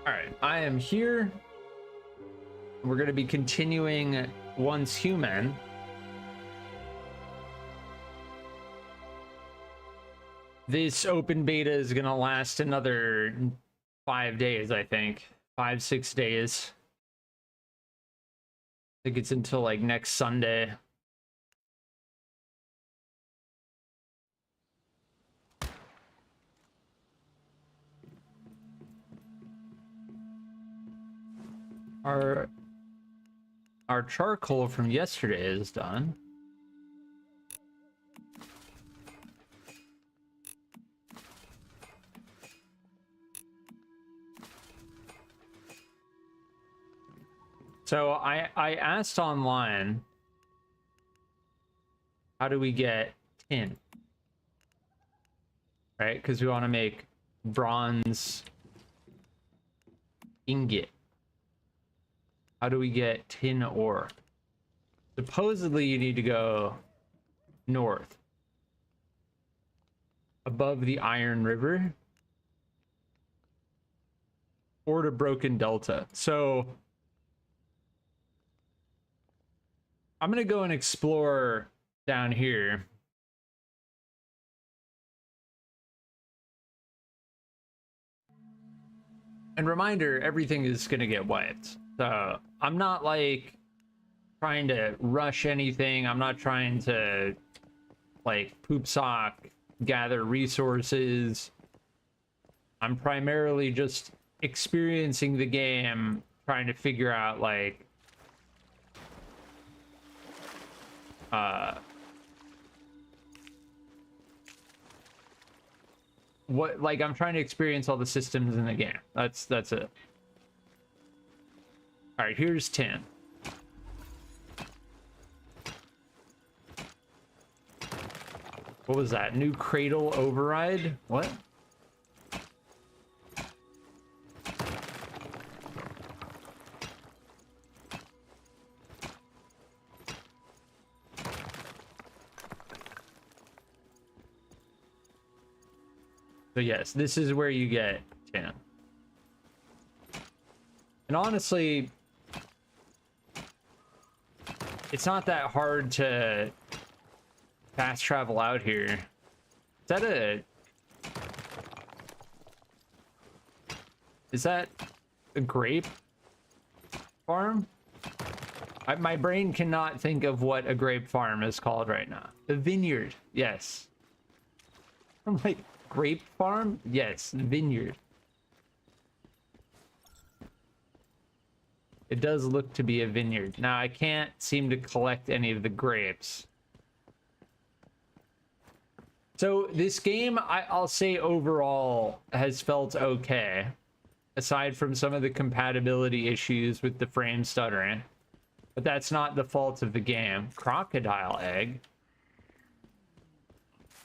All right, I am here. We're going to be continuing Once Human. This open beta is going to last another 5 days, I think. 5-6 days. I think it's until like next Sunday. Our charcoal from yesterday is done. So I asked online, how do we get tin? Right? Because we want to make bronze ingot. How do we get tin ore? Supposedly you need to go north, above the Iron River, or to Broken Delta. So I'm gonna go and explore down here. And reminder, everything is gonna get wiped. So I'm not like trying to rush anything. I'm not trying to like poop sock, gather resources. I'm primarily just experiencing the game, trying to figure out like what, like, I'm trying to experience all the systems in the game. That's it. All right, here's 10. What was that? New cradle override? What? So yes, this is where you get 10. And honestly, it's not that hard to fast travel out here. Is that a grape farm? My brain cannot think of what a grape farm is called right now. A vineyard, yes. I'm like, grape farm? Yes, vineyard. It does look to be a vineyard. Now, I can't seem to collect any of the grapes. So this game, I'll say overall, has felt okay. Aside from some of the compatibility issues with the frame stuttering. But that's not the fault of the game. Crocodile egg.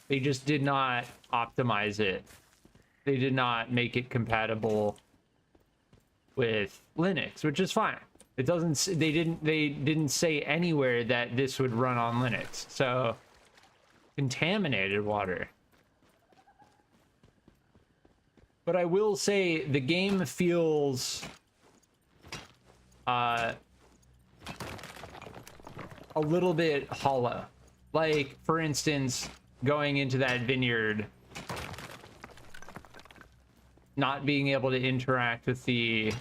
They just did not optimize it. They did not make it compatible with Linux, which is fine. It doesn't, they didn't say anywhere that this would run on Linux. So contaminated water. But I will say the game feels a little bit hollow. Like, for instance, going into that vineyard, not being able to interact with the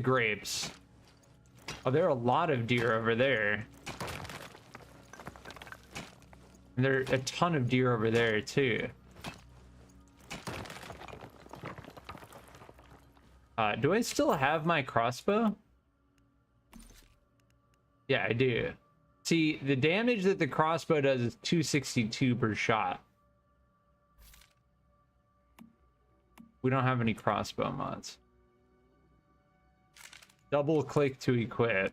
grapes. Oh, there are a lot of deer over there. And there are a ton of deer over there too. Do I still have my crossbow? Yeah, I do. See, the damage that the crossbow does is 262 per shot. We don't have any crossbow mods. Double click to equip.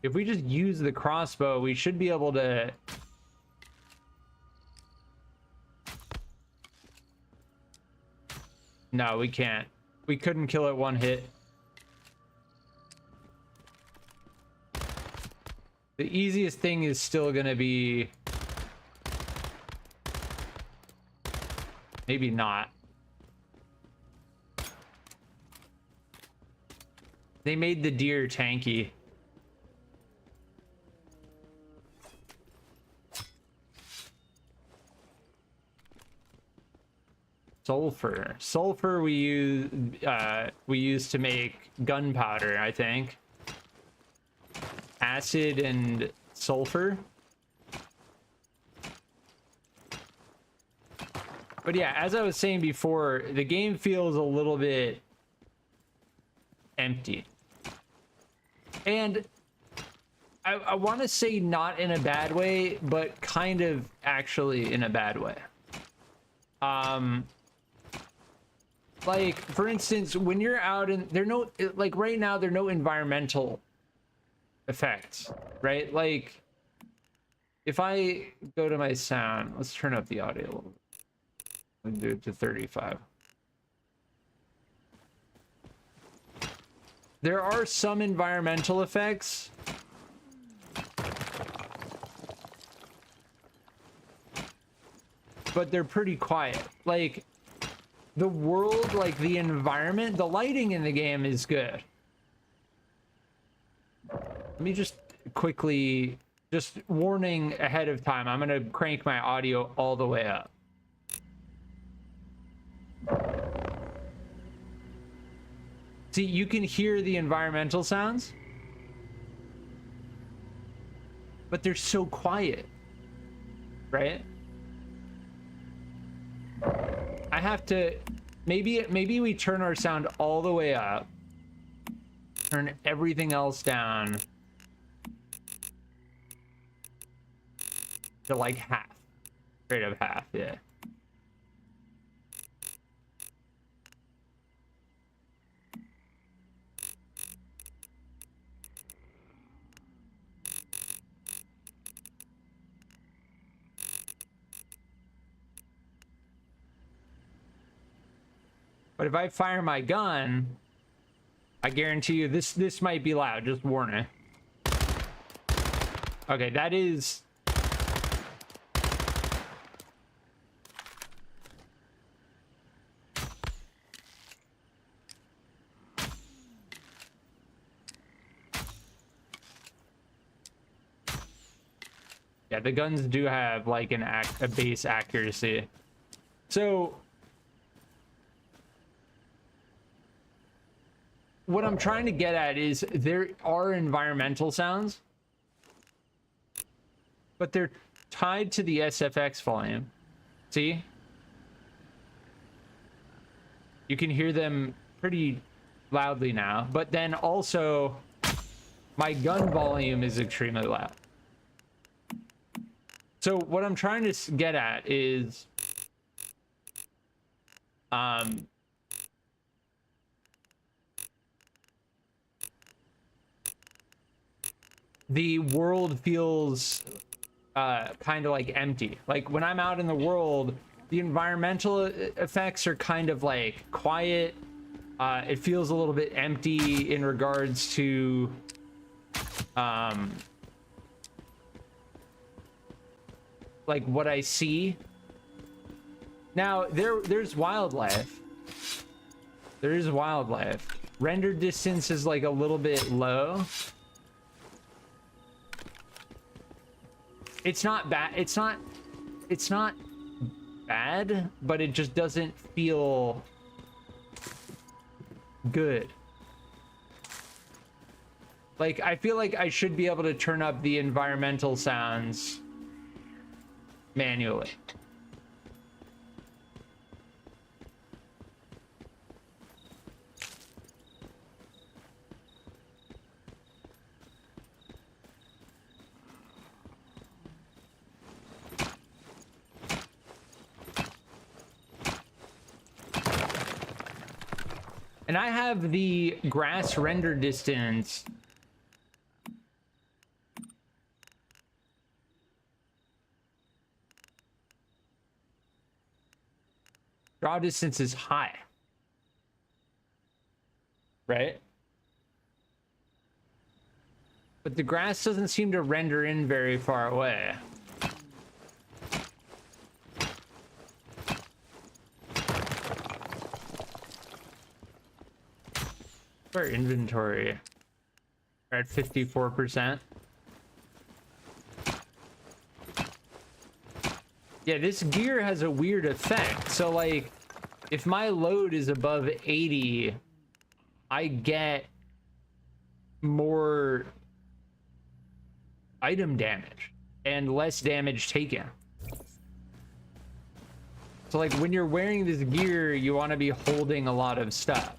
If we just use the crossbow, we should be able to... No, we can't. We couldn't kill it one hit. The easiest thing is still gonna be... Maybe not. They made the deer tanky. Sulfur we use to make gunpowder, I think. Acid and sulfur. But yeah, as I was saying before, the game feels a little bit empty. And I want to say not in a bad way, but kind of actually in a bad way. Like, for instance, when you're out and like right now, there are no environmental effects, right? Like, if I go to my sound, let's turn up the audio a little bit. Let's do it to 35. There are some environmental effects. But they're pretty quiet. Like, the world, like the environment, the lighting in the game is good. Let me just quickly, just warning ahead of time, I'm gonna crank my audio all the way up. See, you can hear the environmental sounds, but they're so quiet, right? I have to, maybe we turn our sound all the way up, turn everything else down to like half, straight up half, yeah. But if I fire my gun, I guarantee you this might be loud, just warning. Okay, that is... Yeah, the guns do have like a base accuracy. So what I'm trying to get at is there are environmental sounds, but they're tied to the SFX volume. See? You can hear them pretty loudly now, but then also my gun volume is extremely loud. So what I'm trying to get at is the world feels kind of like empty. Like when I'm out in the world, the environmental effects are kind of like quiet. It feels a little bit empty in regards to like what I see. Now there's wildlife. There is wildlife. Render distance is like a little bit low. It's not bad. It's not bad, but it just doesn't feel good. Like I feel like I should be able to turn up the environmental sounds manually. And I have the grass render distance draw distance is high, right? But the grass doesn't seem to render in very far away. our inventory? We're at 54%. Yeah, this gear has a weird effect. So like, if my load is above 80, I get more item damage and less damage taken. So like when you're wearing this gear, you want to be holding a lot of stuff.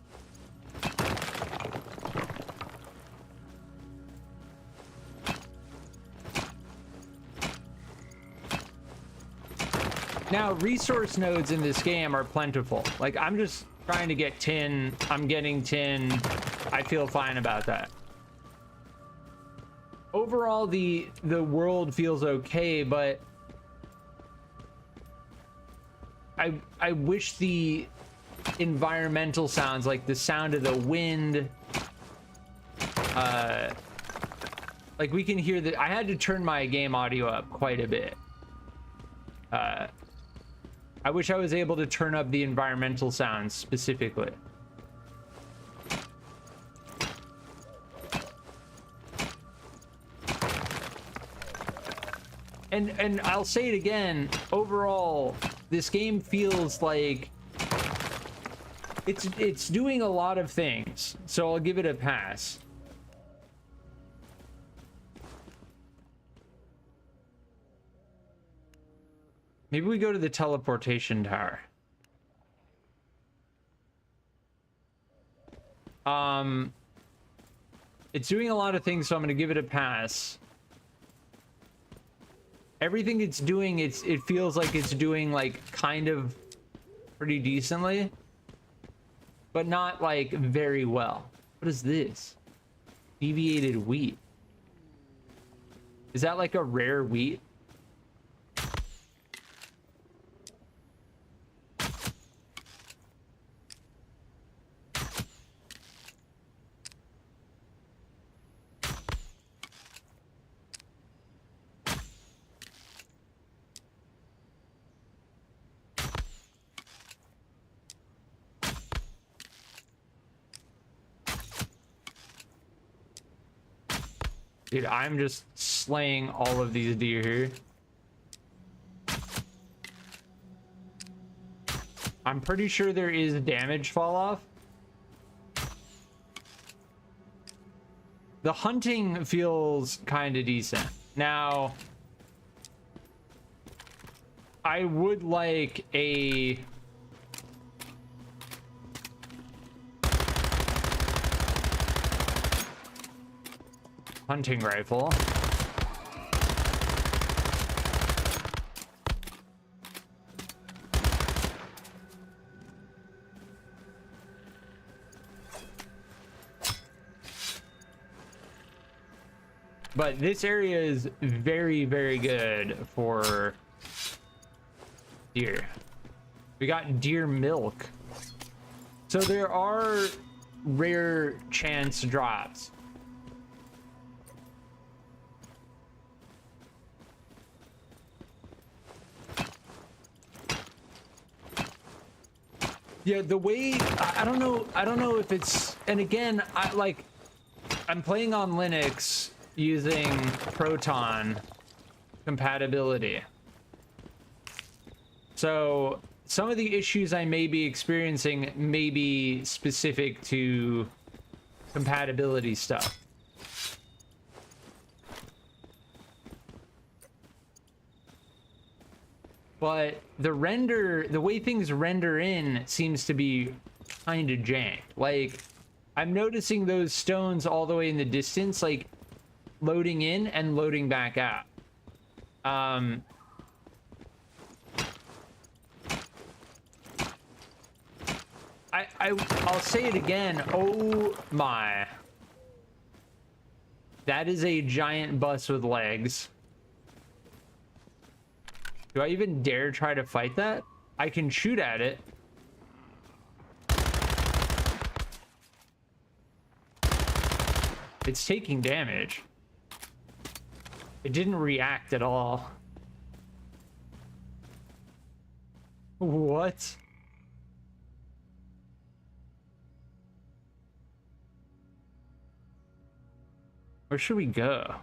Now, resource nodes in this game are plentiful. Like, I'm just trying to get tin. I'm getting tin. I feel fine about that. Overall, the world feels okay, but I wish the environmental sounds, like the sound of the wind, like we can hear the, I had to turn my game audio up quite a bit. I wish I was able to turn up the environmental sounds specifically. And I'll say it again, overall, this game feels like it's doing a lot of things, so I'll give it a pass. Maybe we go to the teleportation tower. It's doing a lot of things, so I'm gonna give it a pass. Everything it's doing, it feels like it's doing like kind of pretty decently, but not like very well. What is this? Deviated wheat. Is that like a rare wheat? Dude, I'm just slaying all of these deer here. I'm pretty sure there is damage fall off. The hunting feels kind of decent. Now, I would like a... hunting rifle. But this area is very, very good for deer. We got deer milk. So there are rare chance drops. Yeah, the way I don't know if it's, and again, I'm playing on Linux using Proton compatibility. So some of the issues I may be experiencing may be specific to compatibility stuff. But the way things render in seems to be kind of jank. Like, I'm noticing those stones all the way in the distance, like, loading in and loading back out. I'll say it again. Oh my. That is a giant bus with legs. Do I even dare try to fight that? I can shoot at it. It's taking damage. It didn't react at all. What? Where should we go?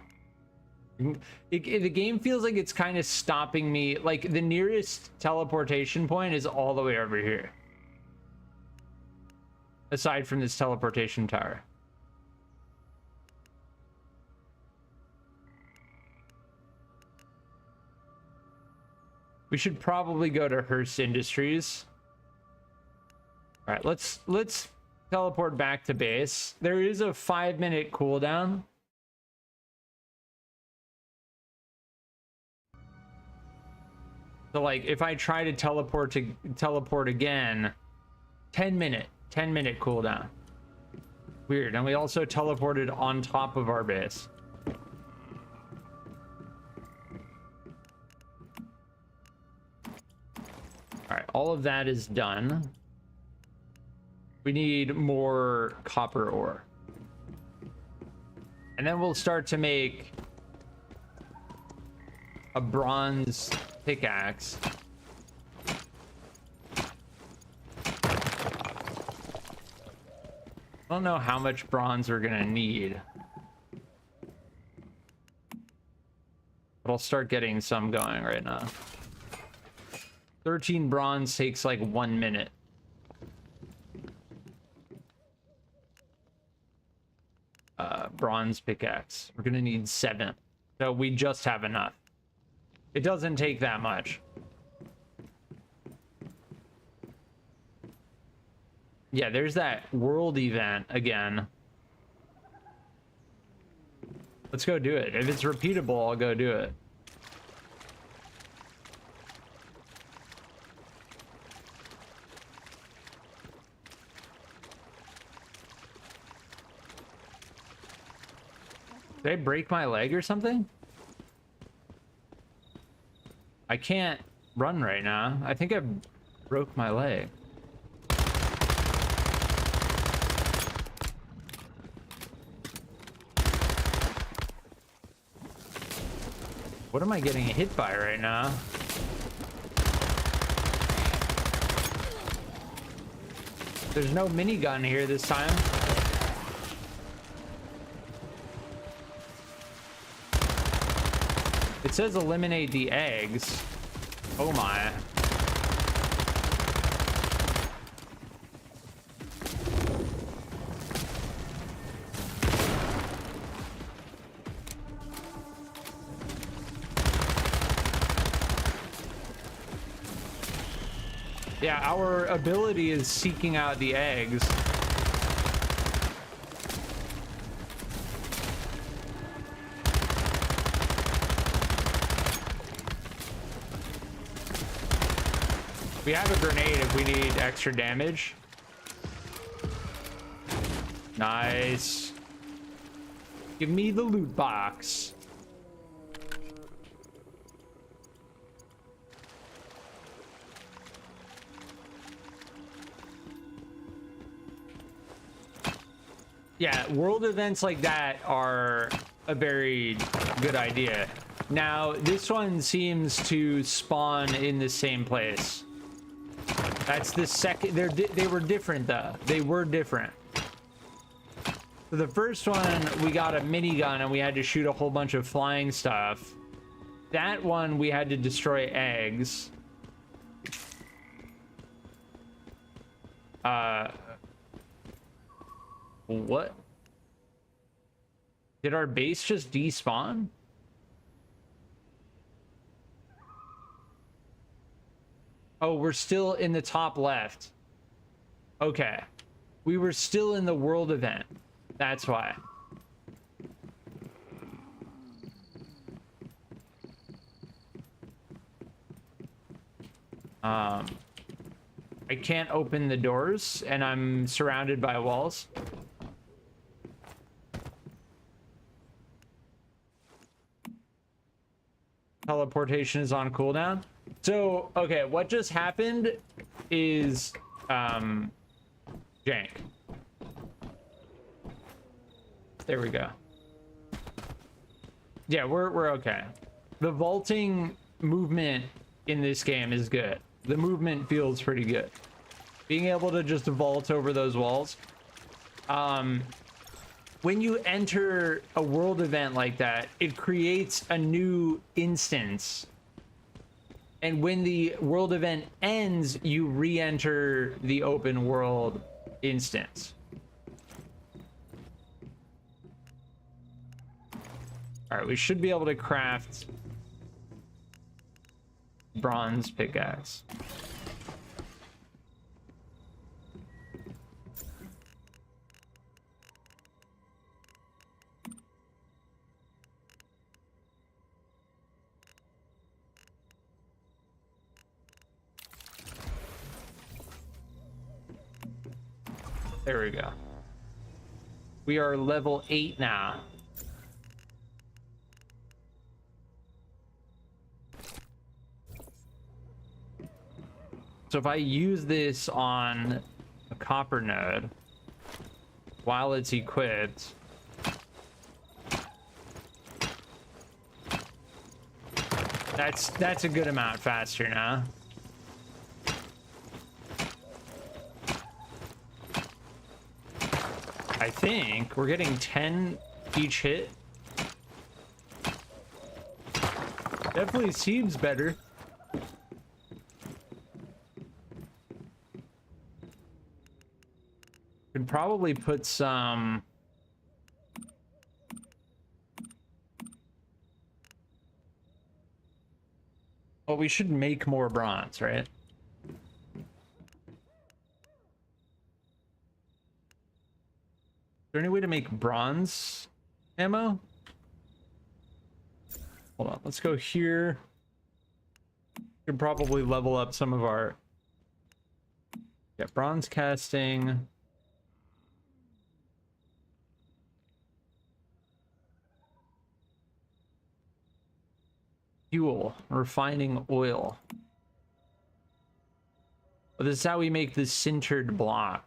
The game feels like it's kind of stopping me. Like, the nearest teleportation point is all the way over here. Aside from this teleportation tower. We should probably go to Hearst Industries. All right, let's teleport back to base. There is a 5-minute cooldown. So like if I try to teleport again, 10-minute cooldown. Weird. And we also teleported on top of our base. All right, all of that is done. We need more copper ore. And then we'll start to make a bronze pickaxe. I don't know how much bronze we're gonna need. But I'll start getting some going right now. 13 bronze takes like 1 minute. Bronze pickaxe. We're gonna need 7. So we just have enough. It doesn't take that much. Yeah, there's that world event again. Let's go do it. If it's repeatable, I'll go do it. Did I break my leg or something? I can't run right now. I think I broke my leg. What am I getting hit by right now? There's no minigun here this time. It says eliminate the eggs. Oh my. Yeah, our ability is seeking out the eggs. We have a grenade if we need extra damage. Nice. Give me the loot box. Yeah, world events like that are a very good idea. Now, this one seems to spawn in the same place. That's the second. They were different though. They were different. So the first one, we got a minigun and we had to shoot a whole bunch of flying stuff. That one, we had to destroy eggs. What? Did our base just despawn? Oh, we're still in the top left. Okay. We were still in the world event. That's why. I can't open the doors and I'm surrounded by walls. Teleportation is on cooldown. So, okay, what just happened is jank. There we go. Yeah, we're okay. The vaulting movement in this game is good. The movement feels pretty good. Being able to just vault over those walls. when you enter a world event like that, it creates a new instance. And when the world event ends, you re-enter the open world instance. All right, we should be able to craft bronze pickaxe. There we go. We are level 8 now. So if I use this on a copper node while it's equipped, that's a good amount faster now. I think we're getting 10 each hit. Definitely seems better. Could probably put some... Well, we should make more bronze, right? Is there any way to make bronze ammo? Hold on, let's go here. Could probably level up some of our... Yeah, bronze casting. Fuel, refining oil. But this is how we make the sintered block.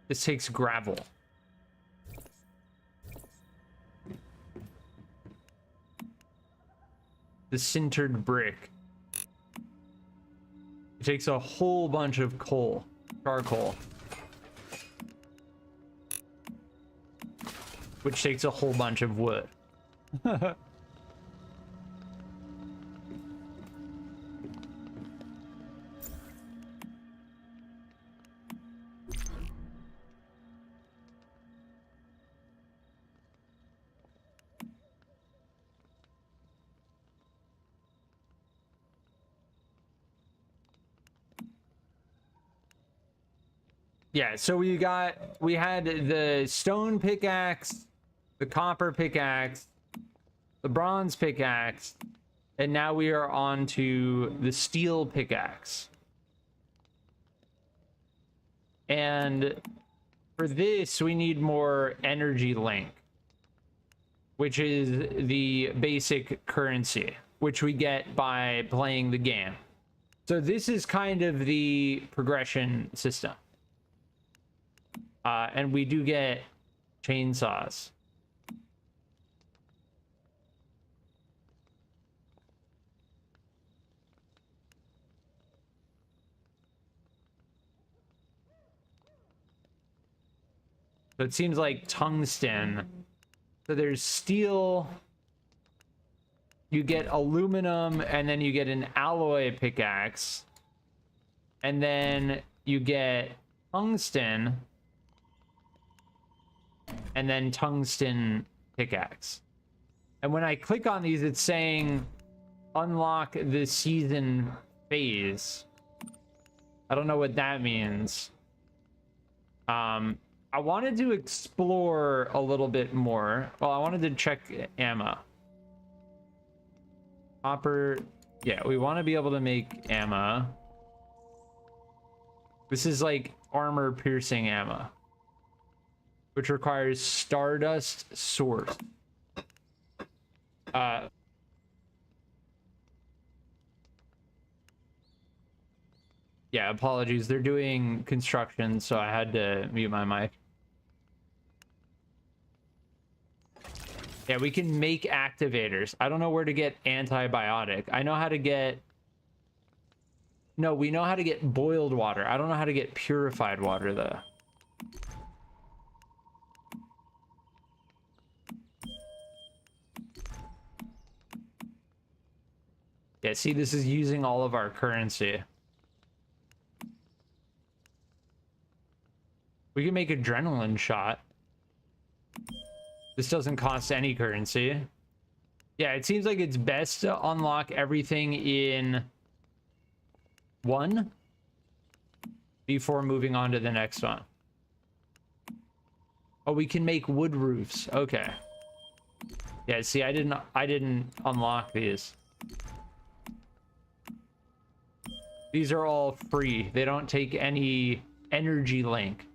This takes gravel. The sintered brick. It takes a whole bunch of coal. Charcoal. Which takes a whole bunch of wood. Yeah, so we had the stone pickaxe, the copper pickaxe, the bronze pickaxe, and now we are on to the steel pickaxe. And for this, we need more energy link, which is the basic currency, which we get by playing the game. So this is kind of the progression system. And we do get chainsaws. So it seems like tungsten. So there's steel. You get aluminum, and then you get an alloy pickaxe. And then you get tungsten. And then tungsten pickaxe. And when I click on these, it's saying unlock the season phase. I don't know what that means. I wanted to explore a little bit more. Well, I wanted to check ammo. Copper. Yeah, we want to be able to make ammo. This is like armor piercing ammo, which requires stardust source. Yeah, apologies. They're doing construction, so I had to mute my mic. Yeah, we can make activators. I don't know where to get antibiotic. I know how to get... No, we know how to get boiled water. I don't know how to get purified water, though. Yeah, see, this is using all of our currency. We can make adrenaline shot. This doesn't cost any currency. Yeah, it seems like it's best to unlock everything in one before moving on to the next one. Oh, we can make wood roofs. Okay. Yeah, see, I didn't unlock these. These are all free. They don't take any energy link.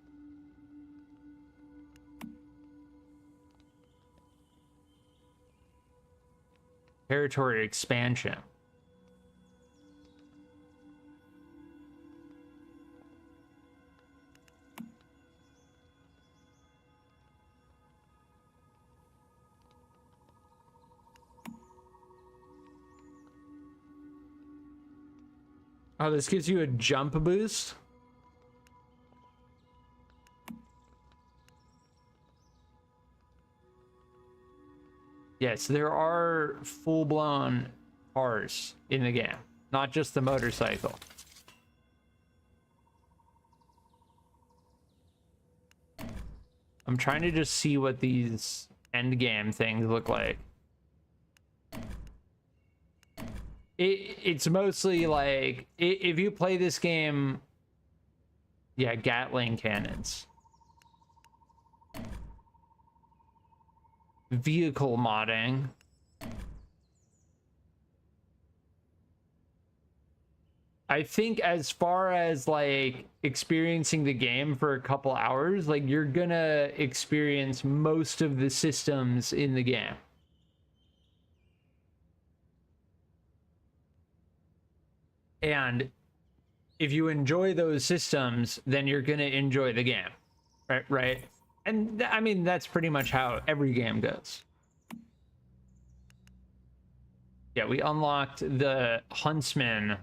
Territory expansion. Oh, this gives you a jump boost? Yes, there are full-blown cars in the game, not just the motorcycle. I'm trying to just see what these endgame things look like. It's mostly like, if you play this game, yeah, Gatling cannons. Vehicle modding. I think as far as like experiencing the game for a couple hours, like you're gonna experience most of the systems in the game. And if you enjoy those systems, then you're gonna enjoy the game, right? And I mean, that's pretty much how every game goes. Yeah, we unlocked the Huntsman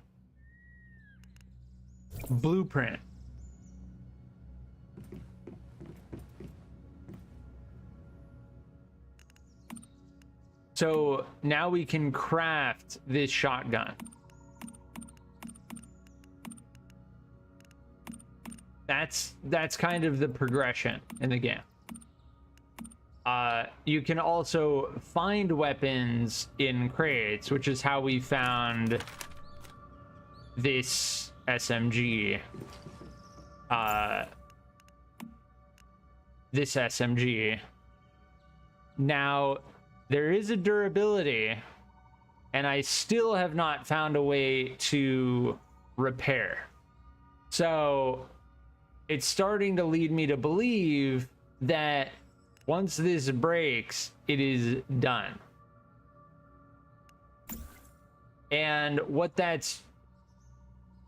blueprint. So now we can craft this shotgun. That's kind of the progression in the game. You can also find weapons in crates, which is how we found this SMG. This SMG. Now, there is a durability, and I still have not found a way to repair. So it's starting to lead me to believe that once this breaks, it is done. And what that's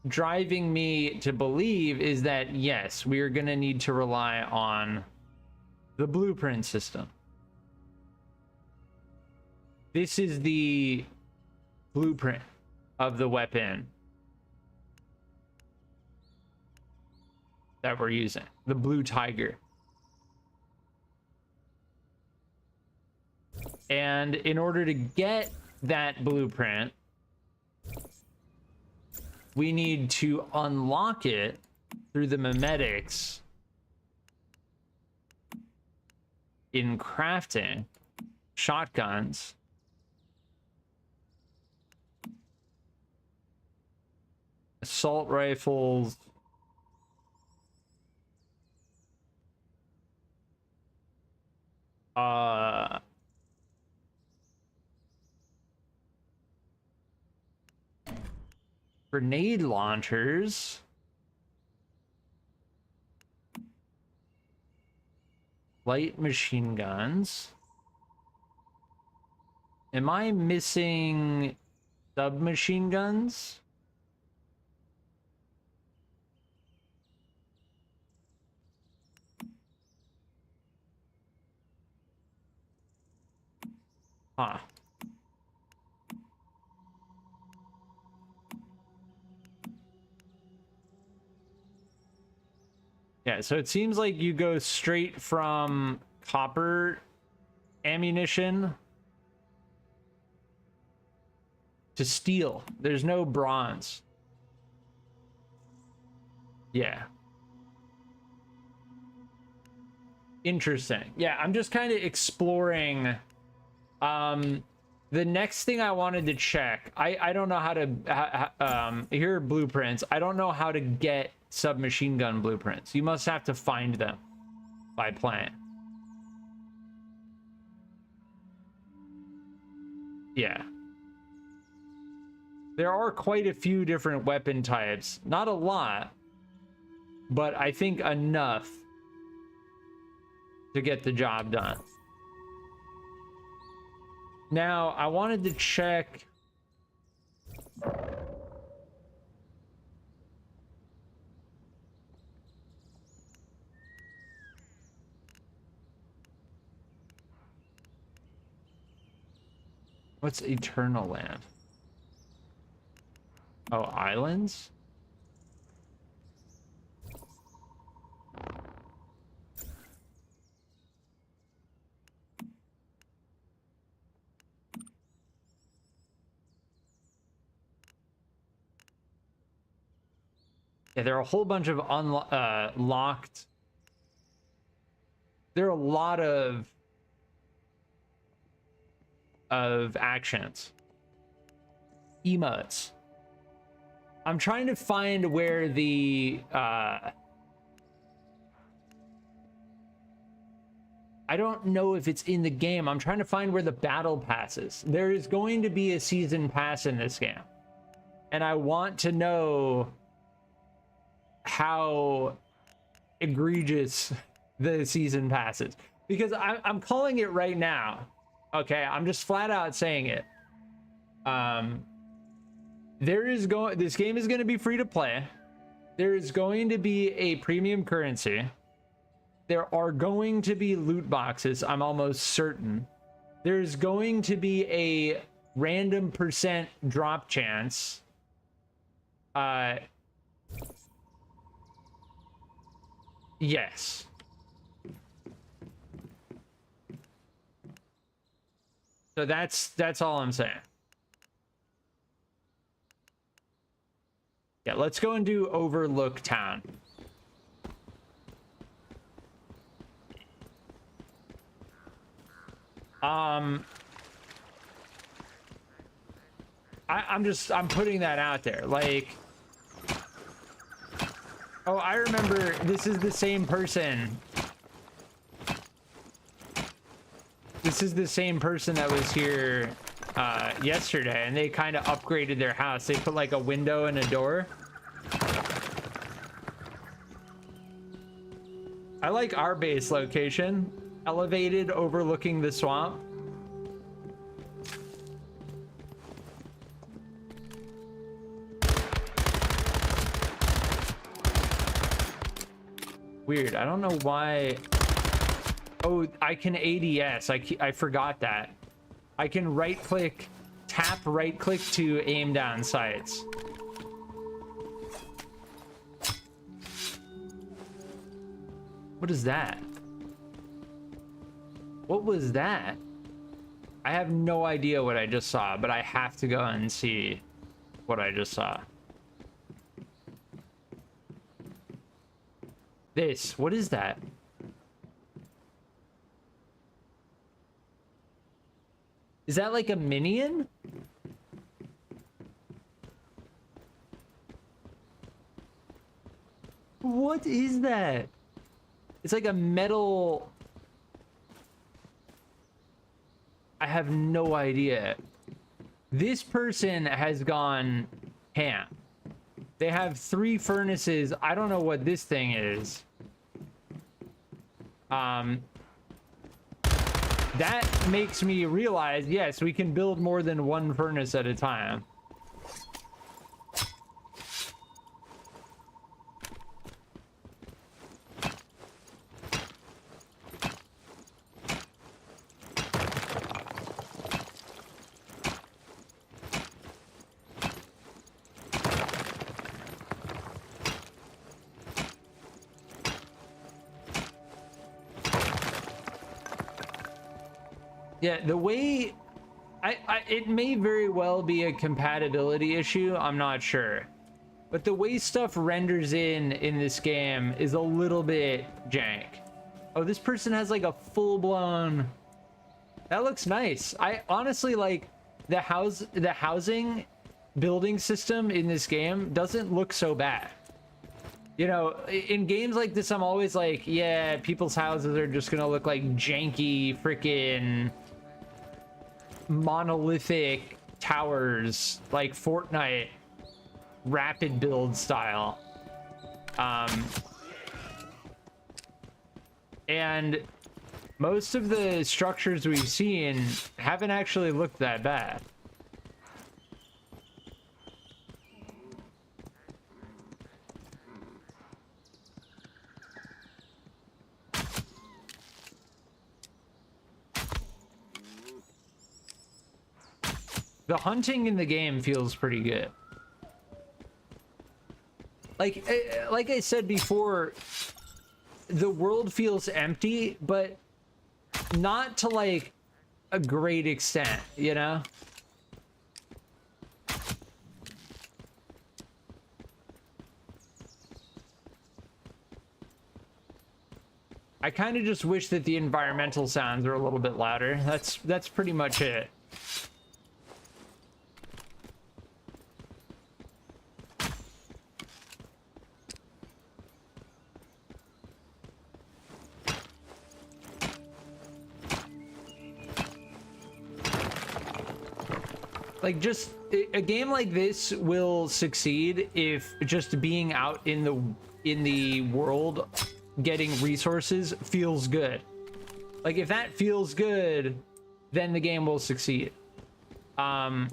driving me to believe is that, yes, we are going to need to rely on the blueprint system. This is the blueprint of the weapon that we're using, the Blue Tiger. And in order to get that blueprint, we need to unlock it through the memetics in crafting shotguns, assault rifles, grenade launchers, light machine guns. Am I missing submachine guns? Huh. Yeah, so it seems like you go straight from copper ammunition to steel. There's no bronze. Yeah. Interesting. Yeah, I'm just kind of exploring. The next thing I wanted to check, I don't know how to, here are blueprints. I don't know how to get submachine gun blueprints. You must have to find them by playing. Yeah. There are quite a few different weapon types. Not a lot, but I think enough to get the job done. Now, I wanted to check. What's Eternal Land? Oh, islands? Yeah, there are a whole bunch of locked. There are a lot of actions. Emotes. I'm trying to find where the I don't know if it's in the game. I'm trying to find where the battle pass is. There is going to be a season pass in this game, and I want to know how egregious the season pass is, because I'm calling it right now. Okay, I'm just flat out saying it. This game is going to be free to play. There is going to be a premium currency. There are going to be loot boxes, I'm almost certain. There's going to be a random % drop chance. Yes. So that's all I'm saying. Yeah, let's go and do Overlook Town. I'm putting that out there. Like, oh, I remember this is the same person. This is the same person that was here yesterday, and they kind of upgraded their house. They put like a window and a door. I like our base location, elevated overlooking the swamp. Weird. I don't know why. Oh, I can ADS. I forgot that. I can right click, tap right click to aim down sights. What is that? What was that? I have no idea what I just saw, but I have to go and see what I just saw. This, what is that? Is that like a minion? What is that? It's like a metal. I have no idea. This person has gone ham. They have 3 furnaces. I don't know what this thing is. That makes me realize, yes, we can build more than 1 furnace at a time. Yeah, the way it may very well be a compatibility issue, I'm not sure. But the way stuff renders in this game is a little bit jank. Oh, this person has like a full-blown... That looks nice. I honestly like the housing building system in this game doesn't look so bad. You know, in games like this, I'm always like, yeah, people's houses are just gonna look like janky freaking monolithic towers like Fortnite rapid build style. And most of the structures we've seen haven't actually looked that bad. The hunting in the game feels pretty good. Like I said before, the world feels empty, but not to like a great extent, you know? I kind of just wish that the environmental sounds are a little bit louder. That's pretty much it. Like, just a game like this will succeed if just being out in the world getting resources feels good. Like, if that feels good, then the game will succeed. And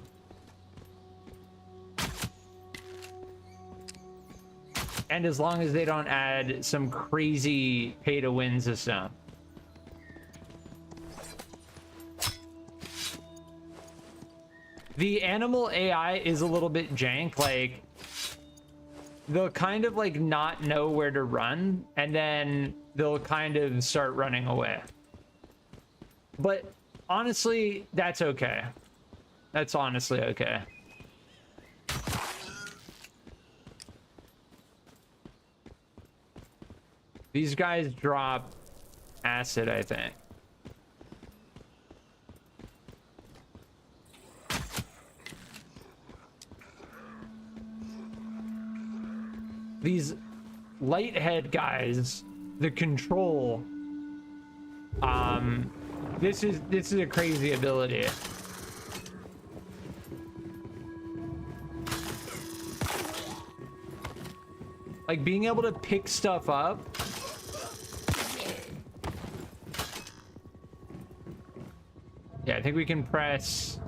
as long as they don't add some crazy pay-to-win system. The animal AI is a little bit jank. Like, they'll kind of like not know where to run, and then they'll kind of start running away. But honestly, that's okay. That's honestly okay. These guys drop acid, I think. These light head guys, the control, this is a crazy ability. Like, being able to pick stuff up. Yeah, I think we can press.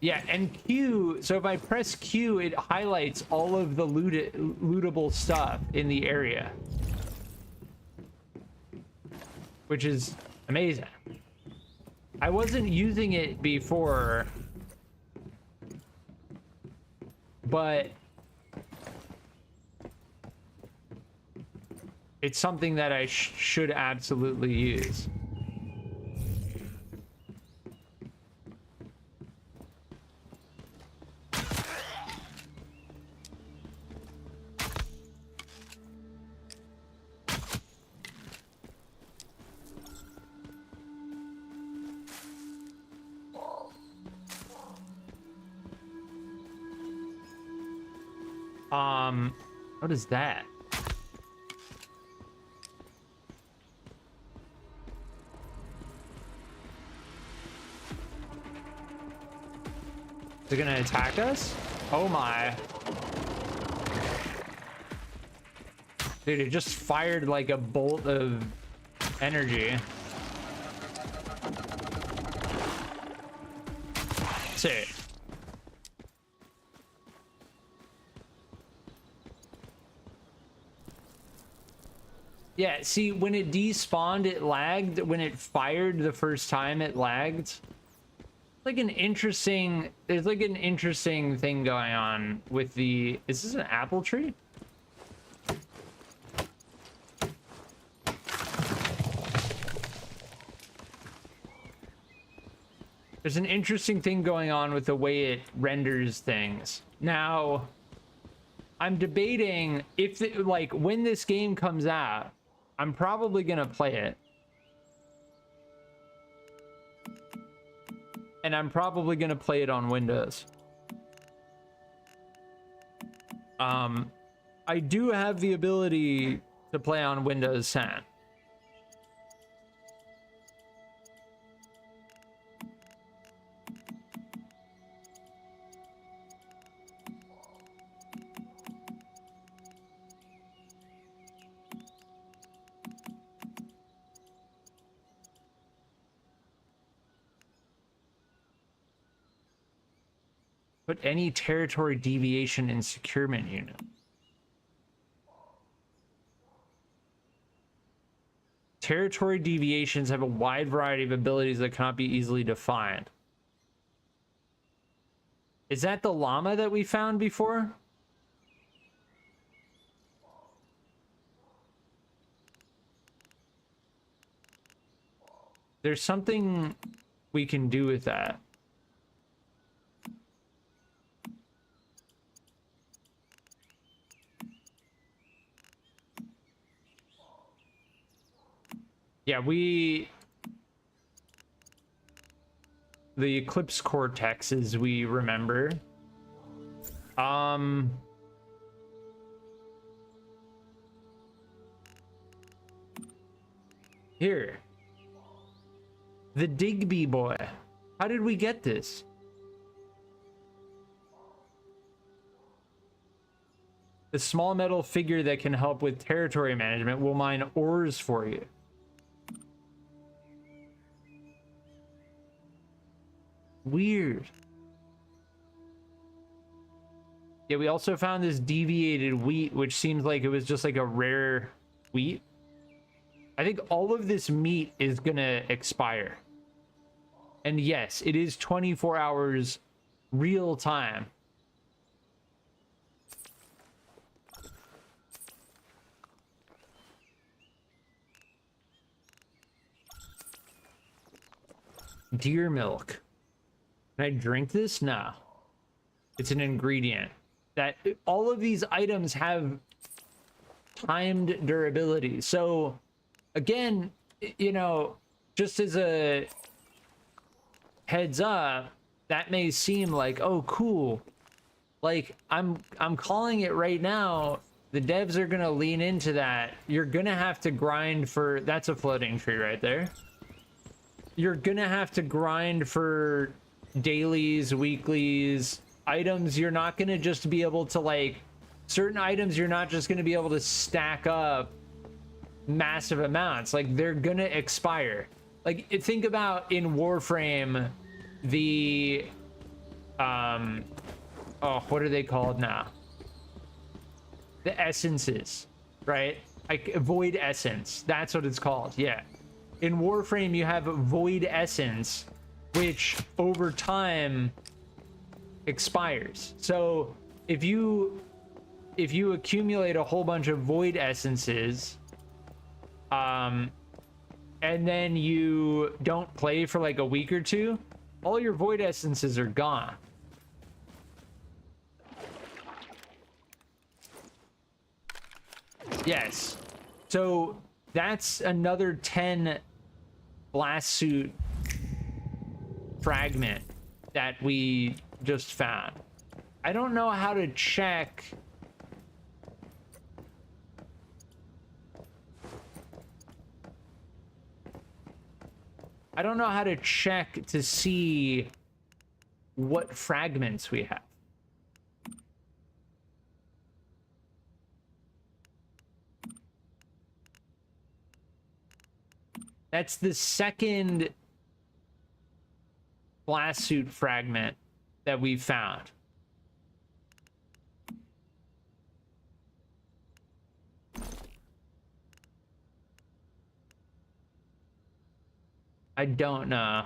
Yeah, and Q, so if I press Q, it highlights all of the lootable stuff in the area. Which is amazing. I wasn't using it before, but it's something that I should absolutely use. What is that? They're gonna attack us? Oh my. Dude, it just fired like a bolt of energy. Sick. Yeah, see, when it despawned, it lagged. When it fired the first time, it lagged. Like an interesting, there's like an interesting thing going on with the, is this an apple tree? There's an interesting thing going on with the way it renders things. Now, I'm debating if, like, when this game comes out, I'm probably gonna play it. And I'm probably gonna play it on Windows. I do have the ability to play on Windows 10. Put any territory deviation in securement unit. Territory deviations have a wide variety of abilities that cannot be easily defined. Is that the llama that we found before? There's something we can do with that. Yeah, the Eclipse Cortexes we remember. Here. The Digby boy. How did we get this? The small metal figure that can help with territory management will mine ores for you. Weird. Yeah, we also found this deviated wheat, which seems like it was just like a rare wheat. I think all of this meat is gonna expire. And yes, it is 24 hours real time. Deer milk. Can I drink this? No. It's an ingredient. That all of these items have timed durability. So again, you know, just as a heads up, that may seem like, oh cool. Like I'm calling it right now. The devs are gonna lean into that. You're gonna have to grind for, that's a floating tree right there. You're gonna have to grind for dailies, weeklies, items. You're not gonna just be able to, like, certain items you're not just gonna be able to stack up massive amounts. Like, they're gonna expire. Like, think about in Warframe the oh, what are they called now? The essences, right? Like void essence, that's what it's called. Yeah, in Warframe you have void essence, which over time expires. So if you accumulate a whole bunch of void essences, and then you don't play for like a week or two, all your void essences are gone. Yes. So that's another 10 blast suit fragment that we just found. I don't know how to check. I don't know how to check to see what fragments we have. That's the second blast suit fragment that we found. I don't know.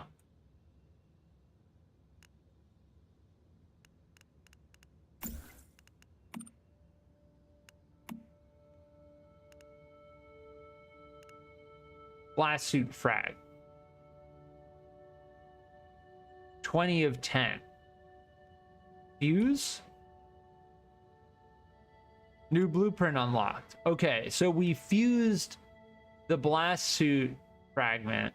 Blast suit frag. 20 of 10. Fuse? New blueprint unlocked. Okay, so we fused the blast suit fragment.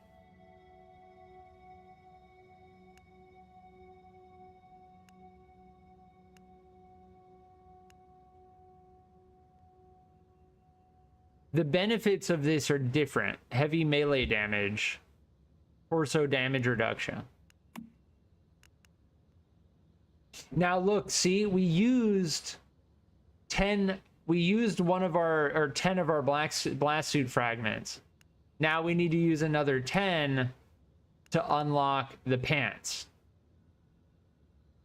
The benefits of this are different. Heavy melee damage, torso damage reduction. Now look, see, we used 10, we used one of our, or 10 of our blast suit fragments. Now we need to use another 10 to unlock the pants.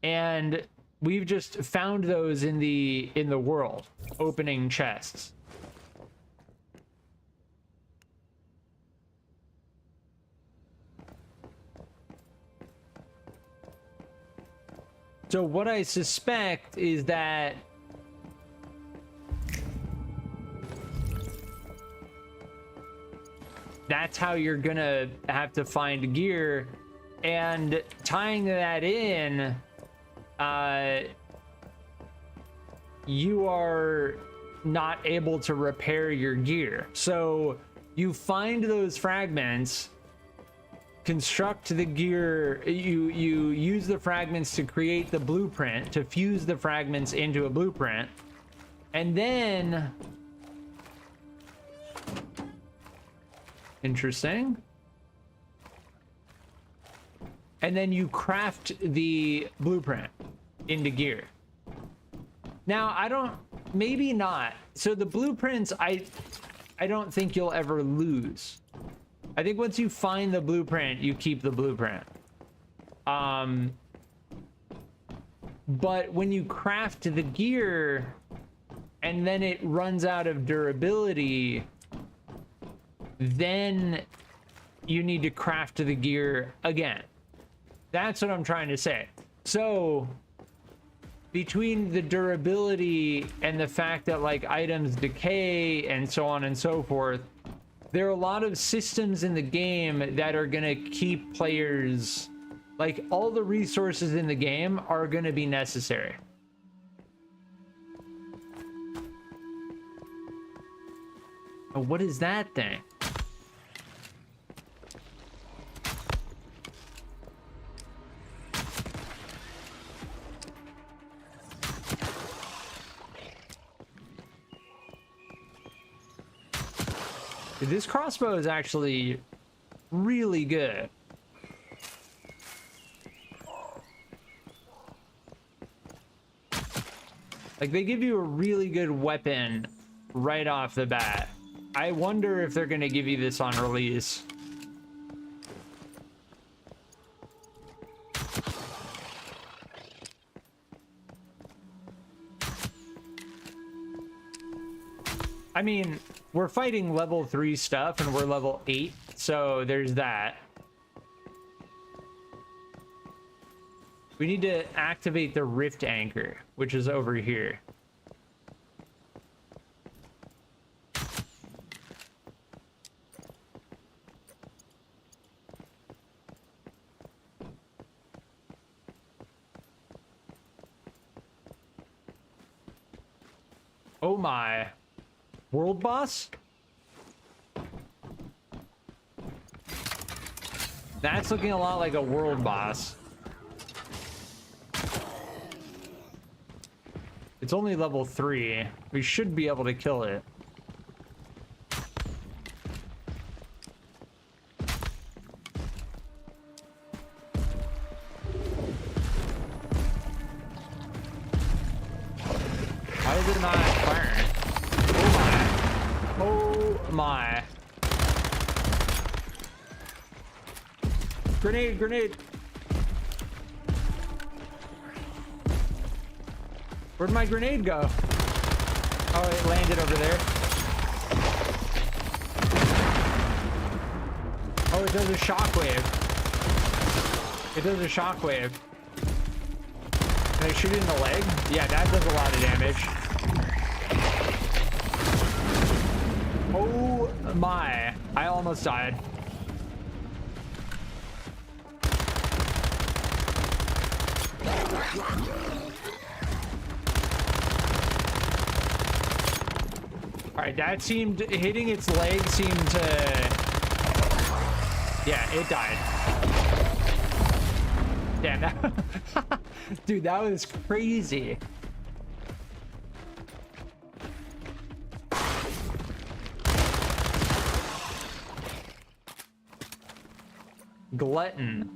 And we've just found those in the world, opening chests. So what I suspect is that that's how you're gonna have to find gear, and tying that in, you are not able to repair your gear. So you find those fragments, construct the gear, you use the fragments to create the blueprint, to fuse the fragments into a blueprint, and then interesting, and then you craft the blueprint into gear. Now I don't, maybe not, so the blueprints I don't think you'll ever lose. I think once you find the blueprint, you keep the blueprint. But when you craft the gear and then it runs out of durability, then you need to craft the gear again. That's what I'm trying to say. So between the durability and the fact that like items decay and so on and so forth, there are a lot of systems in the game that are gonna keep players, like all the resources in the game are gonna be necessary. Oh, what is that thing? This crossbow is actually really good. Like, they give you a really good weapon right off the bat. I wonder if they're gonna give you this on release. I mean, we're fighting level 3 stuff and we're level 8, so there's that. We need to activate the rift anchor, which is over here. Oh my. World boss? That's looking a lot like a world boss. It's only level 3. We should be able to kill it. Why is it not firing? Oh my. Grenade, grenade. Where'd my grenade go? Oh, it landed over there. Oh, it does a shockwave. It does a shockwave. Can I shoot it in the leg? Yeah, that does a lot of damage. Oh my. I almost died. All right, that seemed, hitting its leg seemed to, yeah, it died. Damn, that, dude, that was crazy. Glutton.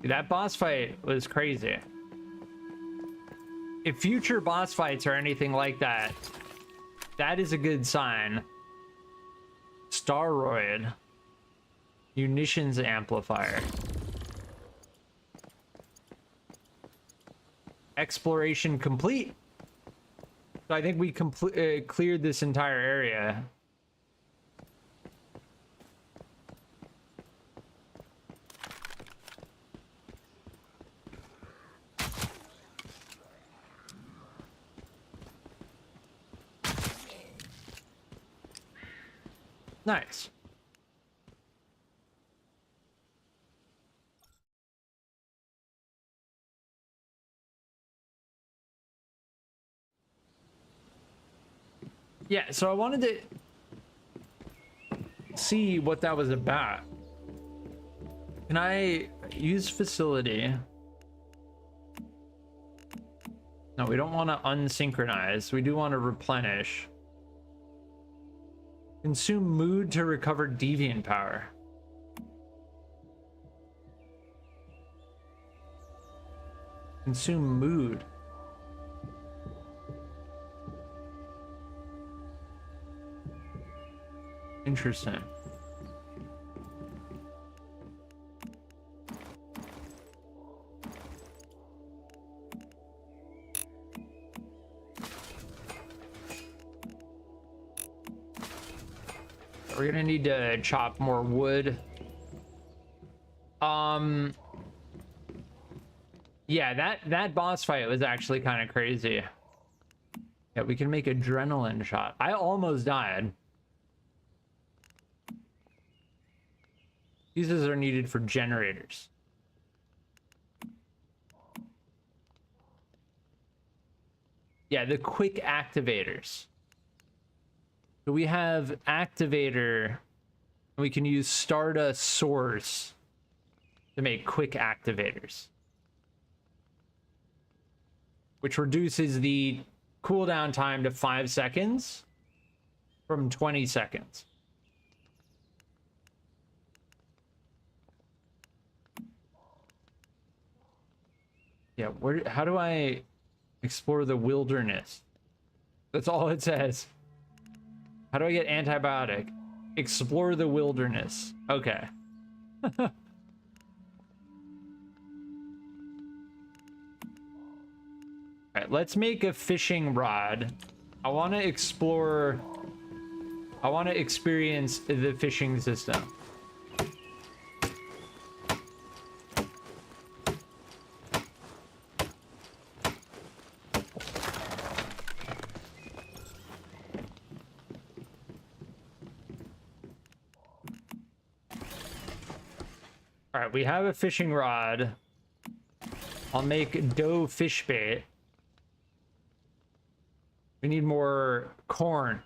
Dude, that boss fight was crazy. If future boss fights are anything like that, that is a good sign. Staroid. Munitions amplifier. Exploration complete. So I think we cleared this entire area. Nice. Yeah, so I wanted to see what that was about. Can I use facility? No, we don't want to unsynchronize. We do want to replenish. Consume mood to recover deviant power. Consume mood. Interesting. We're gonna need to chop more wood. Yeah, that boss fight was actually kind of crazy. Yeah, we can make adrenaline shot. I almost died. These are needed for generators. Yeah, the quick activators. So we have activator. We can use Stardust Source to make quick activators, which reduces the cooldown time to 5 seconds from 20 seconds. Yeah, how do I explore the wilderness? That's all it says. How do I get antibiotic? Explore the wilderness. Okay. All right, let's make a fishing rod. I want to explore. I want to experience the fishing system. All right, we have a fishing rod. I'll make dough fish bait. We need more corn.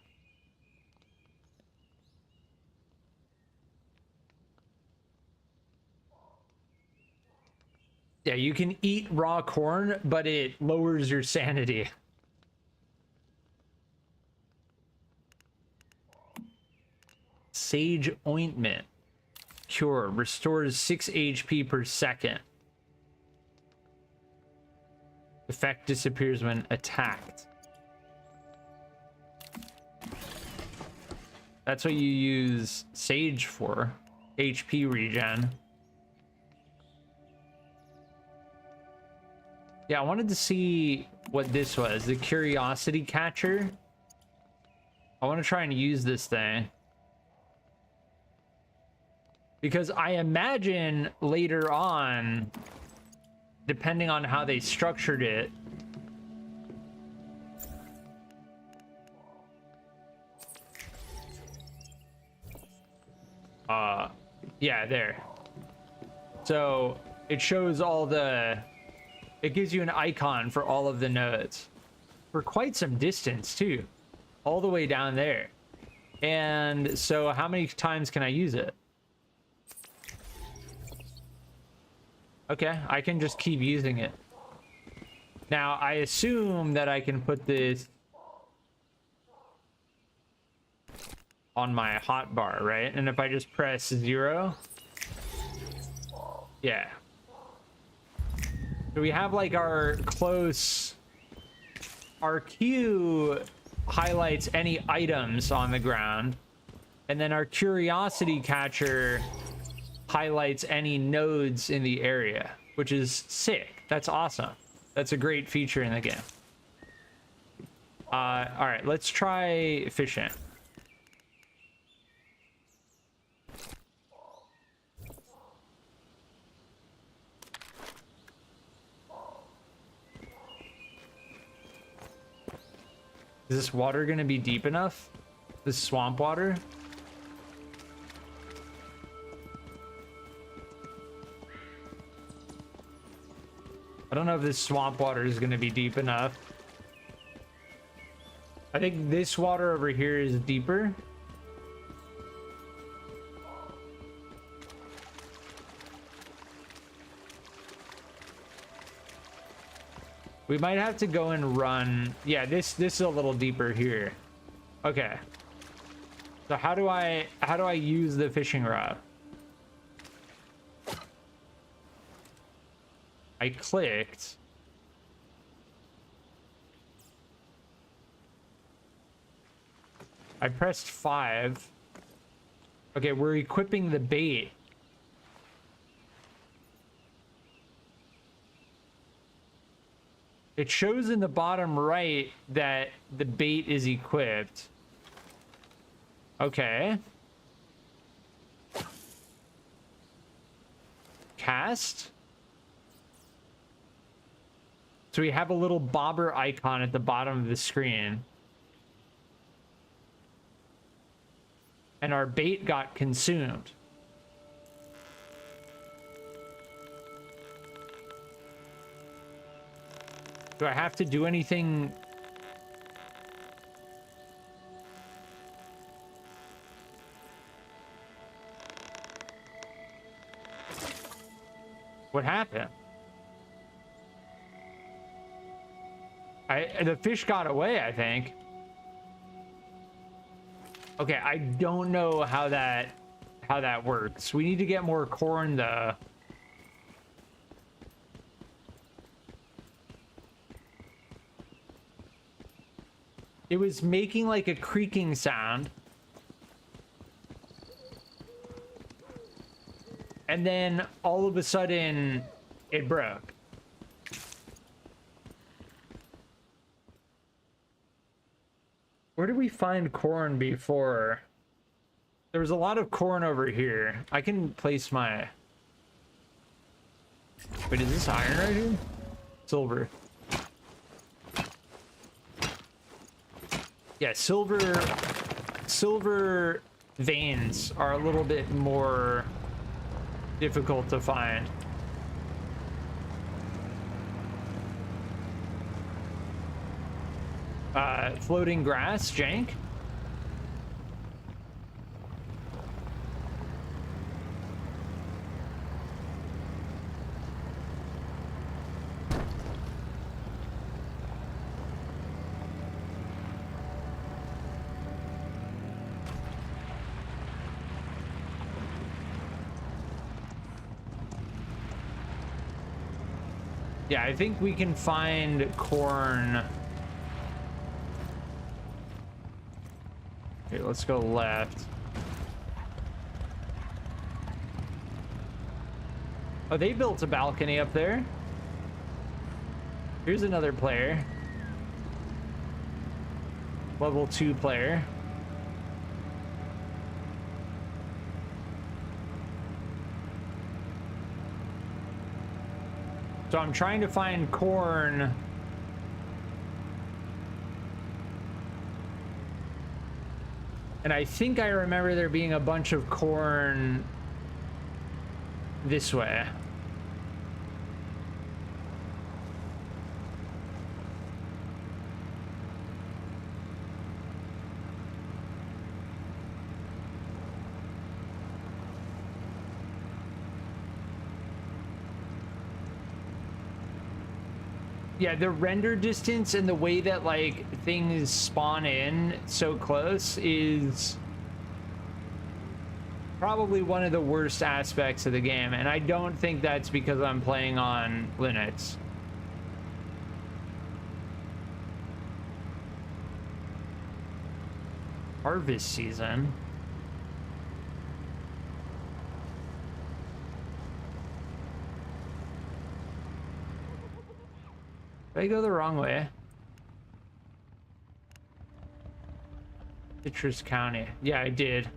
Yeah, you can eat raw corn, but it lowers your sanity. Sage ointment. Cure. Restores 6 HP per second. Effect disappears when attacked. That's what you use Sage for. HP regen. Yeah, I wanted to see what this was. The curiosity catcher. I want to try and use this thing. Because I imagine later on, depending on how they structured it, Yeah, there. So it shows all the, it gives you an icon for all of the nodes for quite some distance too, all the way down there. And so how many times can I use it? Okay, I can just keep using it. Now, I assume that I can put this on my hotbar, right? And if I just press 0, yeah. So we have like our close, our Q highlights any items on the ground, and then our curiosity catcher highlights any nodes in the area, which is sick. That's awesome. That's a great feature in the game. All right, let's try efficient. Is this water gonna be deep enough? This swamp water? I don't know if this swamp water is gonna be deep enough. I think this water over here is deeper. We might have to go and run. Yeah, this is a little deeper here. Okay. So how do I use the fishing rod? I clicked. I pressed 5. Okay, we're equipping the bait. It shows in the bottom right that the bait is equipped. Okay. Cast. So we have a little bobber icon at the bottom of the screen. And our bait got consumed. Do I have to do anything? What happened? The fish got away, I think. Okay, I don't know how that works. We need to get more corn though. It was making like a creaking sound. And then all of a sudden it broke. Where did we find corn before? There was a lot of corn over here. I can place my... Wait, is this iron right here? Silver. Yeah, silver veins are a little bit more difficult to find. Floating grass, jank. Yeah, I think we can find corn. Okay, let's go left. Oh, they built a balcony up there. Here's another player. Level 2 player. So I'm trying to find corn. And I think I remember there being a bunch of corn this way. Yeah, the render distance and the way that like things spawn in so close is probably one of the worst aspects of the game, and I don't think that's because I'm playing on Linux. Harvest season. Did I go the wrong way? Citrus County. Yeah, I did.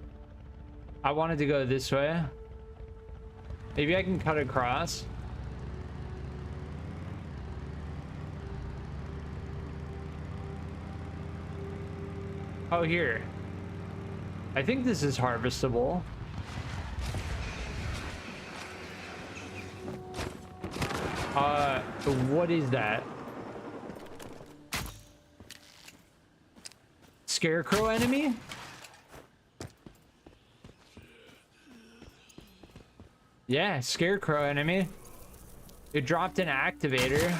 I wanted to go this way. Maybe I can cut across. Oh, here. I think this is harvestable. What is that? Scarecrow enemy? Yeah, Scarecrow enemy. It dropped an activator.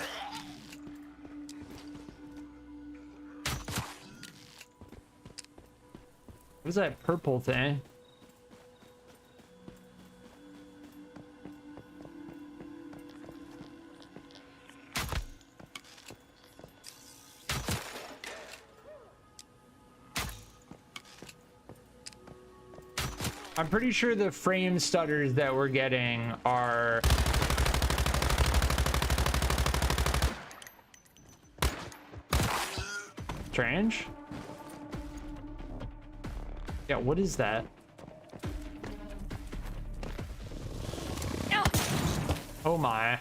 What's that purple thing? I'm pretty sure the frame stutters that we're getting are strange. Yeah, what is that? Oh my.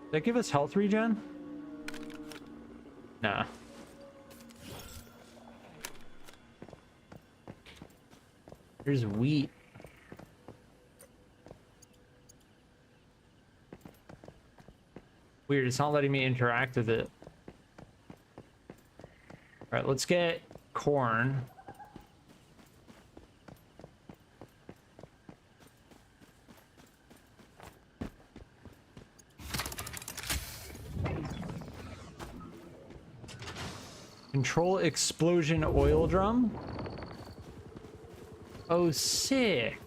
Does that give us health regen? Nah. There's wheat. Weird, it's not letting me interact with it. All right, let's get corn. Control explosion oil drum. Oh, sick.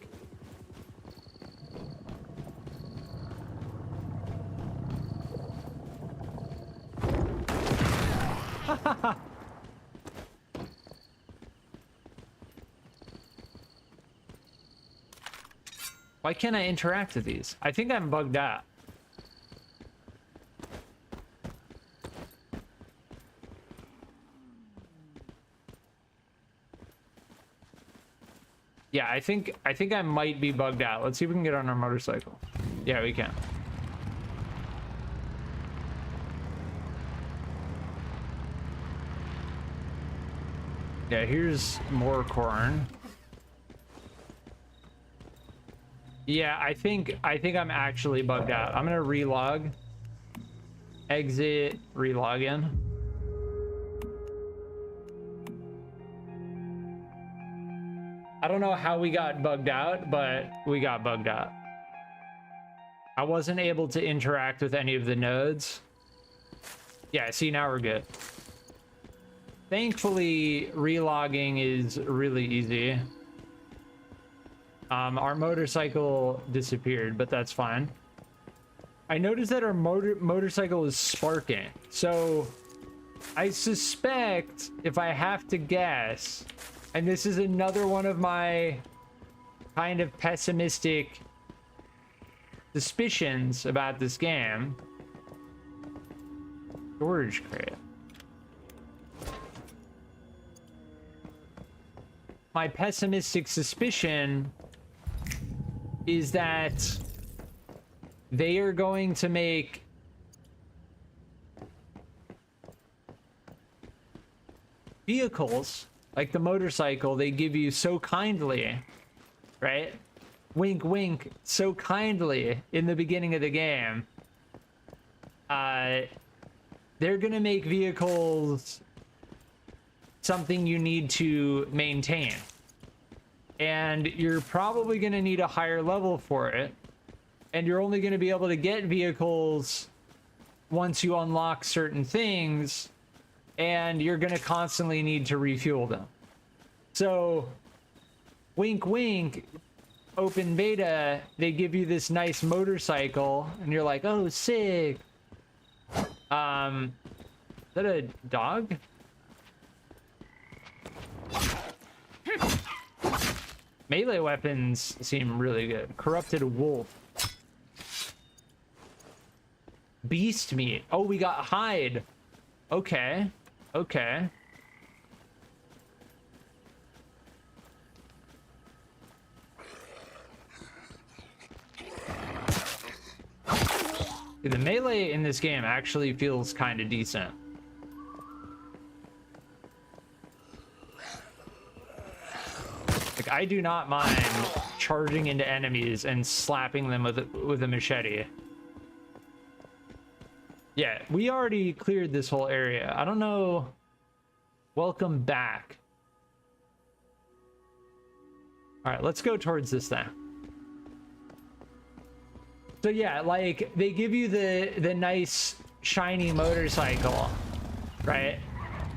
Why can't I interact with these? I think I'm bugged out. Yeah, I think I might be bugged out. Let's see if we can get on our motorcycle. Yeah, we can. Yeah, here's more corn. Yeah, I think I'm actually bugged out. I'm gonna relog. Exit, relog in. I don't know how we got bugged out, but we got bugged out. I wasn't able to interact with any of the nodes. Yeah, see, now we're good. Thankfully, relogging is really easy. Our motorcycle disappeared, but that's fine. I noticed that our motorcycle is sparking. So I suspect, if I have to guess, and this is another one of my kind of pessimistic suspicions about this game. Storage crate. My pessimistic suspicion is that they are going to make vehicles like the motorcycle they give you so kindly, right? Wink, wink, so kindly in the beginning of the game. They're gonna make vehicles something you need to maintain. And you're probably gonna need a higher level for it. And you're only gonna be able to get vehicles once you unlock certain things, and you're gonna constantly need to refuel them. So, wink, wink, open beta, they give you this nice motorcycle, and you're like, oh, sick. Is that a dog? Melee weapons seem really good. Corrupted wolf. Beast meat. Oh, we got hide. Okay. Okay. The melee in this game actually feels kind of decent. Like, I do not mind charging into enemies and slapping them with a machete. Yeah, we already cleared this whole area. I don't know. Welcome back. All right, let's go towards this thing. So yeah, like, they give you the nice shiny motorcycle, right?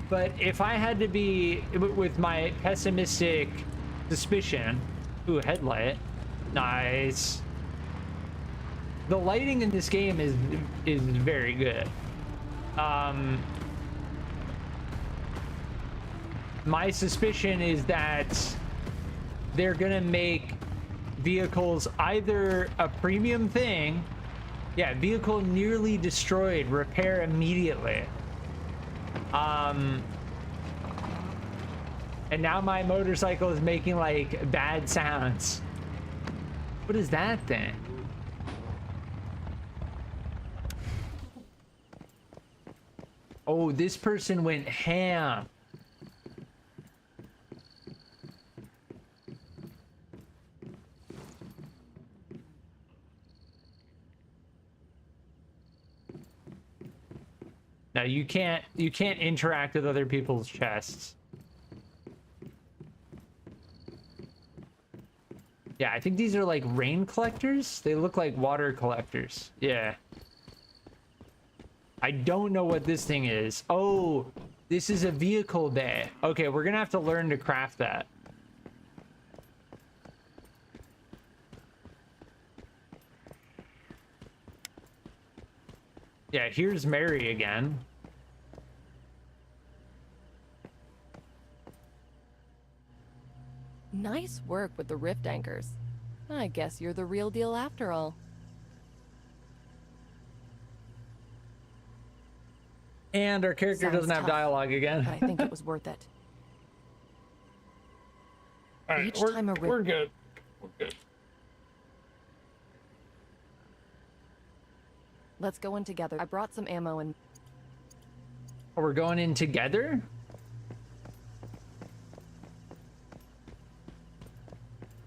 But if I had to be with my pessimistic suspicion, ooh, headlight, nice. The lighting in this game is very good. My suspicion is that they're gonna make vehicles either a premium thing, yeah, vehicle nearly destroyed, repair immediately. And now my motorcycle is making like bad sounds. What is that thing? Oh, this person went ham. Now you can't interact with other people's chests. Yeah, I think these are like rain collectors. They look like water collectors. Yeah. I don't know what this thing is. Oh, this is a vehicle bay. Okay, we're gonna have to learn to craft that. Yeah, here's Mary again. Nice work with the rift anchors. I guess you're the real deal after all. And our character Sounds doesn't have tough, dialogue again. But I think it was worth it. All right, Each we're time a good. We're good. Let's go in together. I brought some ammo and... Oh, we're going in together?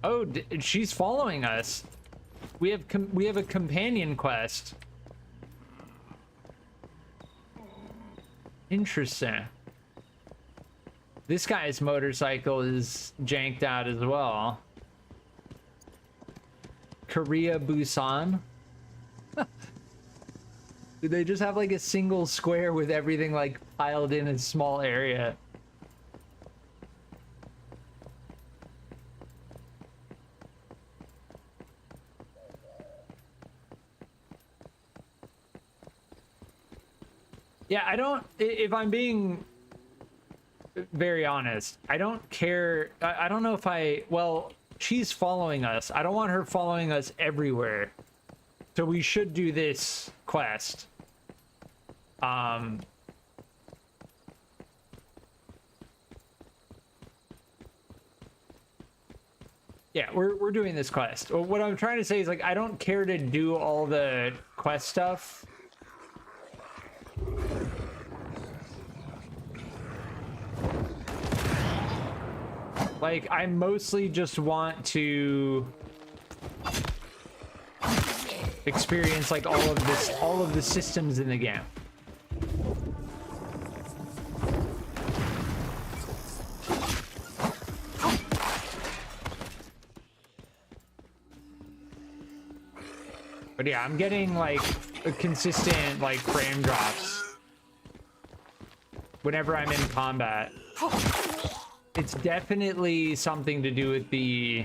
Oh, she's following us. We have a companion quest. Interesting. This guy's motorcycle is janked out as well. Korea Busan. Do they just have like a single square with everything like piled in a small area? Yeah, I don't, if I'm being very honest, I don't care. I don't know if well, she's following us. I don't want her following us everywhere. So we should do this quest. Yeah, we're doing this quest. What I'm trying to say is, like, I don't care to do all the quest stuff. Like, I mostly just want to experience like all of the systems in the game. But yeah, I'm getting like a consistent like frame drops whenever I'm in combat. It's definitely something to do with the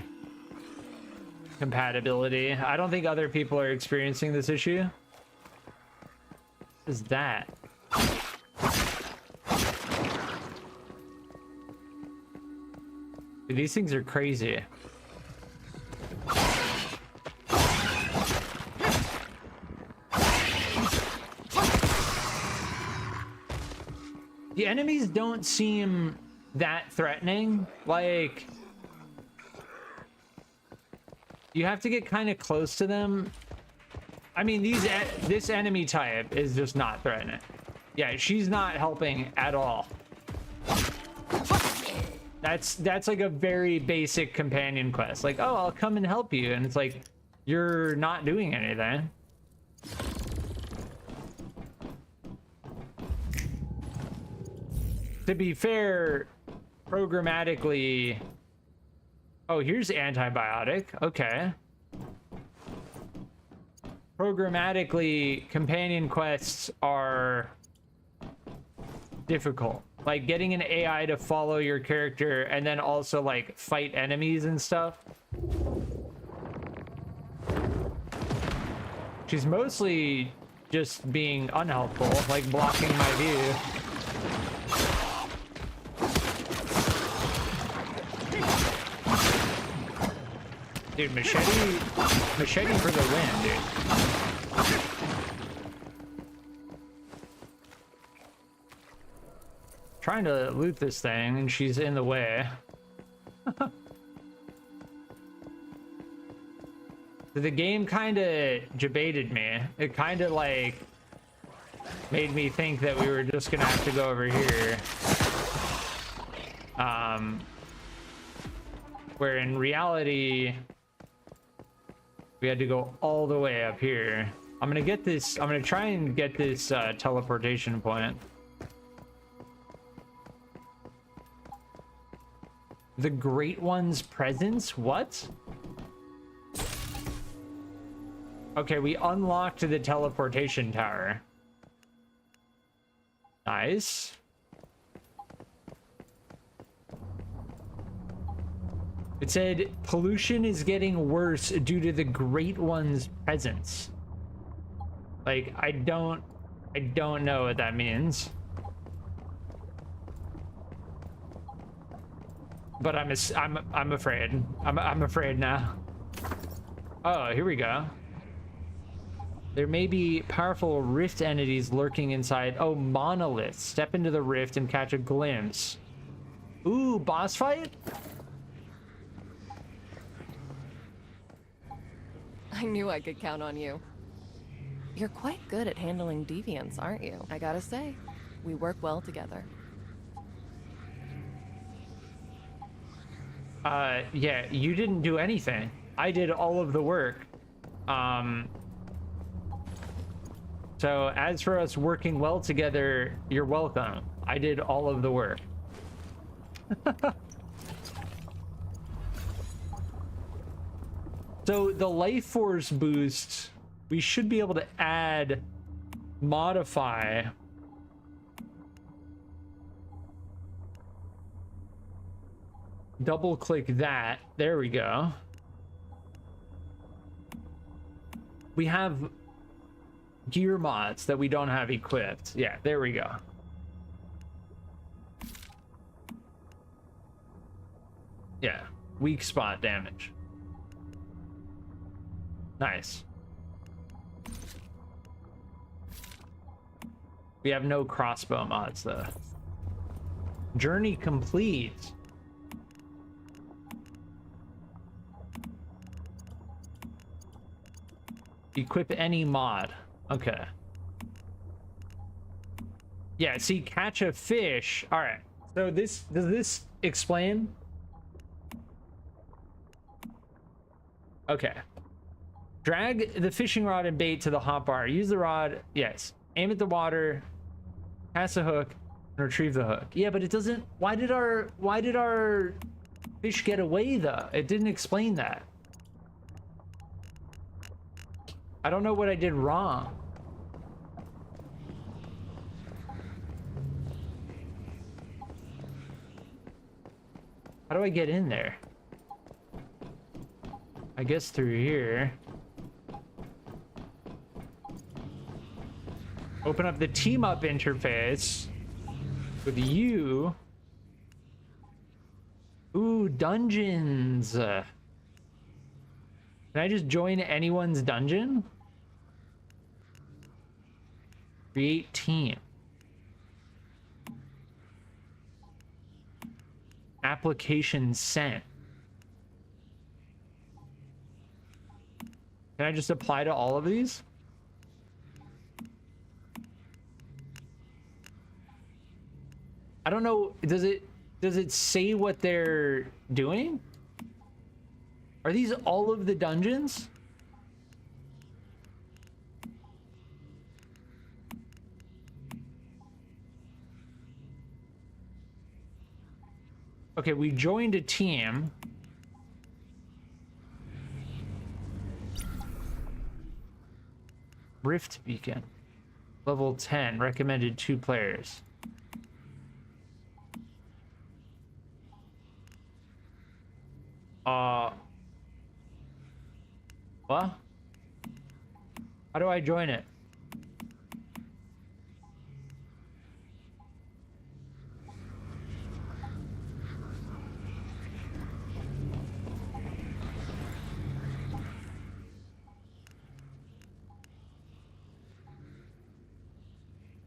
compatibility. I don't think other people are experiencing this issue. What is that? Dude, these things are crazy. The enemies don't seem that threatening. Like, you have to get kind of close to them. I mean, this enemy type is just not threatening. Yeah, she's not helping at all. That's like a very basic companion quest. Like, oh, I'll come and help you, and it's like, you're not doing anything. To be fair, programmatically... Oh, here's antibiotic. Okay. Programmatically, companion quests are difficult. Like, getting an AI to follow your character and then also, like, fight enemies and stuff. She's mostly just being unhelpful, like blocking my view. Dude, machete for the win, dude. Trying to loot this thing, and she's in the way. The game kind of debated me. It kind of, like, made me think that we were just gonna have to go over here. Where in reality... we had to go all the way up here. I'm gonna try and get this teleportation point. The Great One's presence? What? Okay, we unlocked the teleportation tower. Nice. It said pollution is getting worse due to the Great One's presence. Like, I don't know what that means. But I'm afraid. I'm afraid now. Oh, here we go. There may be powerful rift entities lurking inside. Oh, monoliths. Step into the rift and catch a glimpse. Ooh, boss fight? I knew I could count on you. You're quite good at handling deviants, aren't you? I gotta say, we work well together. Yeah, you didn't do anything. I did all of the work. So as for us working well together, you're welcome. I did all of the work. So the life force boost, we should be able to add, modify. Double click that. There we go. We have gear mods that we don't have equipped. Yeah, there we go. Yeah, weak spot damage. Nice. We have no crossbow mods though. Journey complete. Equip any mod. Okay. Yeah, see, catch a fish. All right. So does this explain Okay. Drag the fishing rod and bait to the hotbar. Use the rod. Yes. Aim at the water. Cast a hook and retrieve the hook. Yeah, but it doesn't. Why did our fish get away though? It didn't explain that. I don't know what I did wrong. How do I get in there? I guess through here. Open up the team up interface with you. Ooh, dungeons. Can I just join anyone's dungeon? Create team. Application sent. Can I just apply to all of these? I don't know. Does it say what they're doing? Are these all of the dungeons? Okay, we joined a team. Rift Beacon. Level 10. Recommended 2 players. What? How do I join it?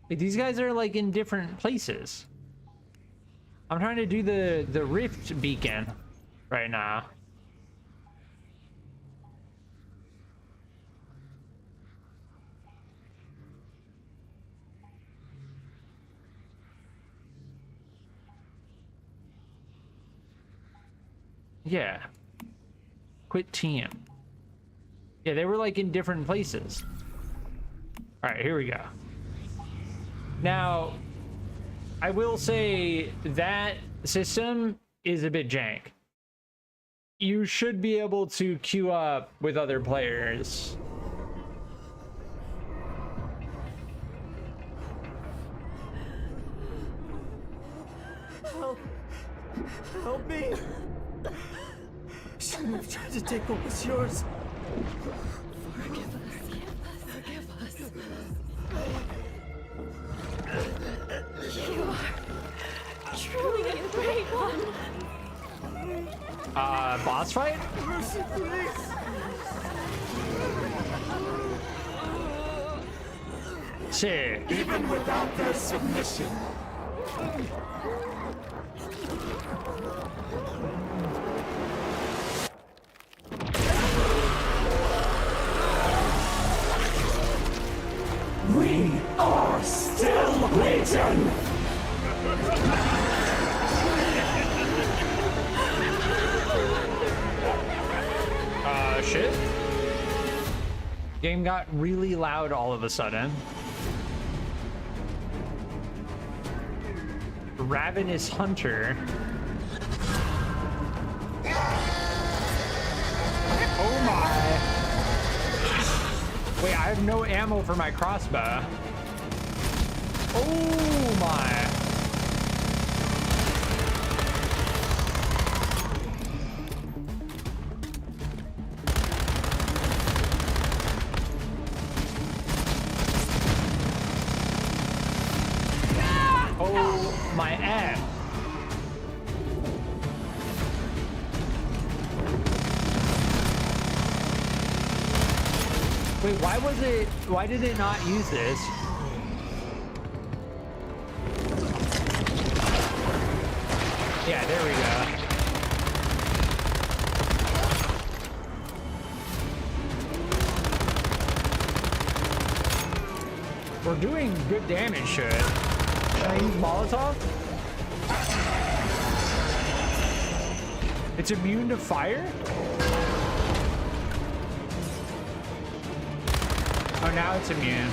Like, these guys are like in different places. I'm trying to do the Rift Beacon right now. Yeah. Quit team. Yeah, they were like in different places. All right, here we go. Now, I will say that system is a bit jank. You should be able to queue up with other players. Help! Help me! Shouldn't have tried to take what was yours. Forgive us. Forgive us. You are truly a great one. Boss fight? Mercy, please! Shit. Even without their submission. We are still waiting! Shit. Game got really loud all of a sudden. Ravenous Hunter. Oh my. Wait, I have no ammo for my crossbow. Oh my. Oh my ass. Wait, why did it not use this? Yeah, there we go. We're doing good damage to it. Can I use Molotov? It's immune to fire? Oh, now it's immune.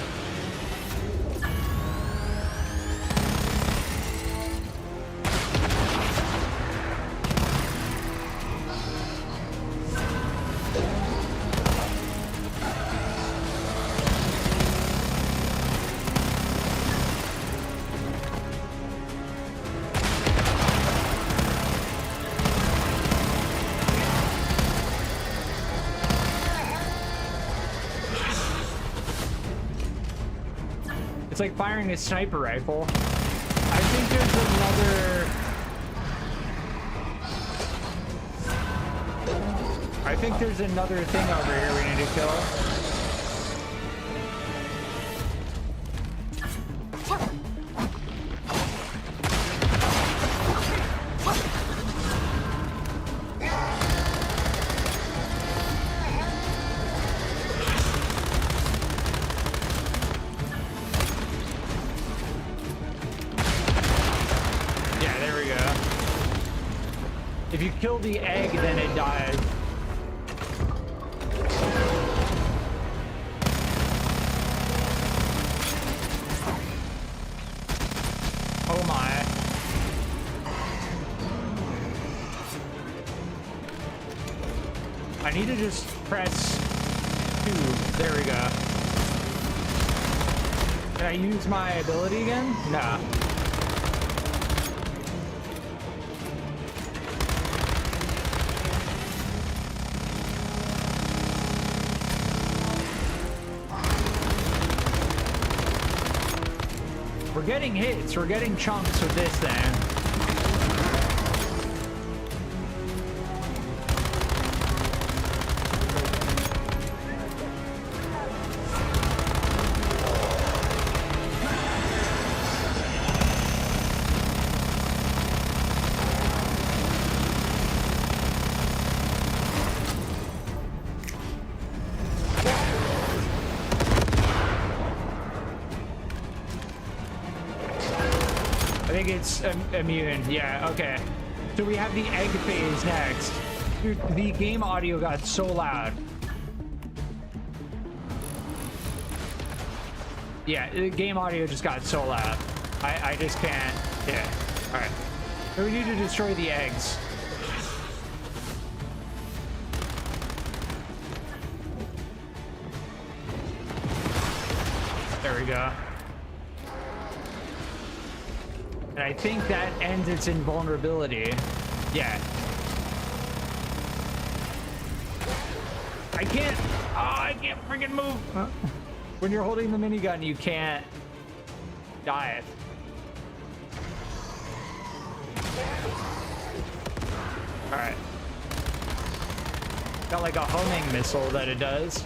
It's like firing a sniper rifle. I think there's another... I think there's another thing over here we need to kill. If you kill the egg, then it dies. Oh my. I need to just press 2. There we go. Can I use my ability again? Nah. We're getting hits, we're getting chunks with this thing. I think it's immune. Yeah, okay. So we have the egg phase next. Dude, the game audio got so loud. Yeah, the game audio just got so loud. I just can't. Yeah. All right. So we need to destroy the eggs. There we go. And I think that ends its invulnerability. Yeah. I can't. Oh, I can't freaking move. Huh? When you're holding the minigun, you can't die. All right. Got like a homing missile that it does.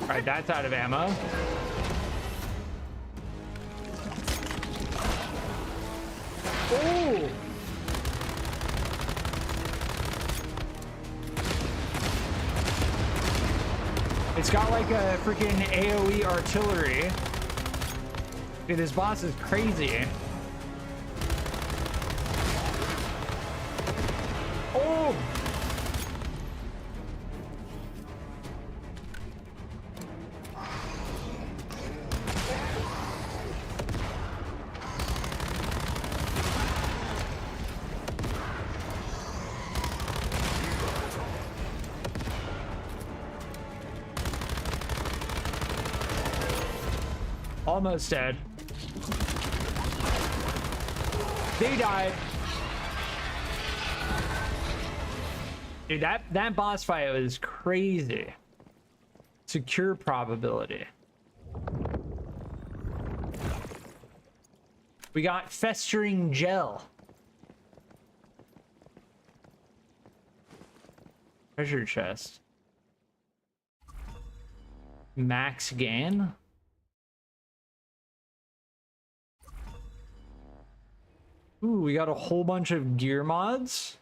All right, that's out of ammo. Oh! It's got like a freaking AoE artillery. Dude, this boss is crazy. Oh! Almost dead. They died. Dude, that boss fight was crazy. Secure probability. We got festering gel. Treasure chest. Max gain. Ooh, we got a whole bunch of gear mods.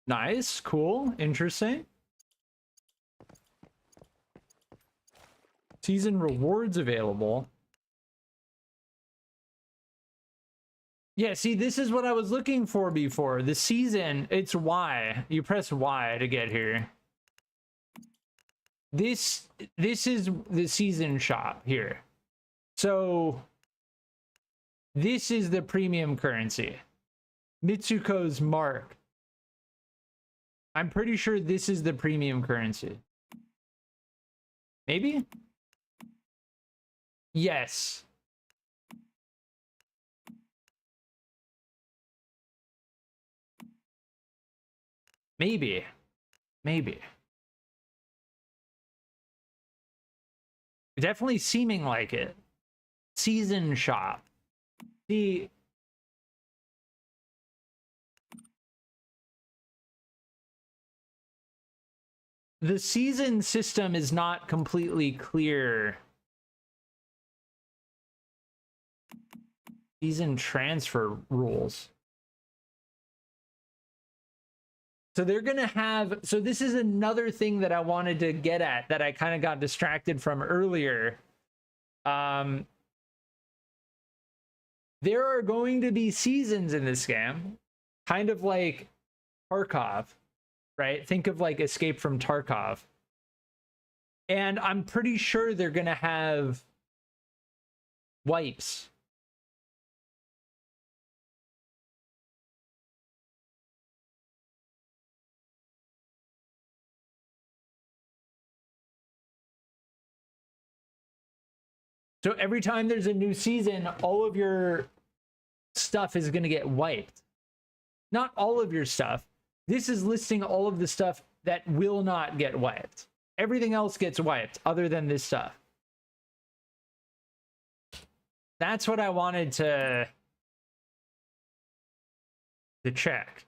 Nice, cool, interesting. Season rewards available. Yeah, see, this is what I was looking for before. The season, it's Y. You press Y to get here. this is the season shop here. So this is the premium currency. Mitsuko's mark. I'm pretty sure this is the premium currency. Maybe? Yes. Maybe. Maybe. Definitely seeming like it. Season shop. The season system is not completely clear. Season transfer rules. So they're going to have, so this is another thing that I wanted to get at that I kind of got distracted from earlier. There are going to be seasons in this game, kind of like Tarkov, right? Think of like Escape from Tarkov. And I'm pretty sure they're going to have wipes. So every time there's a new season, all of your stuff is going to get wiped. Not all of your stuff. This is listing all of the stuff that will not get wiped. Everything else gets wiped other than this stuff. That's what I wanted to check.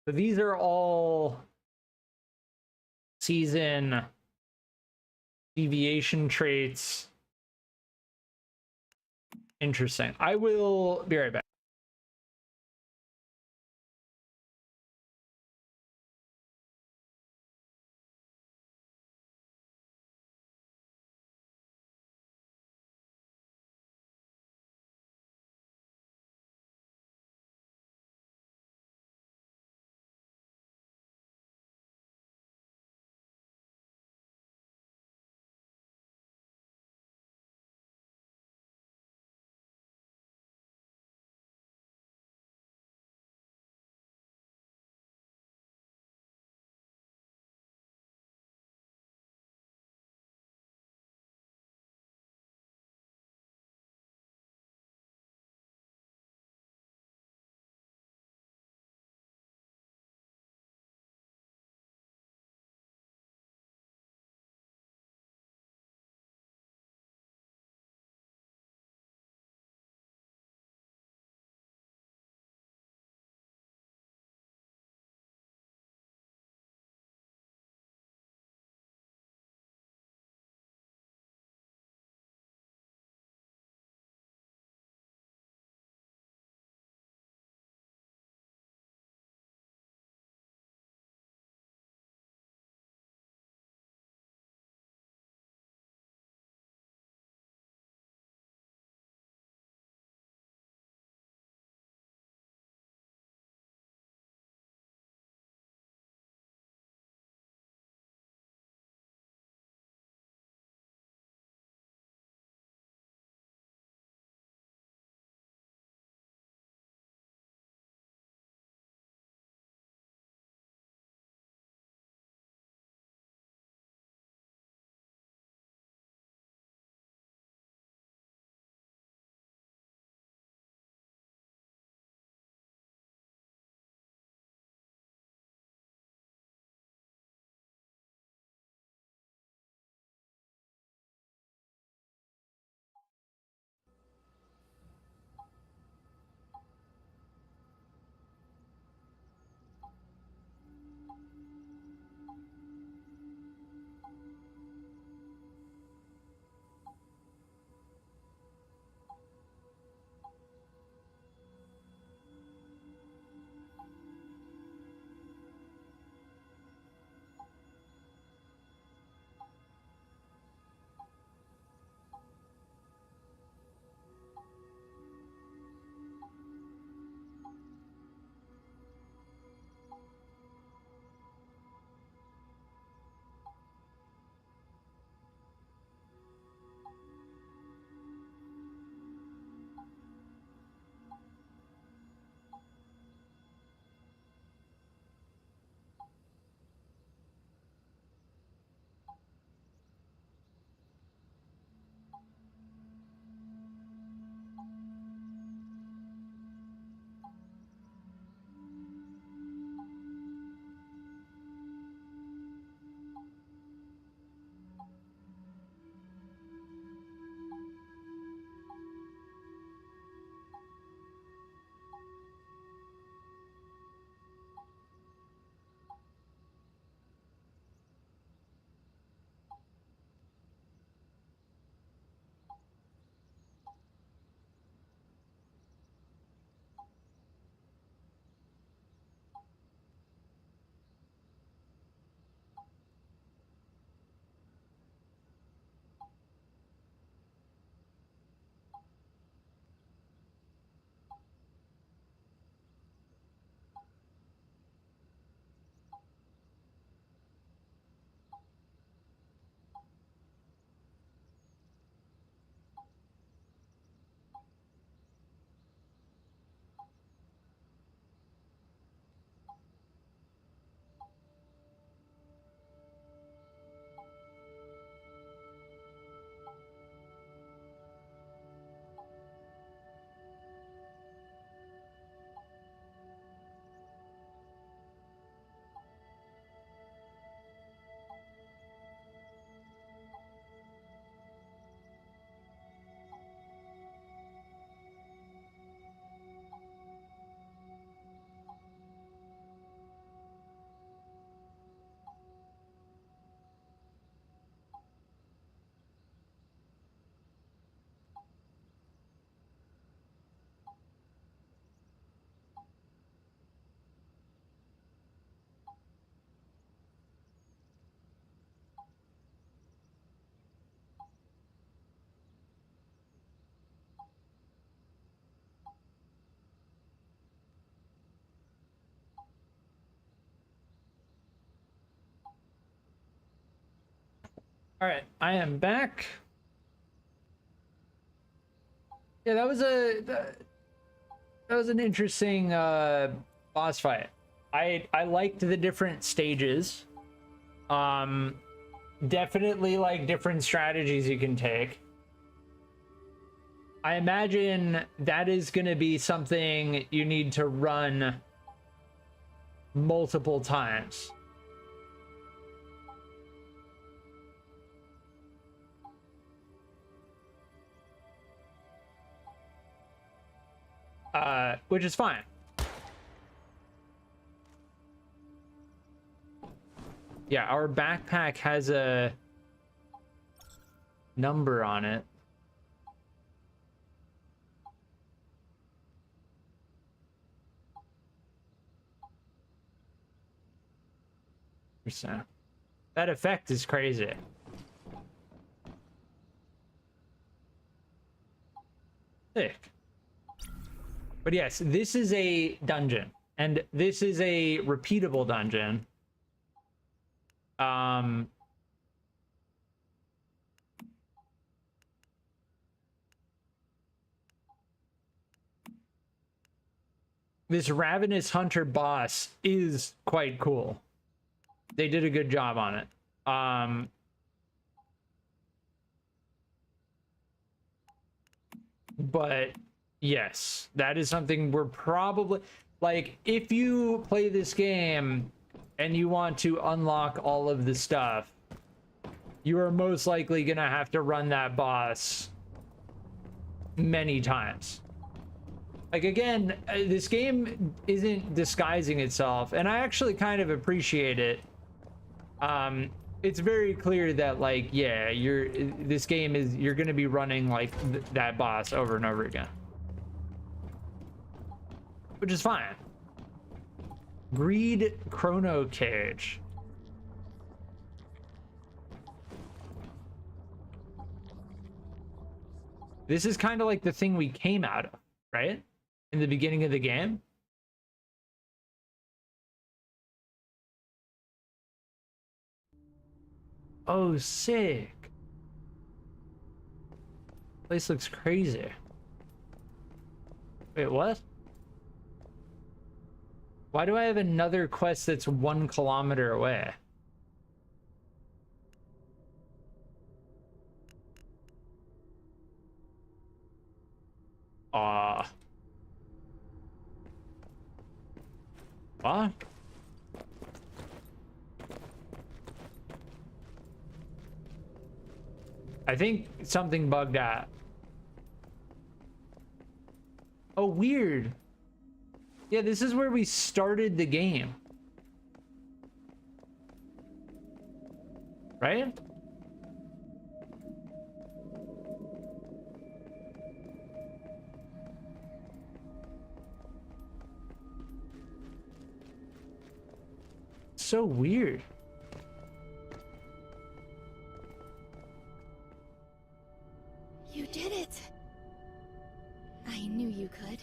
So these are all season deviation traits. Interesting. I will be right back. All right, I am back. Yeah, that was an interesting boss fight. I liked the different stages. Definitely like different strategies you can take. I imagine that is going to be something you need to run multiple times. Which is fine. Yeah, our backpack has a number on it. So that effect is crazy. Sick. But yes, this is a dungeon, and this is a repeatable dungeon. This Ravenous Hunter boss is quite cool. They did a good job on it. But yes, that is something we're probably, like, if you play this game and you want to unlock all of the stuff, you are most likely gonna have to run that boss many times. Like, again, this game isn't disguising itself, and I actually kind of appreciate it. It's very clear that, like, yeah, this game is, you're gonna be running like that boss over and over again, which is fine. Greed Chrono Cage. This is kind of like the thing we came out of, right? In the beginning of the game. Oh, sick. Place looks crazy. Wait, what? Why do I have another quest that's 1 kilometer away? What? I think something bugged out. Oh, weird. Yeah, this is where we started the game. Right? So weird. You did it! I knew you could.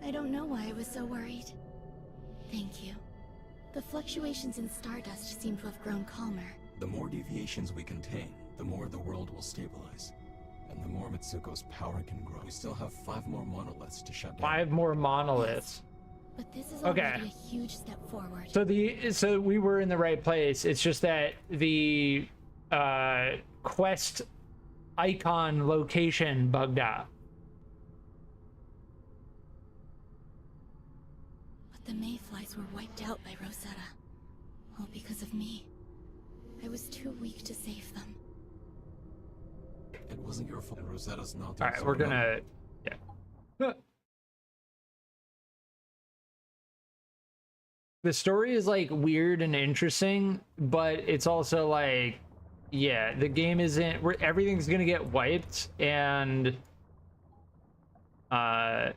I don't know why I was so worried. Thank you. The fluctuations in Stardust seem to have grown calmer. The more deviations we contain, the more the world will stabilize. And the more Mitsuko's power can grow. We still have 5 more monoliths to shut down. 5 more monoliths. But this is Okay. already a huge step forward. So we were in the right place. It's just that the quest icon location bugged out. But the mayflies were wiped out by Rosetta. All because of me. I was too weak to save them. It wasn't your fault. Rosetta's not. All right, we're gonna, yeah. The story is like weird and interesting, but it's also like, yeah, the game isn't, everything's gonna get wiped, and I'm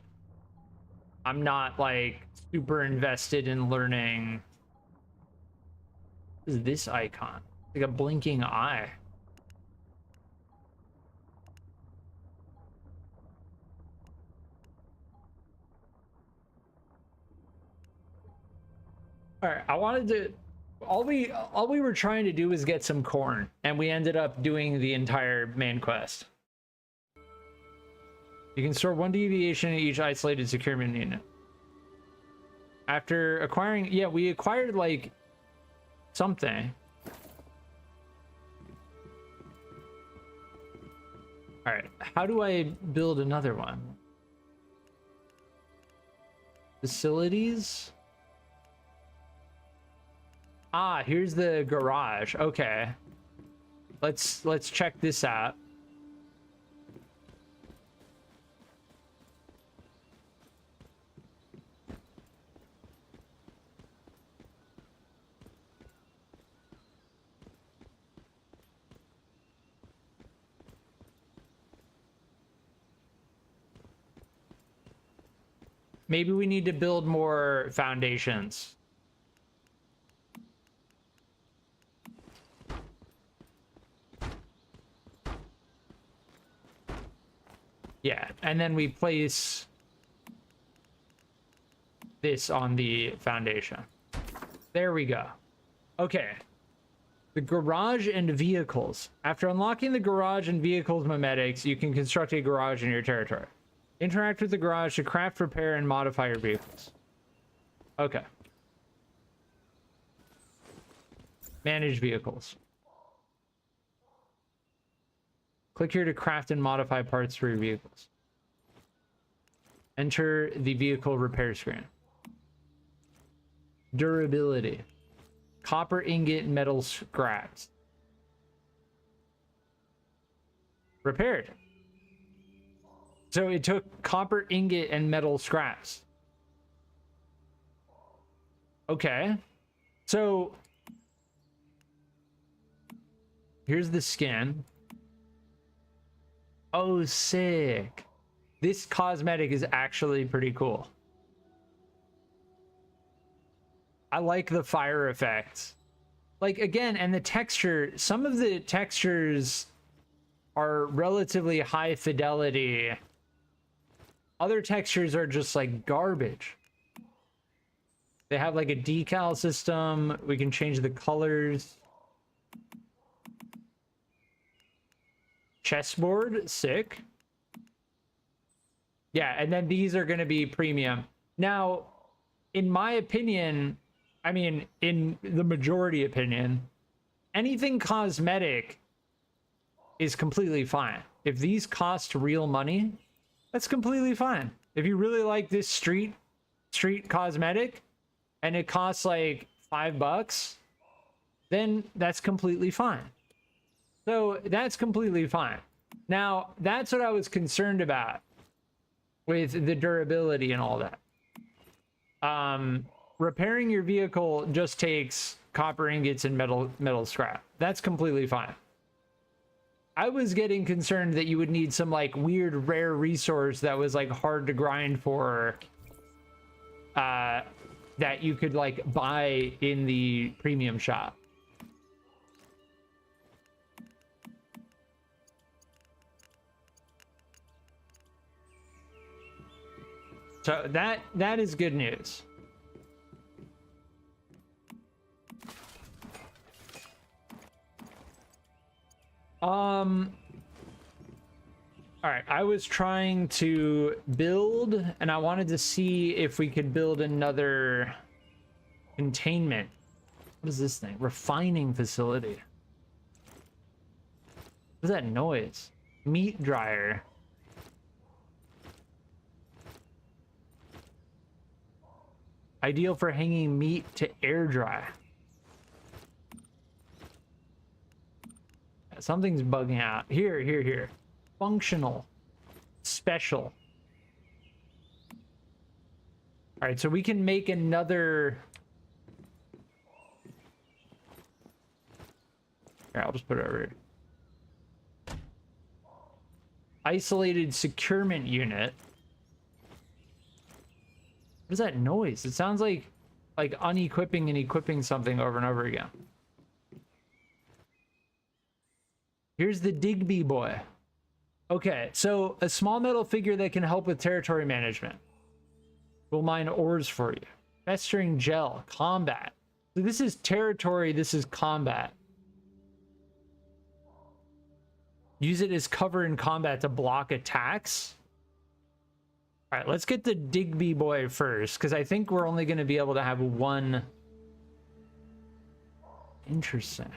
not like super invested in learning. What is this icon? Like a blinking eye. All right, I wanted to, All we were trying to do was get some corn, and we ended up doing the entire main quest. You can store 1 deviation in each isolated securement unit. After acquiring, yeah, we acquired like something. All right, how do I build another one? Facilities? Ah, here's the garage. Okay. Let's check this out. Maybe we need to build more foundations. Yeah, and then we place this on the foundation. There we go. Okay. The garage and vehicles. After unlocking the garage and vehicles memetics, you can construct a garage in your territory. Interact with the garage to craft, repair, and modify your vehicles. Okay. Manage vehicles. Click here to craft and modify parts for your vehicles. Enter the vehicle repair screen. Durability. Copper ingot, metal scraps. Repaired. So it took copper ingot and metal scraps. Okay. So here's the skin. Oh, sick. This cosmetic is actually pretty cool. I like the fire effects. Like, again, and the texture, some of the textures are relatively high fidelity. Other textures are just like garbage. They have like a decal system. We can change the colors. Chessboard, sick. Yeah, and then these are going to be premium. Now, in my opinion, I mean, in the majority opinion, anything cosmetic is completely fine. If these cost real money, that's completely fine. If you really like this street cosmetic and it costs like $5, then that's completely fine. So that's completely fine. Now, that's what I was concerned about with the durability and all that. Repairing your vehicle just takes copper ingots and metal scrap. That's completely fine. I was getting concerned that you would need some like weird rare resource that was like hard to grind for, that you could like buy in the premium shop. So that is good news. All right, I was trying to build, and I wanted to see if we could build another containment. What is this thing? Refining facility. What's that noise? Meat dryer. Ideal for hanging meat to air dry. Something's bugging out. Here. Functional. Special. All right, so we can make another. Here, I'll just put it over here. Isolated securement unit. What is that noise? It sounds like unequipping and equipping something over and over again. Here's the Digby boy. Okay, so a small metal figure that can help with territory management. We'll mine ores for you. Festering gel, combat. So this is territory, this is combat. Use it as cover in combat to block attacks. All right, let's get the Digby boy first, because I think we're only going to be able to have one. Interesting.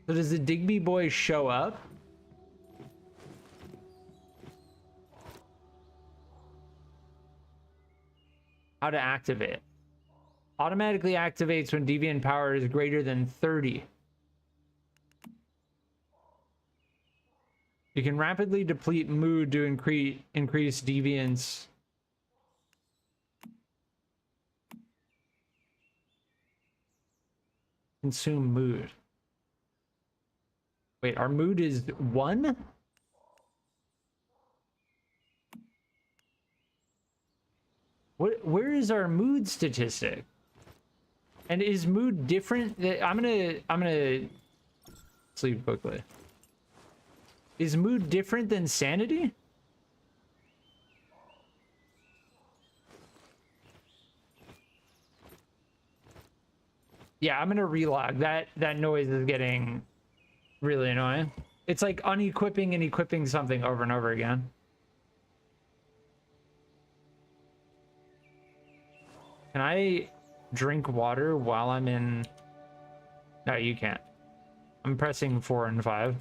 So does the Digby boy show up? How to activate? Automatically activates when deviant power is greater than 30. You can rapidly deplete mood to increase deviance. Consume mood. Wait, our mood is 1? Where is our mood statistic? And is mood different? I'm gonna sleep quickly. Is mood different than sanity? Yeah, I'm gonna relog. That noise is getting really annoying. It's like unequipping and equipping something over and over again. Can I drink water while I'm in? No, you can't. I'm pressing 4 and 5.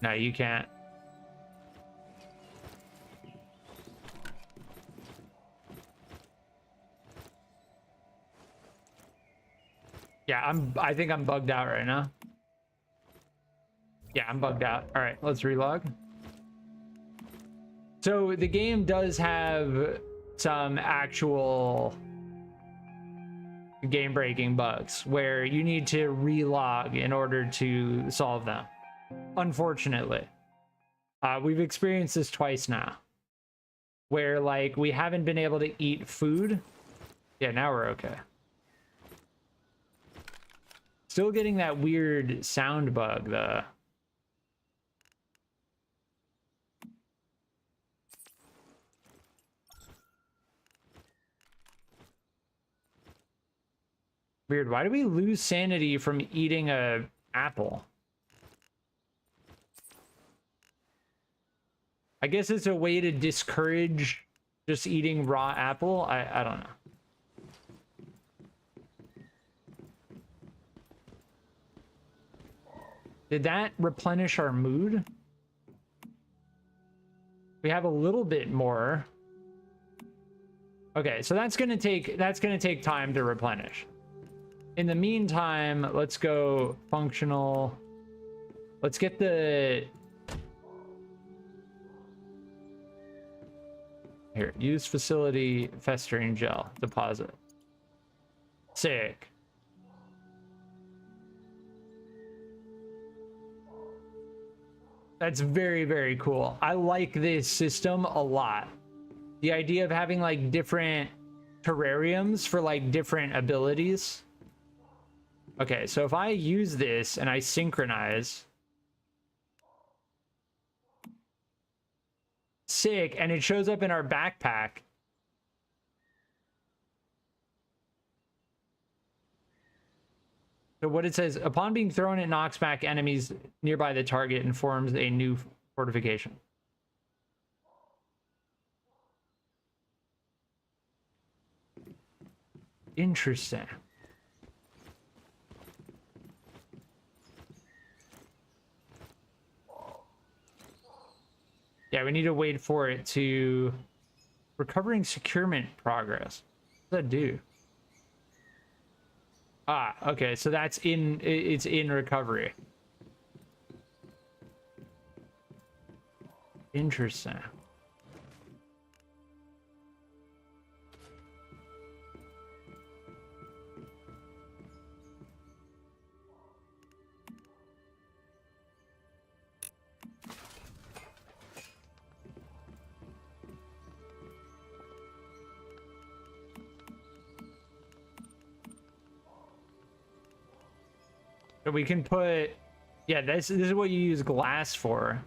No, you can't. Yeah, I think I'm bugged out right now. Yeah, I'm bugged out. All right, let's relog. So the game does have some actual game-breaking bugs where you need to relog in order to solve them. Unfortunately, we've experienced this twice now, where like we haven't been able to eat food. Yeah, now we're okay. Still getting that weird sound bug though. Weird. Why do we lose sanity from eating a apple? I guess it's a way to discourage just eating raw apple. I don't know. Did that replenish our mood? We have a little bit more. Okay, so that's gonna take time to replenish. In the meantime, let's go functional. Let's get the here, use facility festering gel deposit. Sick. That's very, very cool. I like this system a lot. The idea of having like different terrariums for like different abilities. Okay, so if I use this and I synchronize, sick, and it shows up in our backpack. So what it says, upon being thrown, it knocks back enemies nearby the target and forms a new fortification. Interesting. Yeah, we need to wait for it to recovering securement progress. What does that do? Ah, okay, so that's it's in recovery. Interesting. So we can put, yeah, this is what you use glass for.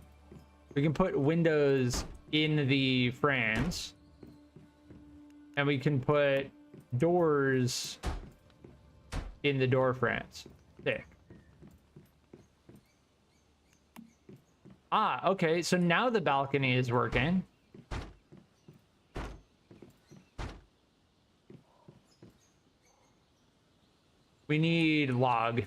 We can put windows in the frames. And we can put doors in the door frames. Sick. Ah, okay, so now the balcony is working. We need log.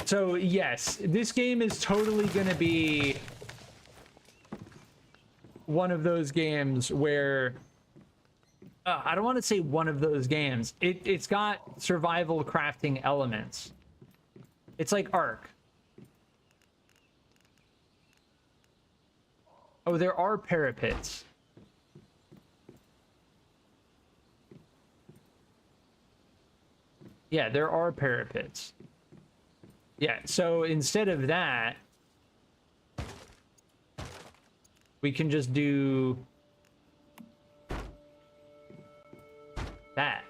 So yes, this game is totally gonna be one of those games where I don't want to say one of those games. It's got survival crafting elements. It's like Ark. Oh, there are parapets. Yeah, there are parapets. Yeah, so instead of that, we can just do that.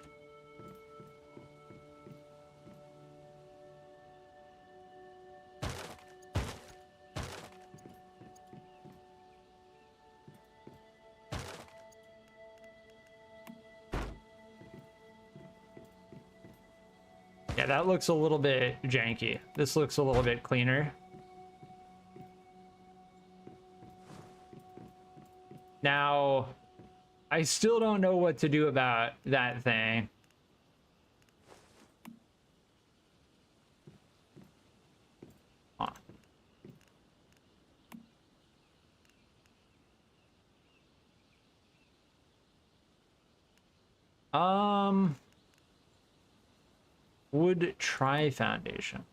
Yeah, that looks a little bit janky. This looks a little bit cleaner. Now, I still don't know what to do about that thing. Huh. Wood tri foundation.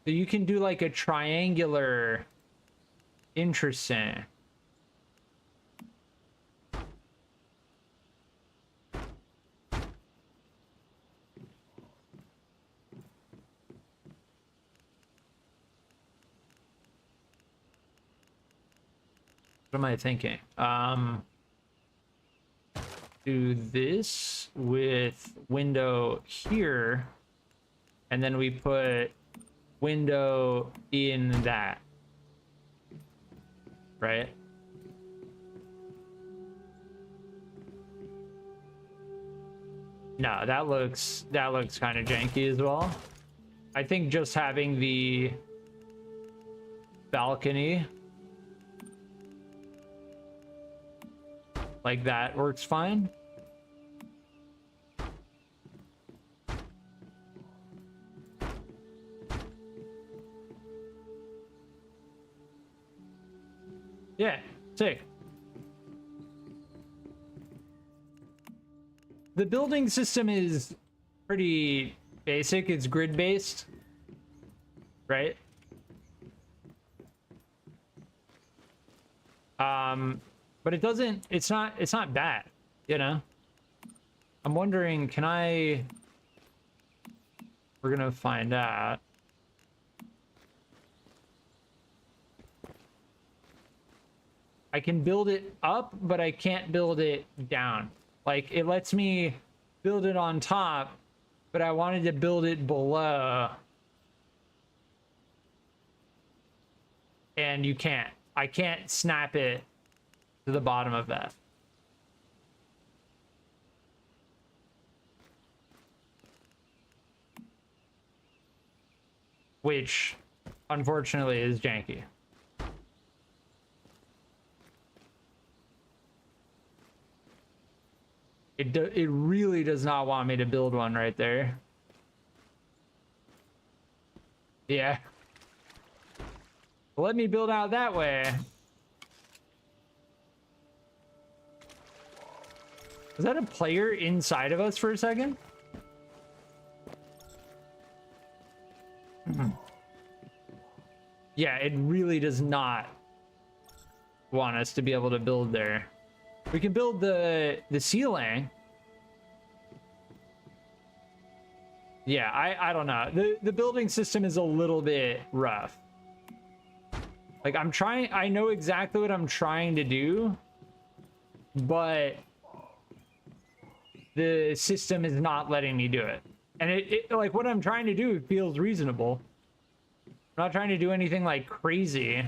So you can do like a triangular. Interesting. What am I thinking? Do this with window here, and then we put window in that, right? No, that looks kind of janky as well. I think just having the balcony like that works fine. Yeah, sick. The building system is pretty basic. It's grid based, right? But it's not bad, you know? I'm wondering, we're gonna find out. I can build it up, but I can't build it down. Like, it lets me build it on top, but I wanted to build it below. And you can't. I can't snap it to the bottom of that. Which, unfortunately, is janky. It really does not want me to build one right there. Yeah. Let me build out that way. Was that a player inside of us for a second? Yeah, it really does not want us to be able to build there. We can build the ceiling. Yeah, I don't know. The building system is a little bit rough. Like, I know exactly what I'm trying to do, but the system is not letting me do it. And like what I'm trying to do feels reasonable. I'm not trying to do anything like crazy.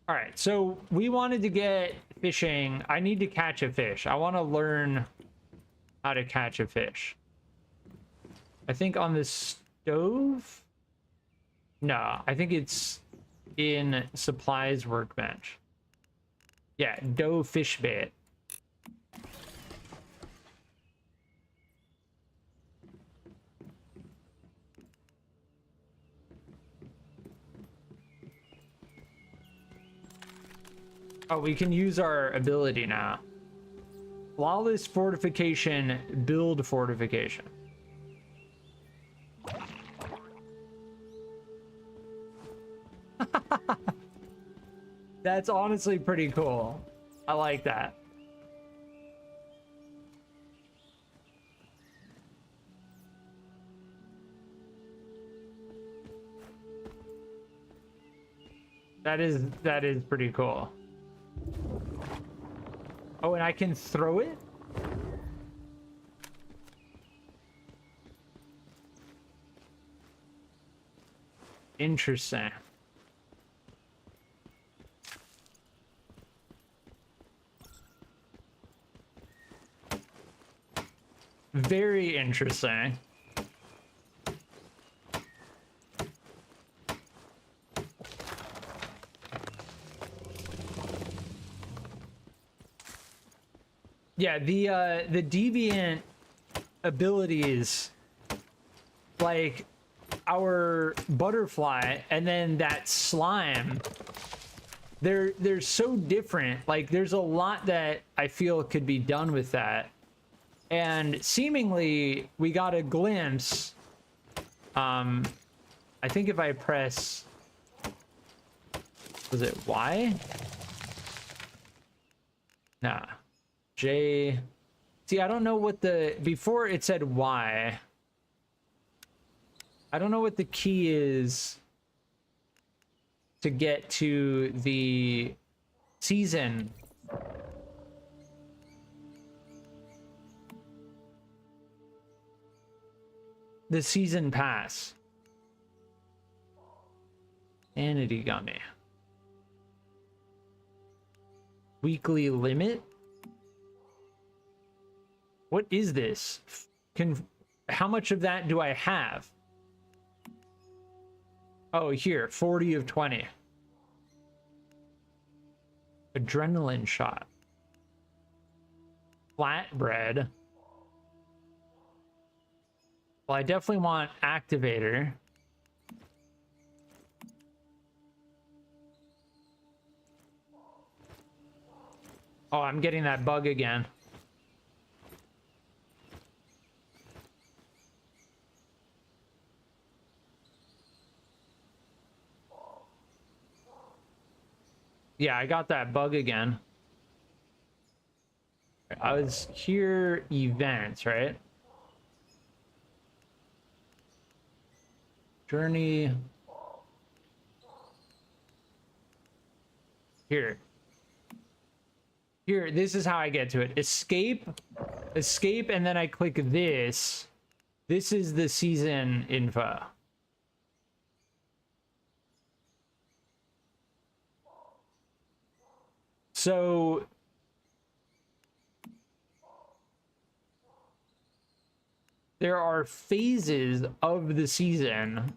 All right, so we wanted to get fishing. I need to catch a fish. I want to learn how to catch a fish. I think on the stove? No, I think it's in supplies workbench. Yeah, dough fish bait. Oh, we can use our ability now. Flawless fortification, build fortification. That's honestly pretty cool. I like that. That is pretty cool. Oh, and I can throw it? Interesting. Very interesting. Yeah, the deviant abilities, like our butterfly and then that slime, they're so different. Like there's a lot that I feel could be done with that. And seemingly we got a glimpse. I think if I press, was it Y? Nah. J. See, I don't know what before it said Y. I don't know what the key is to get to the season. The season pass. Sanity gummy. Weekly limit? What is this? How much of that do I have? Oh, here, 40 of 20. Adrenaline shot. Flatbread. Well, I definitely want activator. Oh, I'm getting that bug again. Yeah, I got that bug again. I was here, events, right? Journey. Here. Here, this is how I get to it. Escape, and then I click this. This is the season info. So there are phases of the season.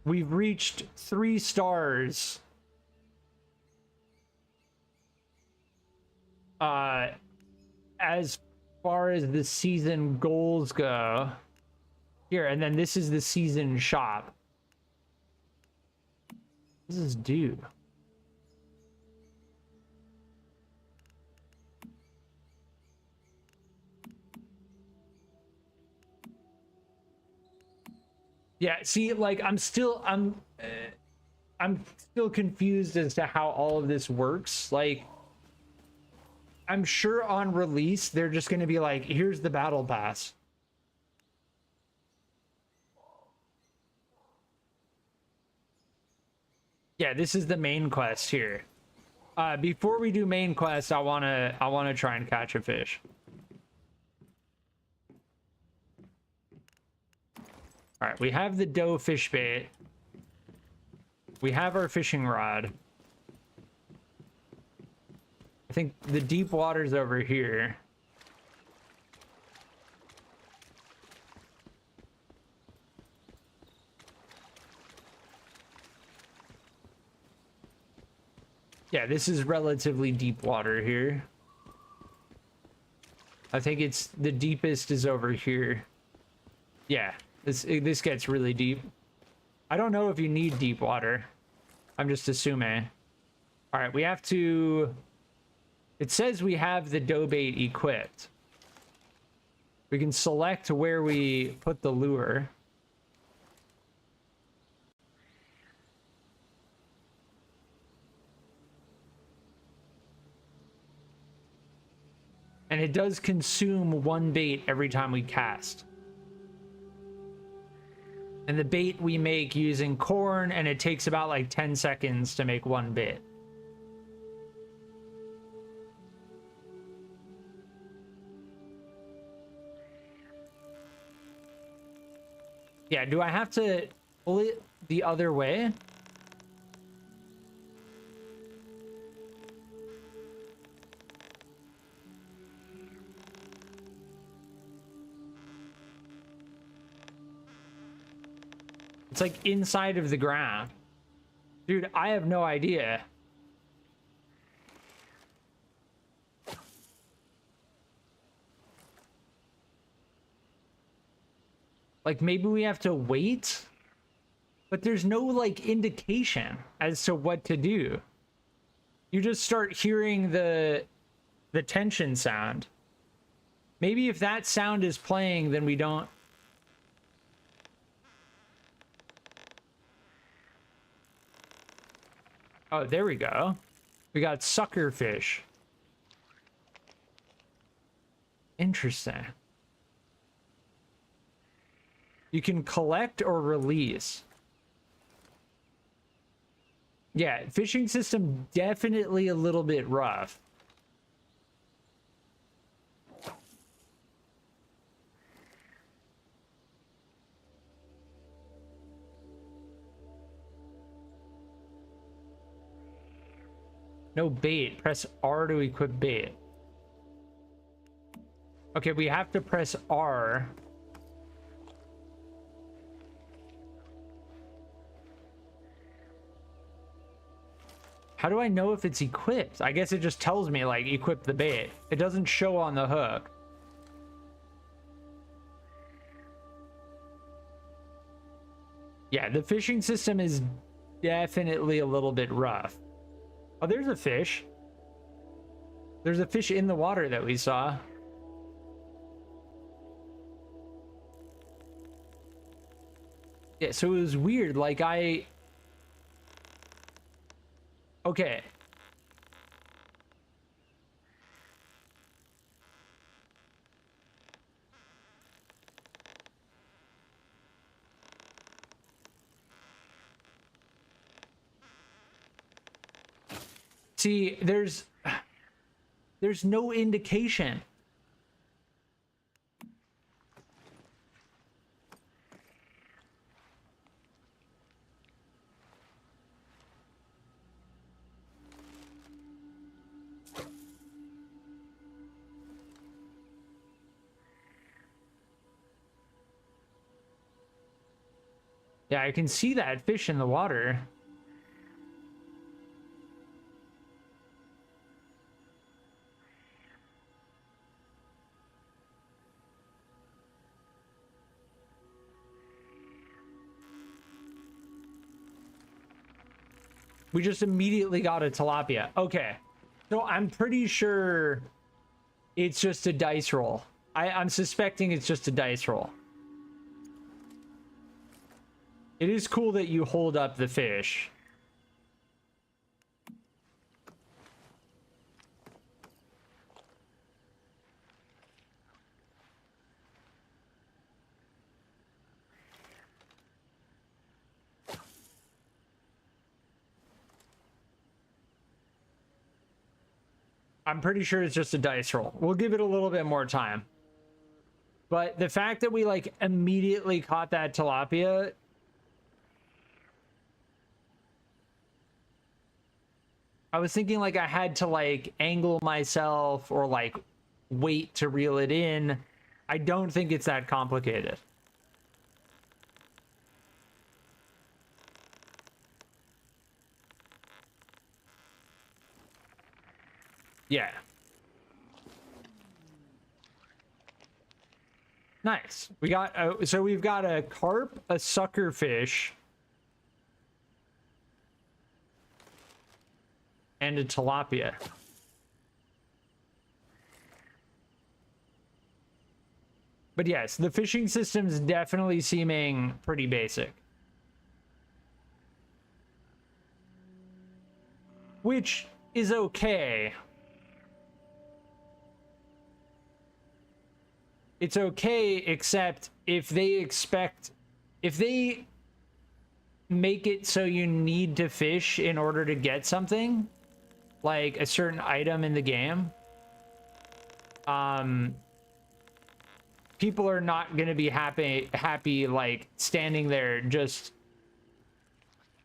We've reached 3 stars. As far as the season goals go. Here, and then this is the season shop. What does this do? Yeah, see, like I'm still confused as to how all of this works. Like I'm sure on release they're just going to be like, here's the battle pass. Yeah, this is the main quest here. Before we do main quest, I wanna try and catch a fish. All right, we have the dough fish bait. We have our fishing rod. I think the deep water's over here. Yeah, this is relatively deep water here. I think it's the deepest is over here. Yeah, this gets really deep. I don't know if you need deep water. I'm just assuming. All right, we have to... It says we have the dough bait equipped. We can select where we put the lure. And it does consume one bait every time we cast. And the bait we make using corn, and it takes about like 10 seconds to make one bait. Yeah, do I have to pull it the other way? It's like inside of the ground. Dude, I have no idea. Like maybe we have to wait? But there's no like indication as to what to do. You just start hearing the tension sound. Maybe if that sound is playing, then we don't... Oh, there we go. We got sucker fish. Interesting. You can collect or release. Yeah, fishing system definitely a little bit rough. No bait. Press R to equip bait. Okay, we have to press R. How do I know if it's equipped? I guess it just tells me, like, equip the bait. It doesn't show on the hook. Yeah, the fishing system is definitely a little bit rough. Oh, there's a fish. There's a fish in the water that we saw. Yeah, so it was weird. Like, okay. See, there's no indication. Yeah, I can see that fish in the water. We just immediately got a tilapia. Okay. So I'm pretty sure it's just a dice roll. I'm suspecting it's just a dice roll. It is cool that you hold up the fish. I'm pretty sure it's just a dice roll. We'll give it a little bit more time. But the fact that we like immediately caught that tilapia, I was thinking like I had to like angle myself or like wait to reel it in. I don't think it's that complicated. Yeah. Nice. We got so we've got a carp, a suckerfish, and a tilapia. But yes, the fishing system's definitely seeming pretty basic. Which is okay. It's okay, except if they make it so you need to fish in order to get something, like a certain item in the game, people are not going to be happy like standing there just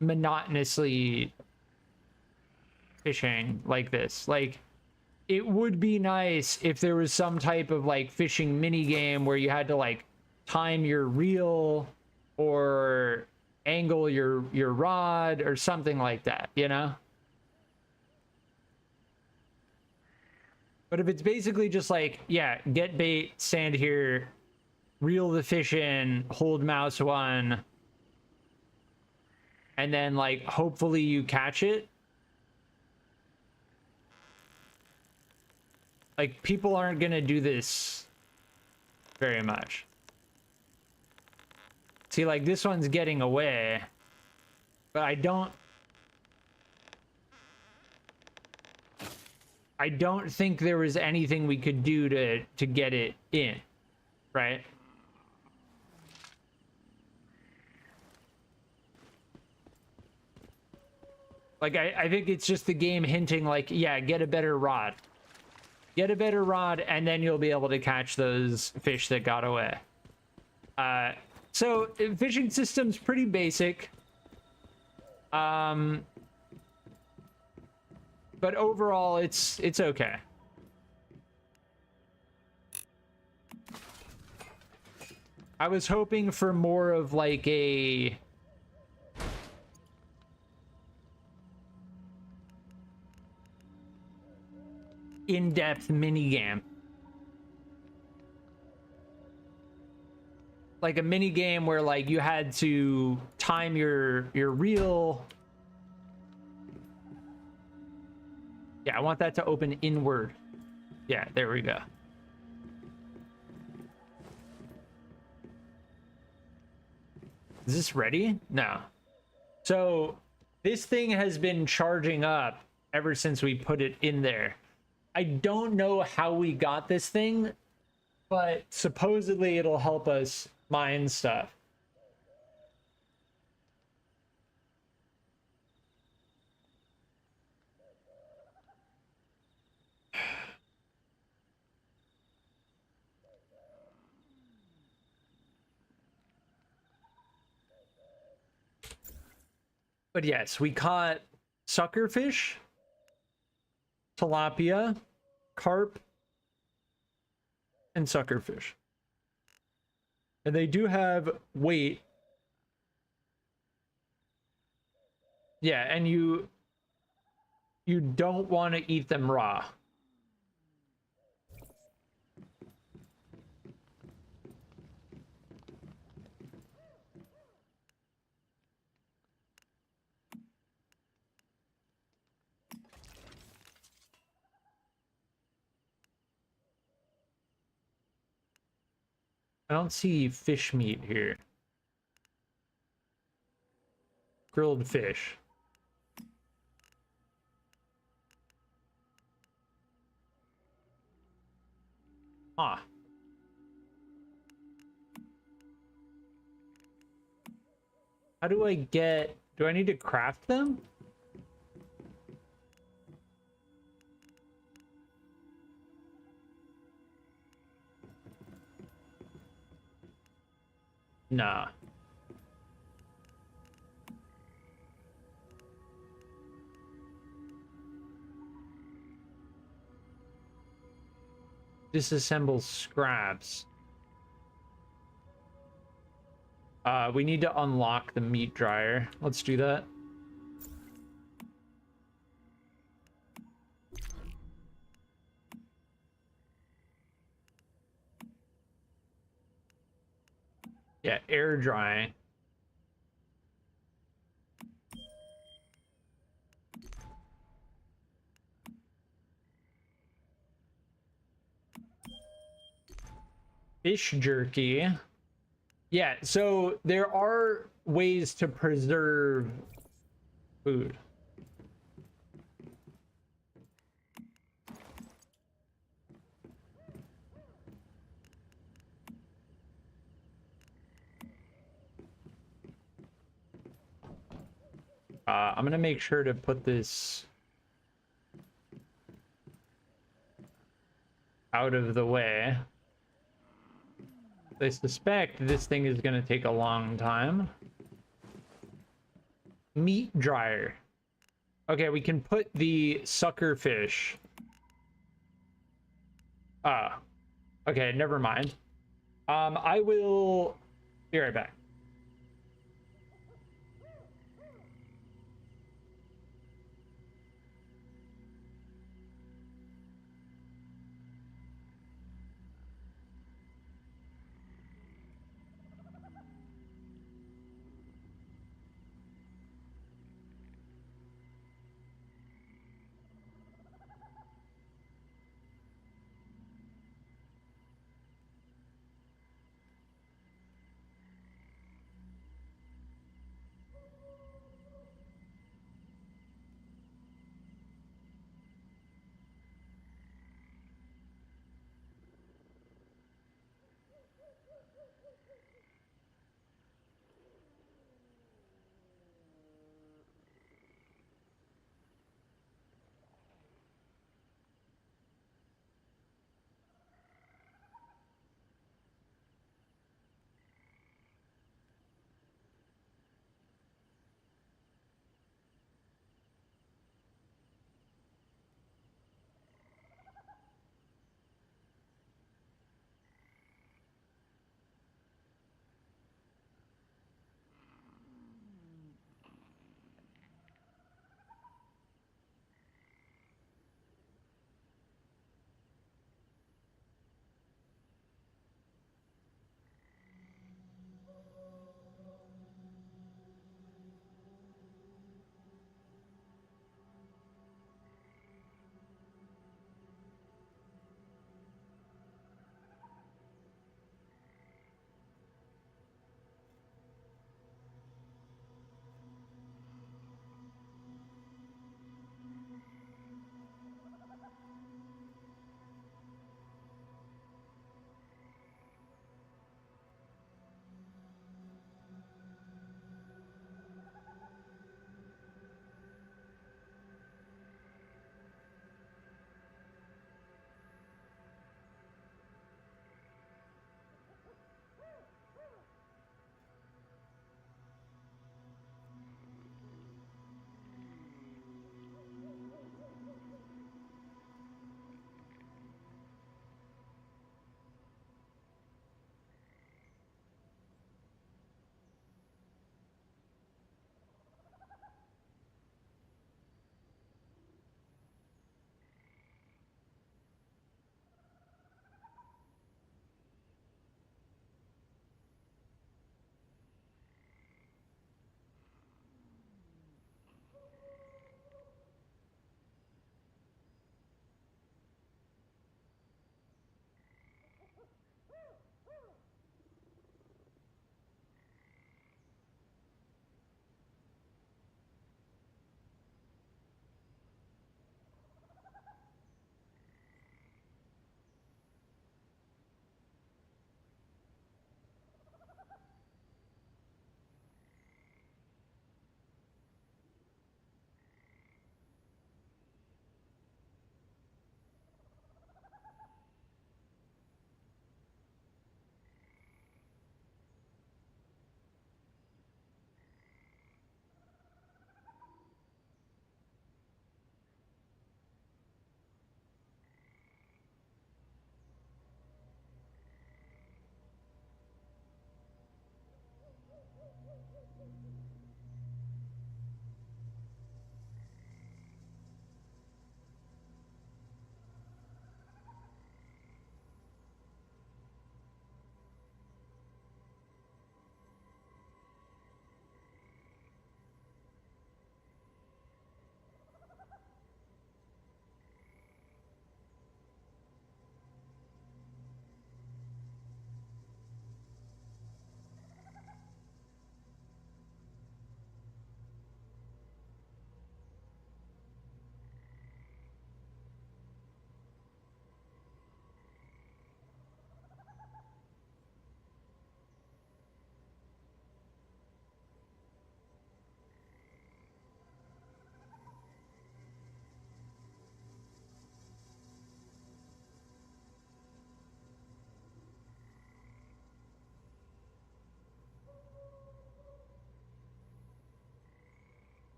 monotonously fishing like this. Like, it would be nice if there was some type of like fishing mini game where you had to like time your reel or angle your rod or something like that, you know? But if it's basically just like, yeah, get bait, stand here, reel the fish in, hold mouse 1, and then like hopefully you catch it. Like, people aren't gonna do this very much. See, like, this one's getting away, but I don't think there was anything we could do to get it in, right? Like, I think it's just the game hinting like, yeah, get a better rod. Get a better rod, and then you'll be able to catch those fish that got away. So fishing system's pretty basic. But overall, it's okay. I was hoping for more of like a in-depth mini game, like a mini game where like you had to time your reel. Yeah, I want that to open inward. Yeah, there we go. Is this ready? No. So this thing has been charging up ever since we put it in there. I don't know how we got this thing, but supposedly it'll help us mine stuff. But yes, we caught suckerfish, tilapia, carp, and suckerfish. And they do have weight. Yeah, and you don't want to eat them raw. I don't see fish meat here. Grilled fish. Ah. How do I get... Do I need to craft them? Nah. Disassemble scraps. We need to unlock the meat dryer. Let's do that. Yeah, air drying. Fish jerky. Yeah, so there are ways to preserve food. I'm gonna make sure to put this out of the way. I suspect this thing is gonna take a long time. Meat dryer. Okay, we can put the sucker fish. Okay, never mind. I will be right back.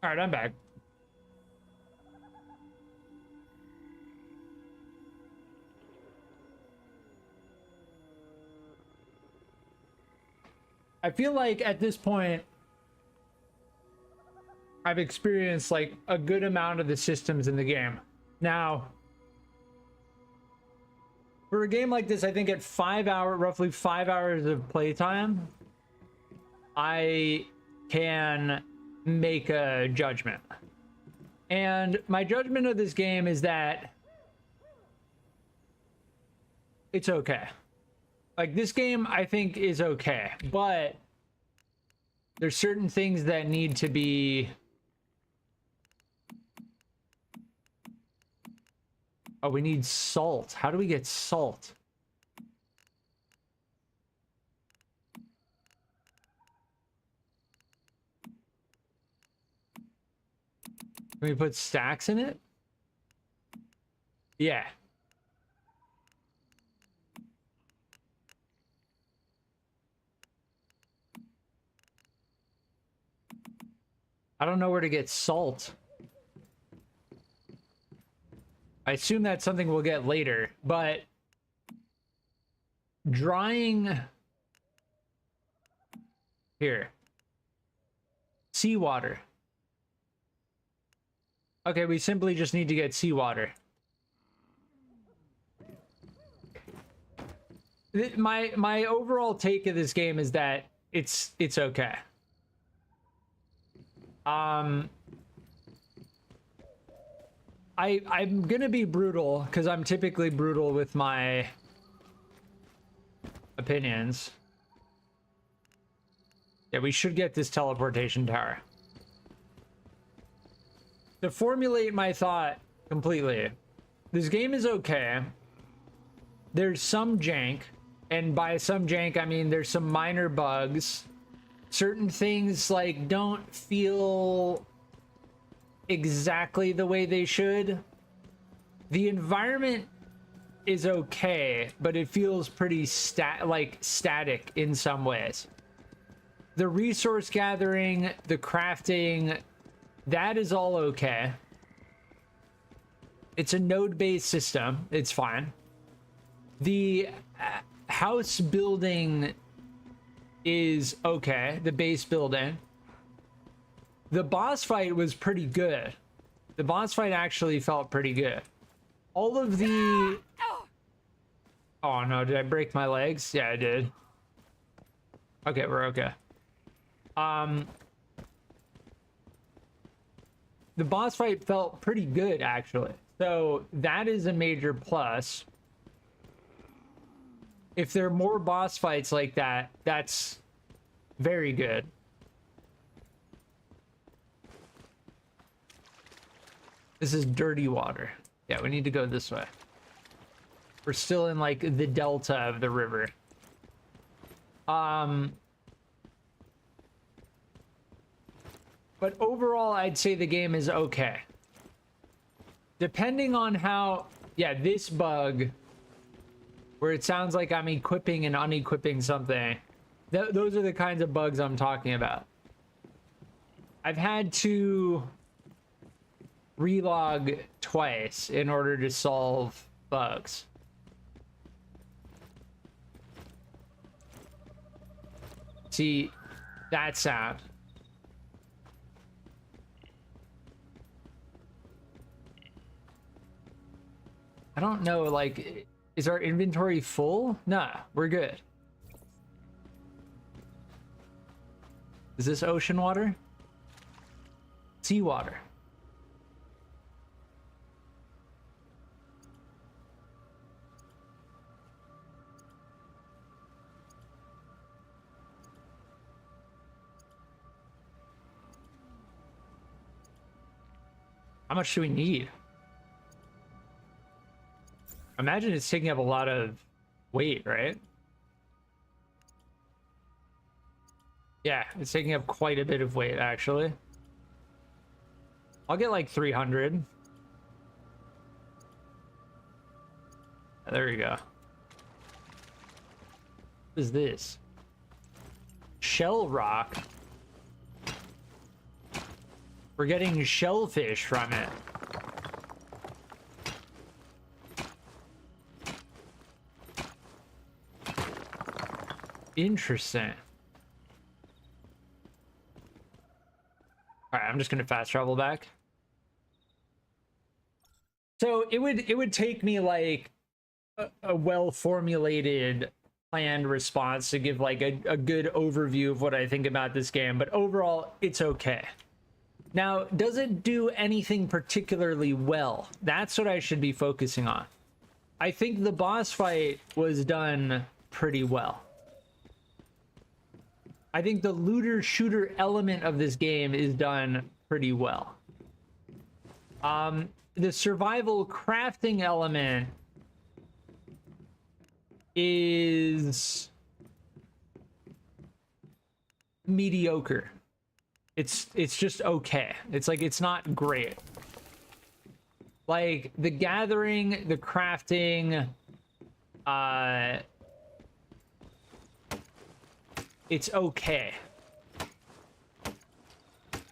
All right, I'm back. I feel like at this point, I've experienced like a good amount of the systems in the game. Now, for a game like this, I think at roughly 5 hours of playtime, I can make a judgment. And my judgment of this game is that it's okay. Like, this game, I think, is okay, but there's certain things that need to be... Oh, we need salt. How do we get salt? Can we put stacks in it? Yeah. I don't know where to get salt. I assume that's something we'll get later, but drying here. Seawater. Okay, we simply just need to get seawater. My overall take of this game is that it's okay. I'm gonna be brutal because I'm typically brutal with my opinions. Yeah, we should get this teleportation tower. To formulate my thought completely, this game is okay. There's some jank, and by some jank I mean there's some minor bugs. Certain things like don't feel exactly the way they should. The environment is okay, but it feels pretty static in some ways. The resource gathering, the crafting, that is all okay. It's a node-based system. It's fine. The house building is okay. The base building. The boss fight was pretty good. The boss fight actually felt pretty good. All of the... Oh no, did I break my legs? Yeah, I did. Okay, we're okay. The boss fight felt pretty good, actually. So that is a major plus. If there are more boss fights like that, that's very good. This is dirty water. Yeah, we need to go this way. We're still in, like, the delta of the river. But overall, I'd say the game is okay. Depending on how... Yeah, this bug, where it sounds like I'm equipping and unequipping something. Those are the kinds of bugs I'm talking about. I've had to relog twice in order to solve bugs. See, that sound. I don't know, like, is our inventory full? Nah, we're good. Is this ocean water? Seawater. How much do we need? Imagine it's taking up a lot of weight, right? Yeah, it's taking up quite a bit of weight, actually. I'll get like 300. There you go. What is this? Shell rock. We're getting shellfish from it. Interesting. All right, I'm just gonna fast travel back. So it would take me like a well-formulated planned response to give like a good overview of what I think about this game, but overall it's okay. Now, does it do anything particularly well? That's what I should be focusing on. I think the boss fight was done pretty well. I think the looter shooter element of this game is done pretty well. The survival crafting element is mediocre. It's just okay. It's like, it's not great. Like the gathering, the crafting, it's okay.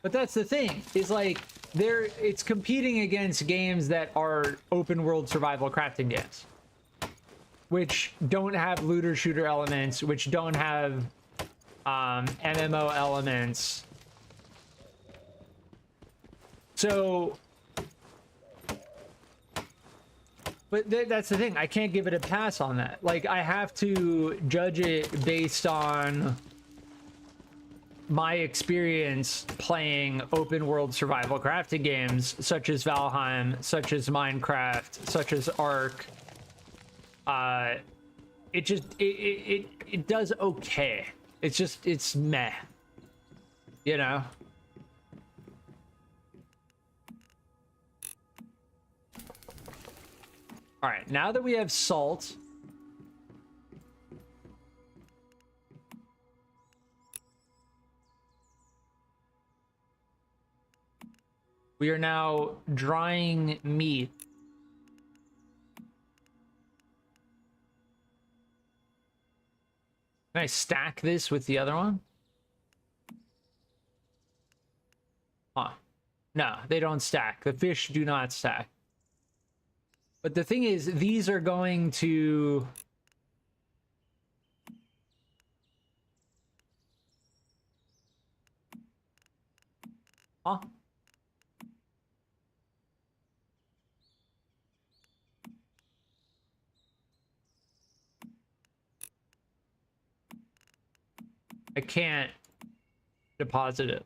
But that's the thing, is like it's competing against games that are open world survival crafting games, which don't have looter shooter elements, which don't have MMO elements. So, but that's the thing, I can't give it a pass on that. Like, I have to judge it based on my experience playing open world survival crafting games such as Valheim, such as Minecraft, such as Ark. It does okay. It's meh, you know? All right, now that we have salt, we are now drying meat. Can I stack this with the other one? Huh. No, they don't stack. The fish do not stack. But the thing is, these are going to... Huh? I can't deposit it.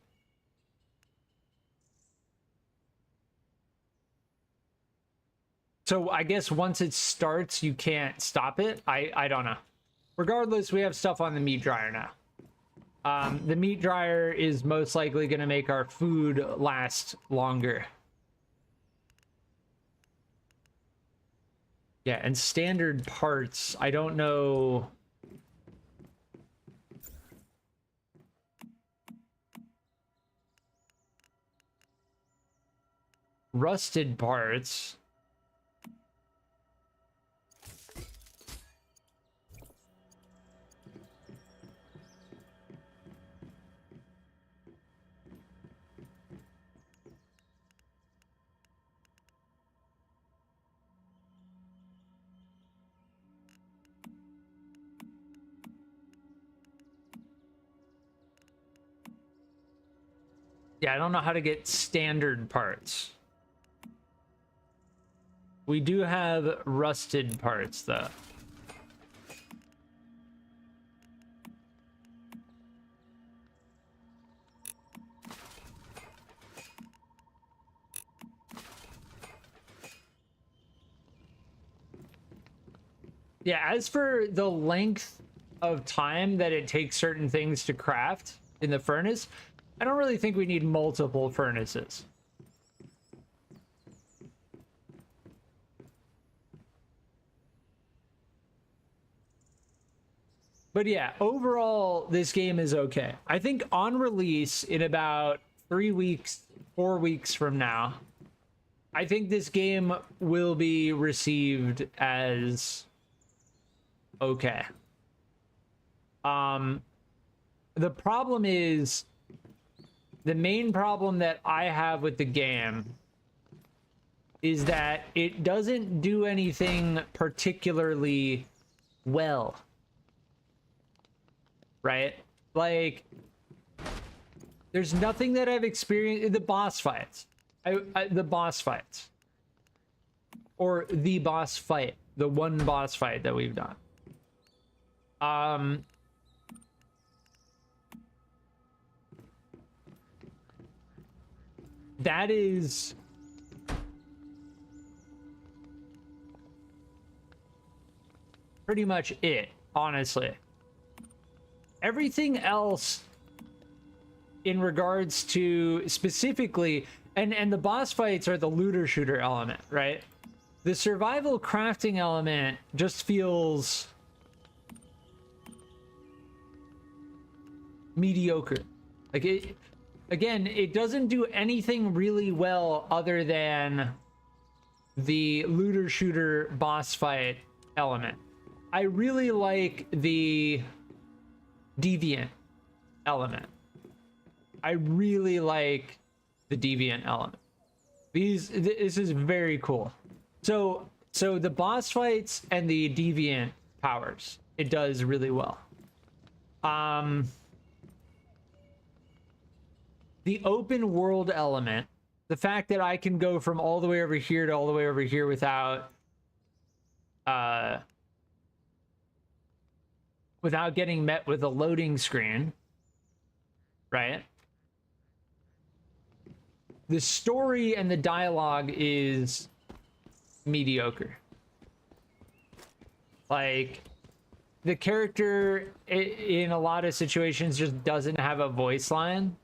So I guess once it starts, you can't stop it. I don't know. Regardless, we have stuff on the meat dryer now. The meat dryer is most likely going to make our food last longer. Yeah, and standard parts, I don't know. Rusted parts. Yeah, I don't know how to get standard parts. We do have rusted parts, though. Yeah, as for the length of time that it takes certain things to craft in the furnace, I don't really think we need multiple furnaces. But yeah, overall, this game is okay. I think on release in about 3 weeks, 4 weeks from now, I think this game will be received as okay. The problem is the main problem that I have with the game is that it doesn't do anything particularly well. Right? Like, there's nothing that I've experienced in the boss fights. The boss fights. Or the boss fight. The one boss fight that we've done. That is pretty much it, honestly. Everything else in regards to specifically, and the boss fights are the looter shooter element, right? The survival crafting element just feels mediocre. Like, it, again, it doesn't do anything really well other than the looter shooter boss fight element. I really like the deviant element. I really like the deviant element. This is very cool. So the boss fights and the deviant powers, it does really well. The open world element, the fact that I can go from all the way over here to all the way over here without getting met with a loading screen, right? The story and the dialogue is mediocre. Like, the character in a lot of situations just doesn't have a voice line.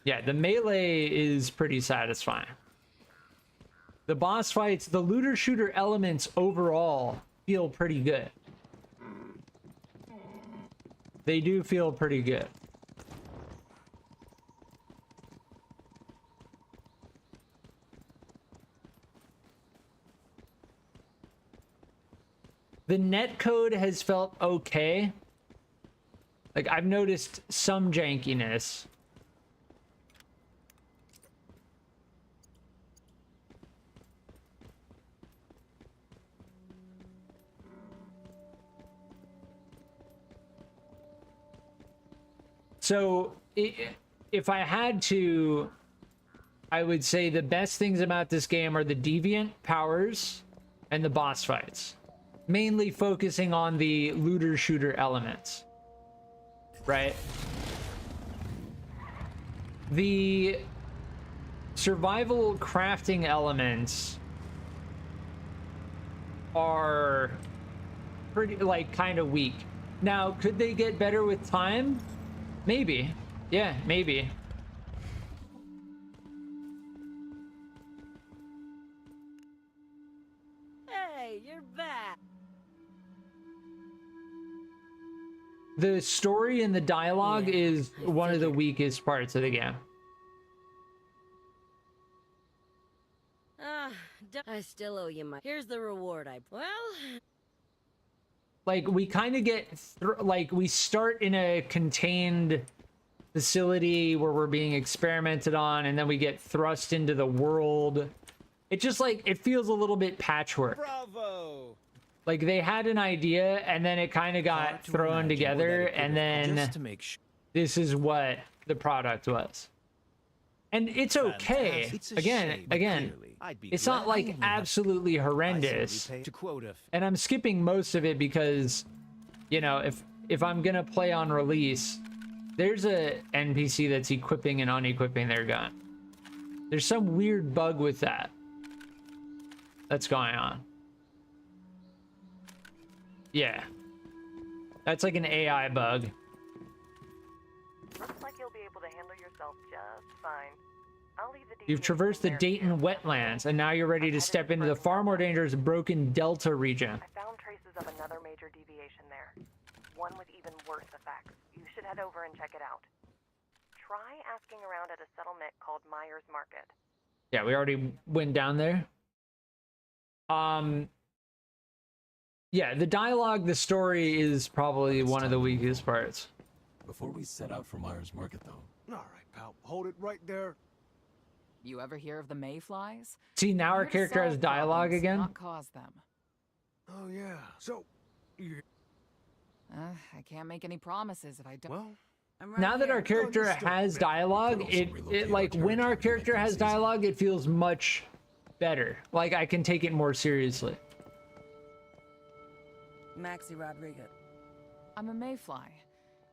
Yeah, the melee is pretty satisfying. The boss fights, the looter shooter elements overall feel pretty good. They do feel pretty good. The netcode has felt okay. Like, I've noticed some jankiness. So, if I had to, I would say the best things about this game are the deviant powers and the boss fights. Mainly focusing on the looter shooter elements. Right? The survival crafting elements are pretty, like, kind of weak. Now, could they get better with time? Maybe. Yeah, maybe. Hey, you're back. The story and the dialogue is one of the weakest parts of the game. I still owe you my. Here's the reward well, like, we kind of get like, we start in a contained facility where we're being experimented on, and then we get thrust into the world. It just, like, it feels a little bit patchwork. Bravo! Like, they had an idea, and then it kind of got thrown together, and then this is what the product was. And it's okay. Again, it's not, like, absolutely horrendous. And I'm skipping most of it because, you know, if I'm gonna play on release, there's a NPC that's equipping and unequipping their gun. There's some weird bug with that that's going on. Yeah. That's like an AI bug. Looks like you'll be able to handle yourself just fine. I'll leave the You've traversed the Dayton wetlands, and now you're ready to step into the far more dangerous Broken Delta region. I found traces of another major deviation there. One with even worse effects. You should head over and check it out. Try asking around at a settlement called Myers Market. Yeah, we already went down there. Yeah, the dialogue, the story is probably one of the weakest parts. Before we set out for Myers Market, though, All right, pal. Hold it right there. You ever hear of the mayflies? See, now our Here to character has solve dialogue problems, again. Not cause them. Oh, yeah. So, you... I can't make any promises if I don't. Well, I'm right Now that our here. character Understood. has dialogue, also it relocate like our when our character to character make has things easier. dialogue, it feels much better. Like I can take it more seriously. Maxie Rodriguez. I'm a mayfly.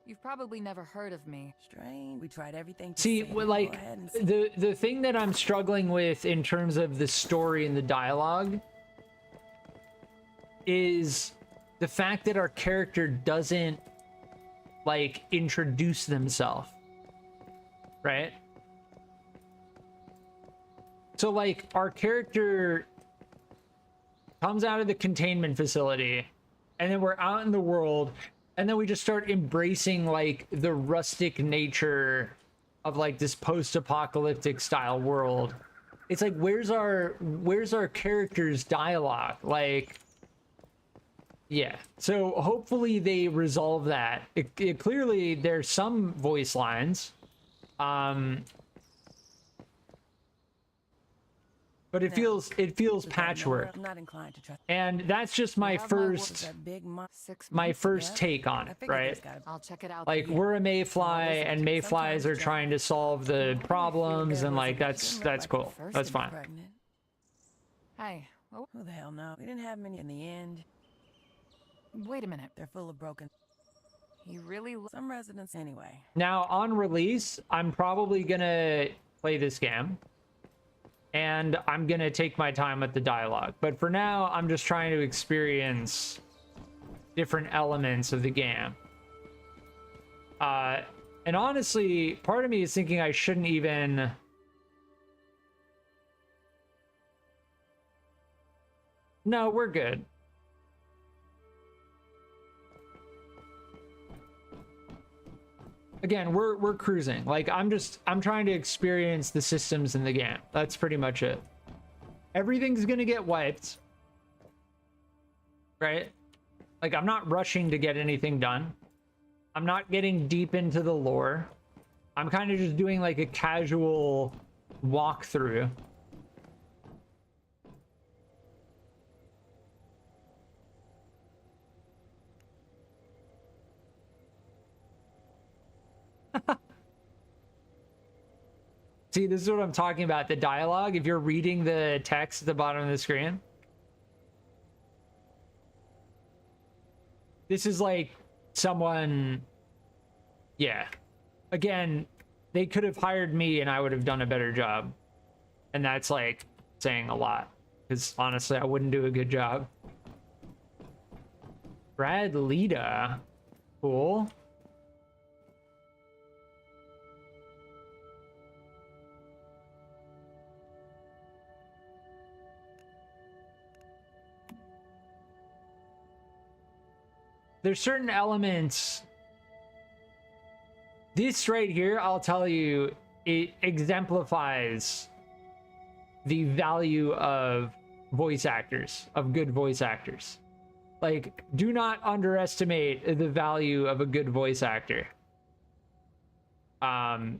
You've probably never heard of me. Strange. We tried everything to See, save well, you. like Go ahead and see. the thing that I'm struggling with in terms of the story and the dialogue is the fact that our character doesn't like introduce themselves, right? So like our character comes out of the containment facility and then we're out in the world and then we just start embracing like the rustic nature of like this post-apocalyptic style world. It's like where's our character's dialogue? Like yeah. So hopefully they resolve that. It clearly there's some voice lines. But it feels patchwork. I'm not inclined to trust. And that's just my have my word first That big 6 my months first ago. take on I it, figured right? it's gotta- I'll check it out. Like we're a mayfly and mayflies are trying to solve the problems and like that's cool. first That's and fine. Pregnant. Hey, oh, Who the hell knows? We didn't have many in the end. wait a minute. They're full of broken. You really Some residents anyway. Now on release, I'm probably gonna play this game. And I'm gonna take my time with the dialogue. But for now, I'm just trying to experience different elements of the game. And honestly, part of me is thinking I shouldn't even... No, we're good. Again, we're cruising. Like I'm trying to experience the systems in the game. That's pretty much it. Everything's gonna get wiped. Right? Like I'm not rushing to get anything done. I'm not getting deep into the lore. I'm kind of just doing like a casual walkthrough. See, this is what I'm talking about. The dialogue, if you're reading the text at the bottom of the screen. This is like someone... Yeah. Again, they could have hired me and I would have done a better job. And that's like saying a lot. Because honestly, I wouldn't do a good job. Brad Lita. Cool. There's certain elements. This right here, I'll tell you, it exemplifies the value of voice actors, of good voice actors. Like, do not underestimate the value of a good voice actor. Yeah,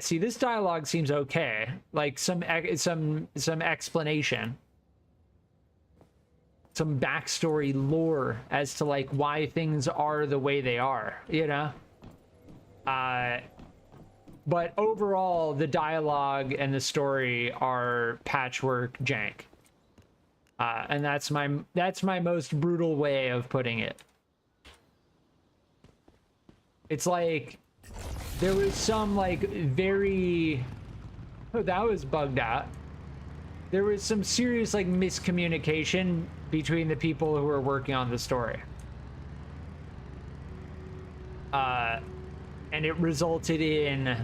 see, this dialogue seems okay. Like some explanation. Some backstory lore as to like why things are the way they are, you know? But overall, the dialogue and the story are patchwork jank. And that's my most brutal way of putting it. It's like there was some like very... Oh, that was bugged out. There was some serious like miscommunication between the people who were working on the story. And it resulted in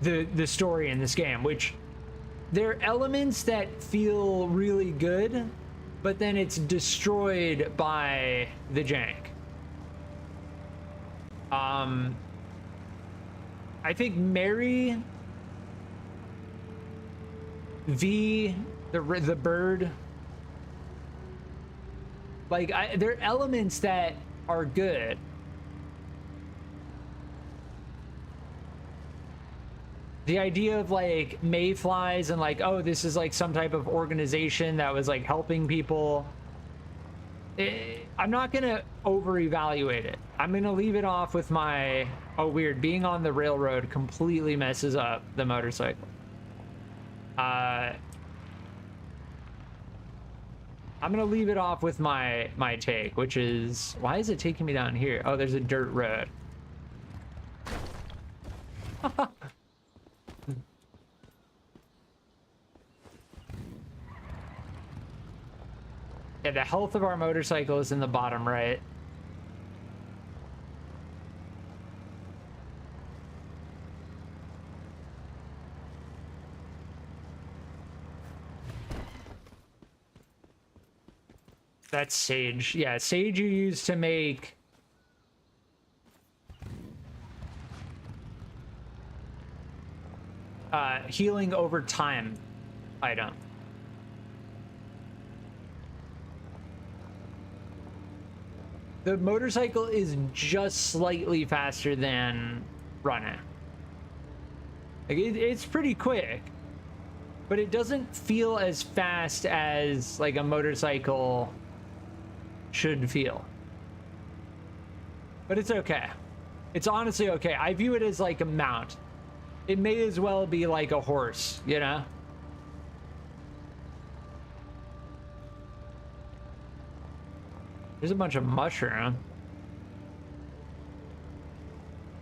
the story in this game, which there are elements that feel really good, but then it's destroyed by the jank. I think Mary V, the bird, Like, there are elements that are good. The idea of like mayflies and like, oh, this is like some type of organization that was like helping people. I'm not gonna over-evaluate it. I'm gonna leave it off with my, oh weird, being on the railroad completely messes up the motorcycle. I'm gonna leave it off with my take, which is, why is it taking me down here? Oh, there's a dirt road. Yeah, the health of our motorcycle is in the bottom right. That's sage. Yeah, sage you use to make healing over time item. The motorcycle is just slightly faster than running. Like it's pretty quick, but it doesn't feel as fast as like a motorcycle should feel. But it's okay. It's honestly okay. I view it as like a mount. It may as well be like a horse, you know? There's a bunch of mushroom.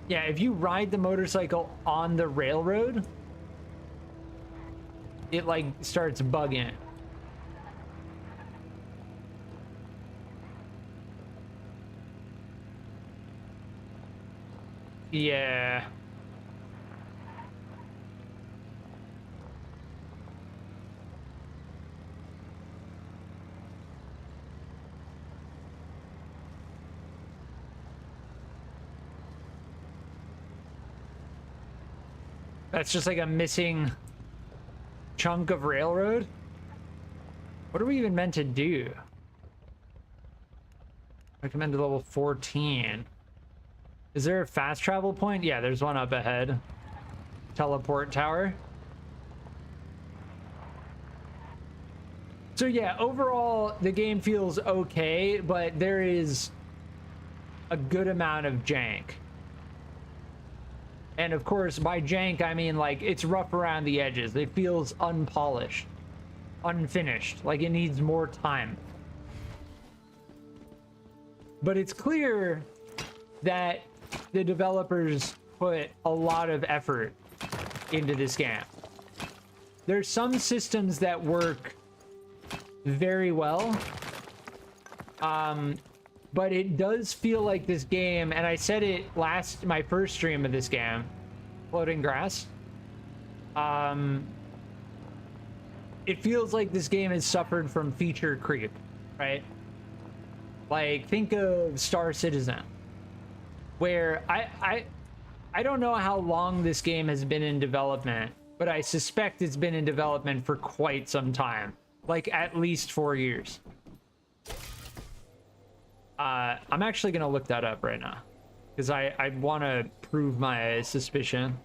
Yeah, if you ride the motorcycle on the railroad, it like starts bugging. Yeah. That's just like a missing chunk of railroad. What are we even meant to do? Recommended level 14. Is there a fast travel point? Yeah, there's one up ahead. Teleport tower. So yeah, overall the game feels okay, but there is a good amount of jank. And of course, by jank, I mean like it's rough around the edges. It feels unpolished, unfinished, like it needs more time. But it's clear that the developers put a lot of effort into this game. There's some systems that work very well. But it does feel like this game, and I said it my first stream of this game, Floating Grass. It feels like this game has suffered from feature creep, right? Like, think of Star Citizen, where I don't know how long this game has been in development, but I suspect it's been in development for quite some time, like at least 4 years. I'm actually gonna look that up right now because I want to prove my suspicion.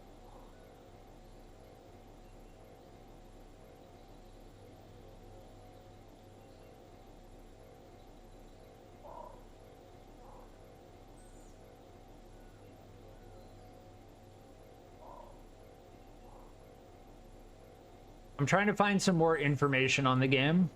I'm trying to find some more information on the game.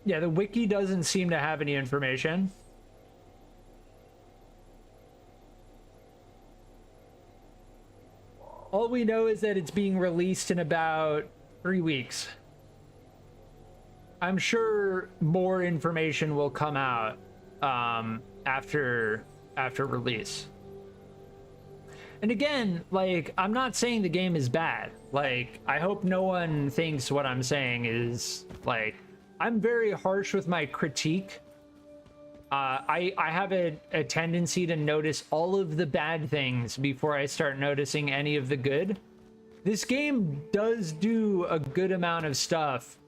Yeah, the wiki doesn't seem to have any information. All we know is that it's being released in about 3 weeks. I'm sure more information will come out after release. And again, like, I'm not saying the game is bad. Like, I hope no one thinks what I'm saying is, like, I'm very harsh with my critique. I have a tendency to notice all of the bad things before I start noticing any of the good. This game does do a good amount of stuff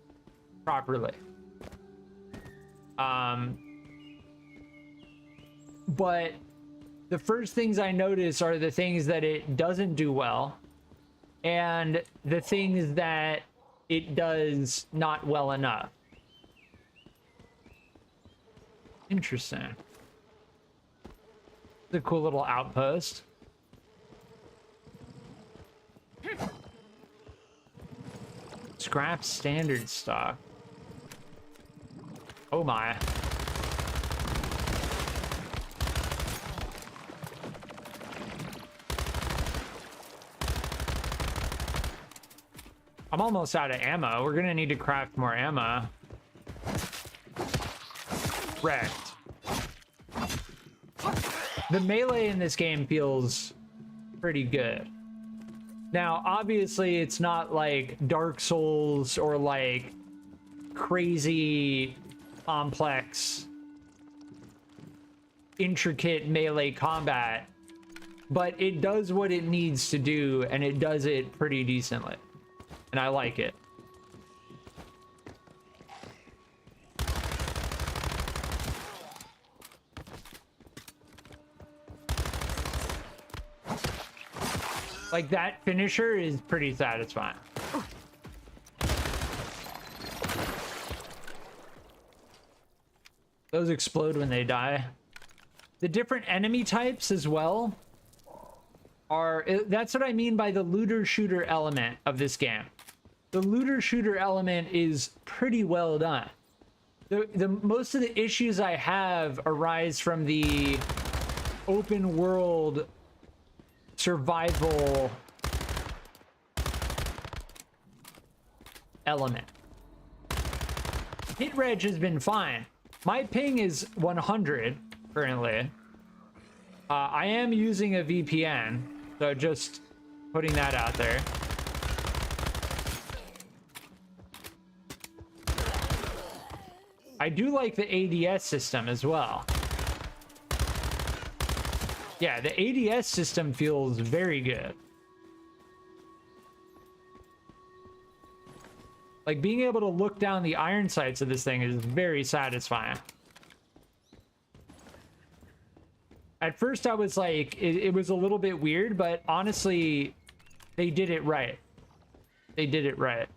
properly. But the first things I notice are the things that it doesn't do well, and the things that it does not well enough. Interesting. It's a cool little outpost. Scrap standard stock. Oh my. I'm almost out of ammo. We're gonna need to craft more ammo. Wrecked. The melee in this game feels pretty good. Now, obviously, it's not like Dark Souls or like crazy, complex, intricate melee combat, but it does what it needs to do, and it does it pretty decently. And I like it. Like, that finisher is pretty satisfying. Those explode when they die. The different enemy types as well are... That's what I mean by the looter-shooter element of this game. The looter-shooter element is pretty well done. Most of the issues I have arise from the open world survival element. Hit reg has been fine. My ping is 100 currently. I am using a VPN, so just putting that out there. I do like the ADS system as well. Yeah, the ADS system feels very good. Like, being able to look down the iron sights of this thing is very satisfying. At first I was like, it was a little bit weird, but honestly, they did it right. They did it right.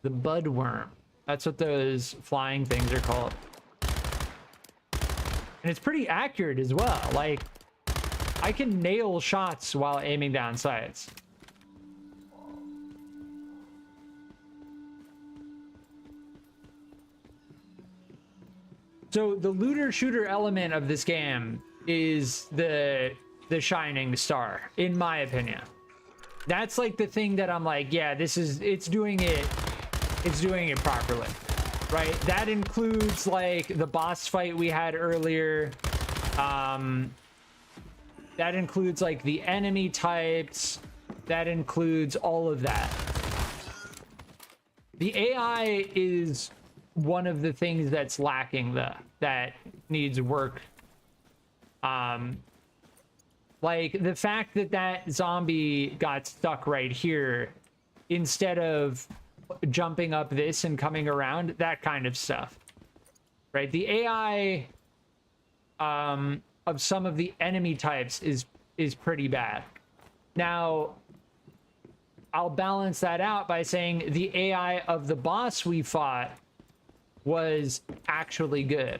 The budworm. That's what those flying things are called. And it's pretty accurate as well. Like, I can nail shots while aiming down sights. So the looter shooter element of this game is the shining star, in my opinion. That's like the thing that I'm like, yeah, it's doing it properly. Right, that includes like the boss fight we had earlier. That includes like the enemy types. That includes all of that. The AI is one of the things that's lacking that needs work. Like the fact that zombie got stuck right here instead of jumping up this and coming around, that kind of stuff, right? The AI of some of the enemy types is pretty bad. Now, I'll balance that out by saying the AI of the boss we fought was actually good.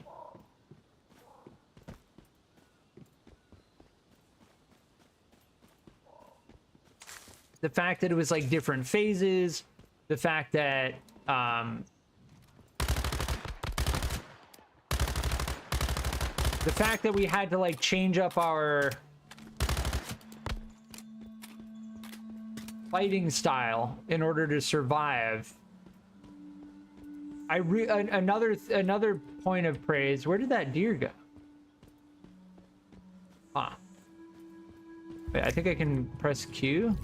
The fact that it was like different phases, the fact that we had to like change up our fighting style in order to survive. Another point of praise. Where did that deer go? Huh. Wait, I think I can press Q.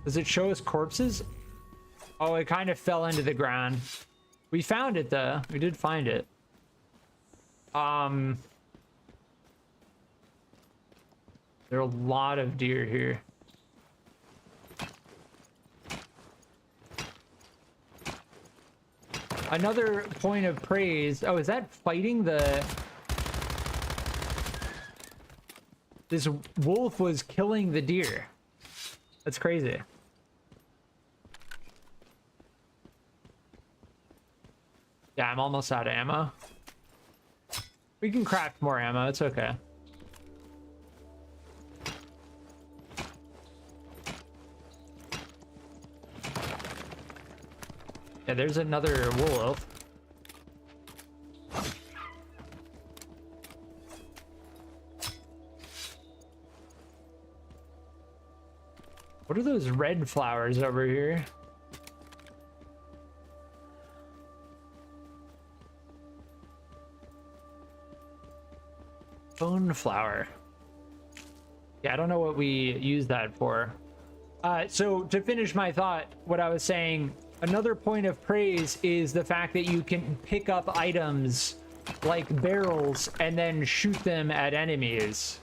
Does it show us corpses? Oh, it kind of fell into the ground. We found it though. We did find it. There are a lot of deer here. Another point of praise. Oh, is that fighting the... This wolf was killing the deer. That's crazy. Yeah, I'm almost out of ammo. We can craft more ammo. It's okay. Yeah, there's another wolf. What are those red flowers over here? Bone flower. Yeah, I don't know what we use that for. So to finish my thought, what I was saying, another point of praise is the fact that you can pick up items like barrels and then shoot them at enemies.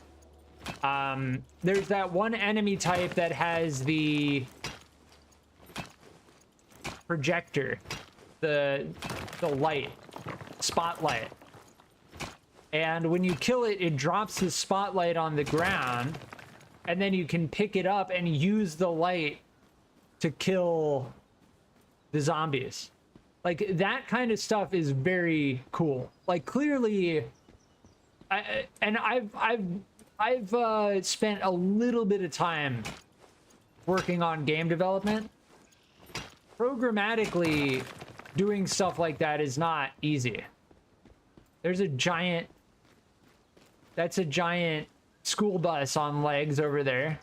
There's that one enemy type that has the projector, the light, spotlight. And when you kill it, it drops the spotlight on the ground, and then you can pick it up and use the light to kill the zombies. Like, that kind of stuff is very cool. Like, clearly, I've spent a little bit of time working on game development. Programmatically, doing stuff like that is not easy. There's a giant... That's a giant school bus on legs over there.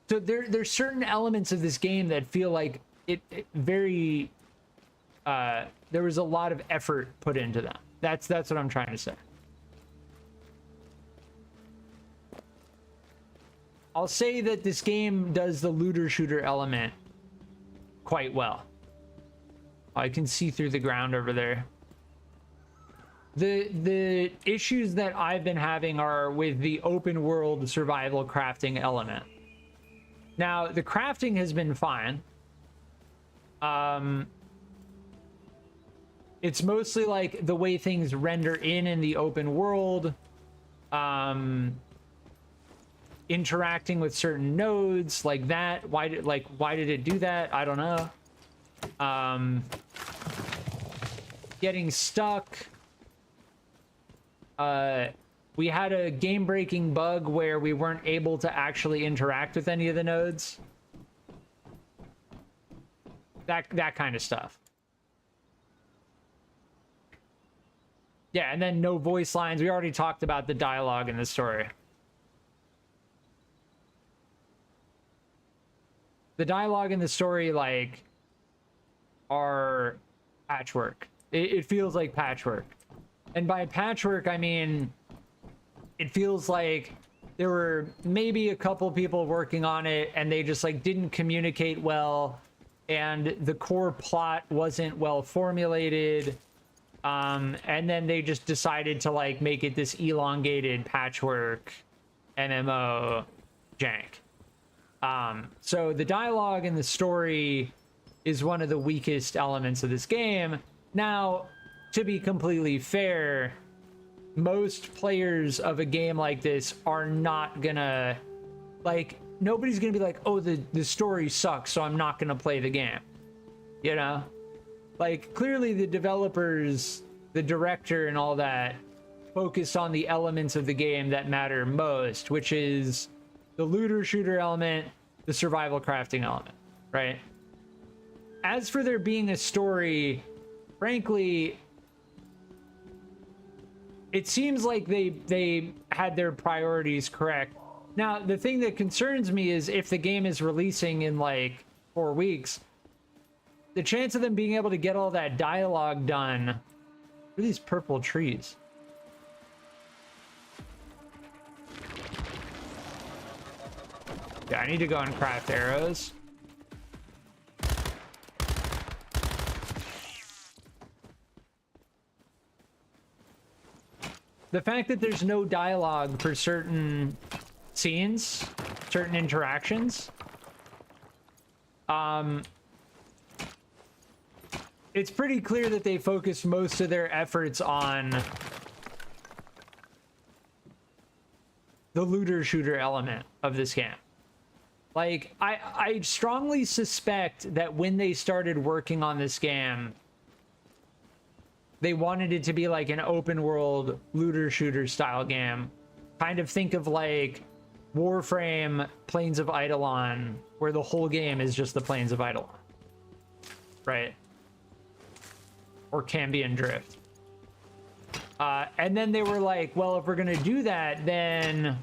So there's certain elements of this game that feel like it very... there was a lot of effort put into them. That's what I'm trying to say. I'll say that this game does the looter shooter element quite well. I can see through the ground over there. The issues that I've been having are with the open world survival crafting element. Now, the crafting has been fine. It's mostly like the way things render in the open world. Interacting with certain nodes like that. Why did it do that? I don't know. Getting stuck. We had a game-breaking bug where we weren't able to actually interact with any of the nodes. That kind of stuff. Yeah, and then no voice lines. We already talked about the dialogue in the story. The dialogue in the story, like, are patchwork. It feels like patchwork. And by patchwork, I mean, it feels like there were maybe a couple people working on it and they just like didn't communicate well, and the core plot wasn't well formulated. And then they just decided to like make it this elongated patchwork MMO jank. So the dialogue and the story is one of the weakest elements of this game. Now, to be completely fair, most players of a game like this are not gonna, like, nobody's gonna be like, oh, the story sucks, so I'm not gonna play the game. You know? Like, clearly the developers, the director and all that, focused on the elements of the game that matter most, which is the looter shooter element, the survival crafting element, right? As for there being a story, frankly, it seems like they had their priorities correct. Now, the thing that concerns me is if the game is releasing in like 4 weeks, the chance of them being able to get all that dialogue done. What are these purple trees? Yeah, I need to go and craft arrows. The fact that there's no dialogue for certain scenes, certain interactions, it's pretty clear that they focus most of their efforts on the looter shooter element of this game. Like, I strongly suspect that when they started working on this game, they wanted it to be like an open world looter shooter style game. Kind of think of like Warframe Plains of Eidolon, where the whole game is just the Plains of Eidolon, right? Or Cambion Drift. And then they were like, well, if we're gonna do that, then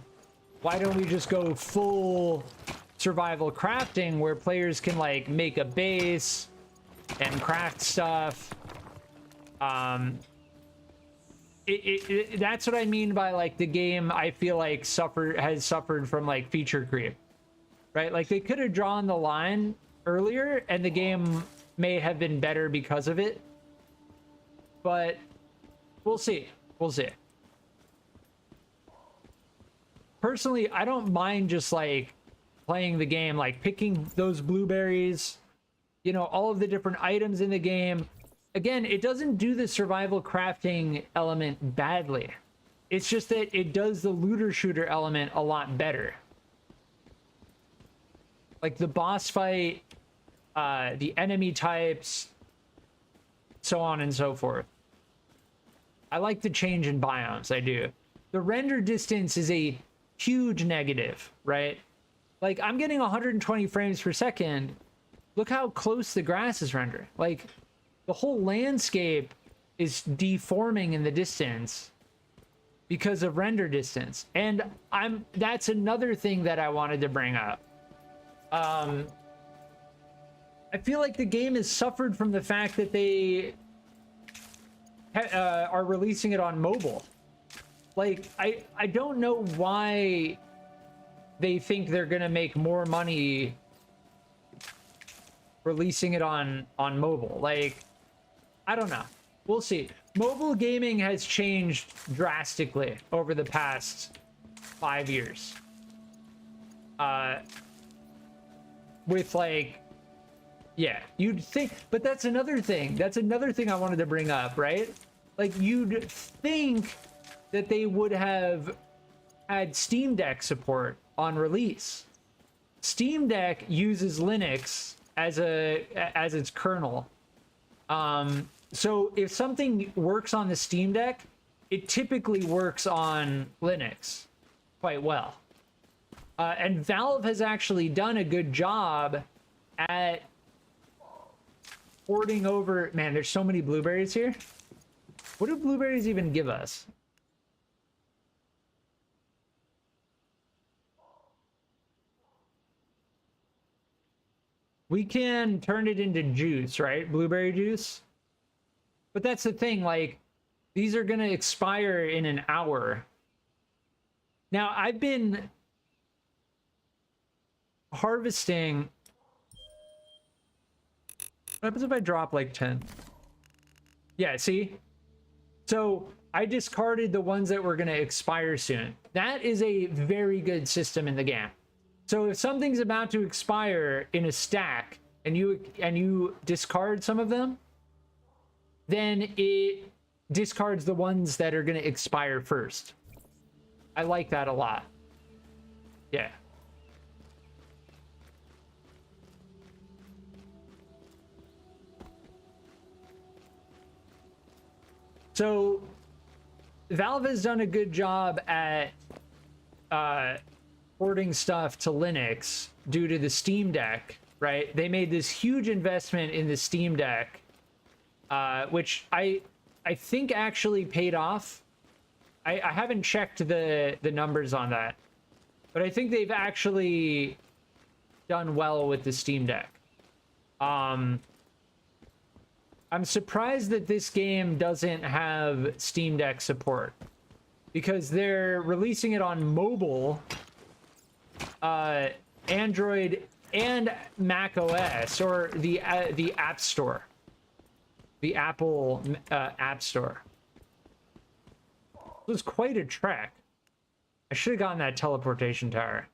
why don't we just go full survival crafting, where players can like make a base and craft stuff. That's what I mean by like the game, I feel like has suffered from like feature creep, right? Like they could have drawn the line earlier and the game may have been better because of it, but we'll see. Personally, I don't mind just like playing the game, like picking those blueberries, you know, all of the different items in the game. Again, it doesn't do the survival crafting element badly. It's just that it does the looter shooter element a lot better. Like the boss fight, the enemy types, so on and so forth. I like the change in biomes, I do. The render distance is a huge negative, right? Like I'm getting 120 frames per second. Look how close the grass is rendered. Like the whole landscape is deforming in the distance because of render distance. And that's another thing that I wanted to bring up. I feel like the game has suffered from the fact that they are releasing it on mobile. Like, I don't know why they think they're gonna make more money releasing it on mobile. Like, I don't know. We'll see. Mobile gaming has changed drastically over the past 5 years. With like, yeah, you'd think, but that's another thing. That's another thing I wanted to bring up, right? Like, you'd think that they would have had Steam Deck support on release. Steam Deck uses Linux as its kernel. So if something works on the Steam Deck, it typically works on Linux quite well. And Valve has actually done a good job at porting over. Man, there's so many blueberries here. What do blueberries even give us? We can turn it into juice, right? Blueberry juice. But that's the thing, like, these are gonna expire in an hour. Now, I've been harvesting. What happens if I drop like 10? Yeah, see? So I discarded the ones that were gonna expire soon. That is a very good system in the game. So if something's about to expire in a stack and you discard some of them, then it discards the ones that are going to expire first. I like that a lot. Yeah. So Valve has done a good job at porting stuff to Linux due to the Steam Deck, right? They made this huge investment in the Steam Deck, which I think actually paid off. I haven't checked the numbers on that, but I think they've actually done well with the Steam Deck. I'm surprised that this game doesn't have Steam Deck support, because they're releasing it on mobile Android and Mac OS, or the App Store, the Apple App Store. It was quite a trek. I should have gotten that teleportation tower.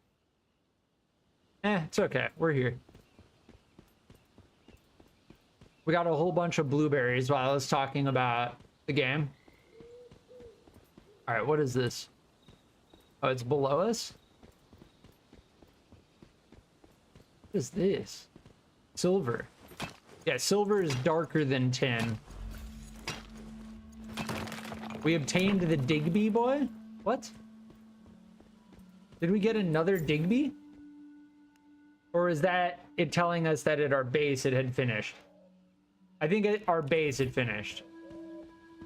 It's okay. We're here. We got a whole bunch of blueberries while I was talking about the game. All right, what is this? Oh, it's below us? What is this? Silver. Yeah, silver is darker than tin. We obtained the Digby boy? What? Did we get another Digby? Or is that it telling us that at our base it had finished? I think at our base it finished.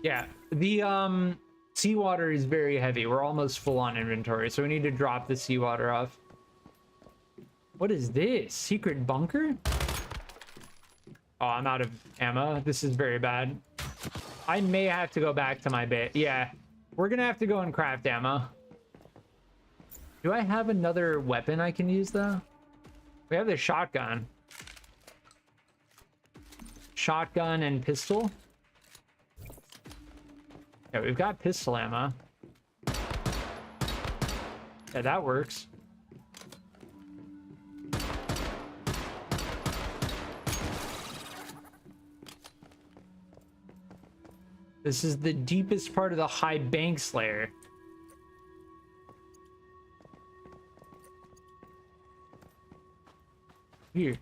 Yeah, the seawater is very heavy. We're almost full on inventory, so we need to drop the seawater off. What is this? Secret bunker? Oh, I'm out of ammo. This is very bad. I may have to go back to my base. Yeah, we're gonna have to go and craft ammo. Do I have another weapon I can use though? We have the shotgun. Shotgun and pistol. Yeah, we've got pistol ammo. Yeah, that works. This is the deepest part of the High Banks layer. Weird.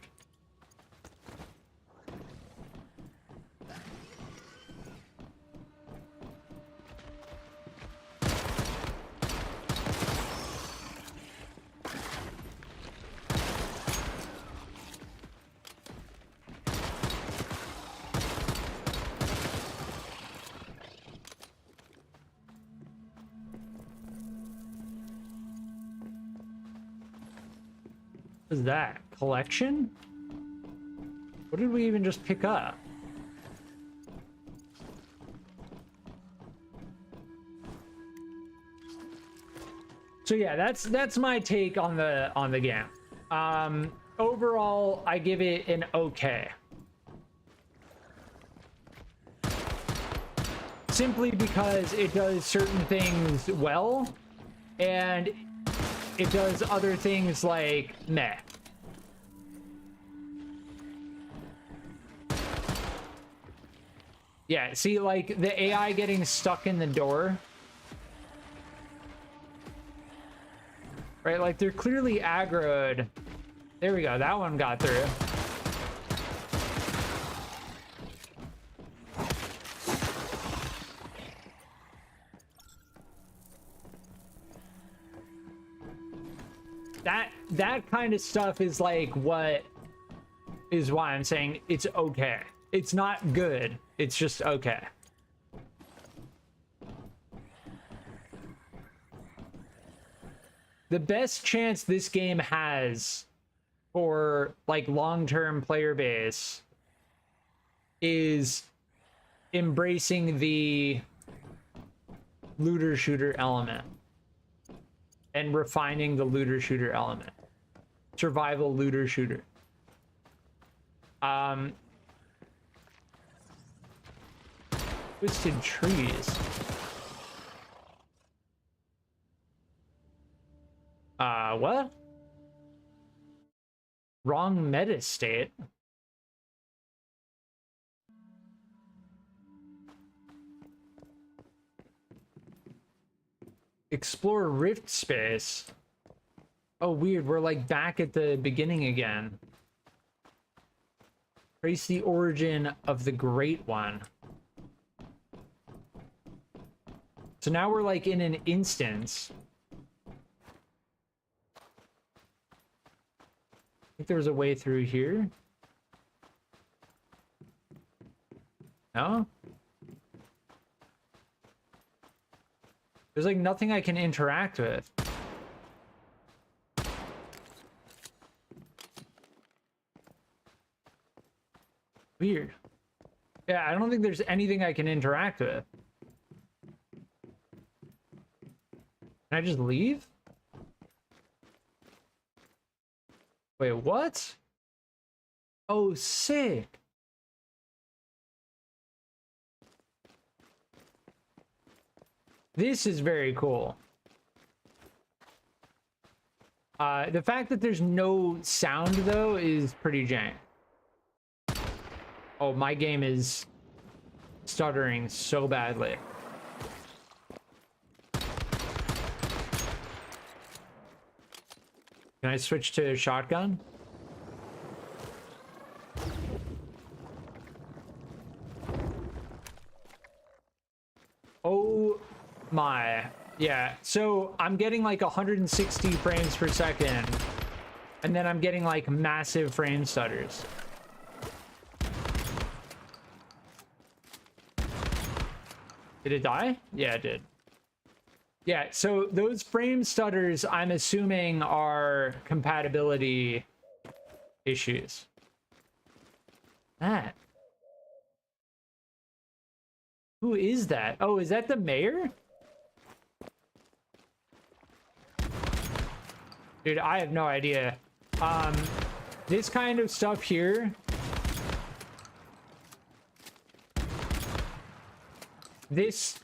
What is that? Collection? What did we even just pick up? So yeah, that's my take on the game. Overall, I give it an okay. Simply because it does certain things well, and it does other things like meh. Yeah, see, like the AI getting stuck in the door. Right, like they're clearly aggroed. There we go, that one got through. That kind of stuff is like what is why I'm saying it's okay. It's not good, it's just okay. The best chance this game has for like long-term player base is embracing the looter shooter element and refining the looter shooter element. Survival looter shooter. Twisted trees. What? Wrong meta state. Explore rift space. Oh, weird. We're like back at the beginning again. Trace the origin of the Great One. So now we're like in an instance. I think there was a way through here. No? There's like nothing I can interact with. Weird. Yeah, I don't think there's anything I can interact with. Can I just leave? Wait, what? Oh, sick. This is very cool. The fact that there's no sound, though, is pretty jank. Oh, my game is stuttering so badly. Can I switch to shotgun? Oh my. Yeah, so I'm getting like 160 frames per second, and then I'm getting like massive frame stutters. Did it die? Yeah, it did. Yeah, so those frame stutters, I'm assuming, are compatibility issues. That. Who is that? Oh, is that the mayor? Dude, I have no idea. This kind of stuff here. This.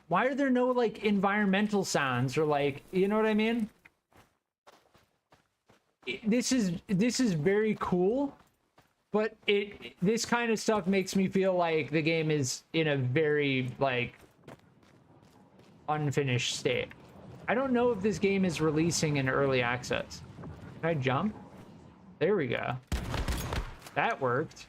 Why are there no like environmental sounds or like, you know what I mean? This is very cool, but this kind of stuff makes me feel like the game is in a very like unfinished state. I don't know if this game is releasing in early access. Can I jump? There we go. That worked.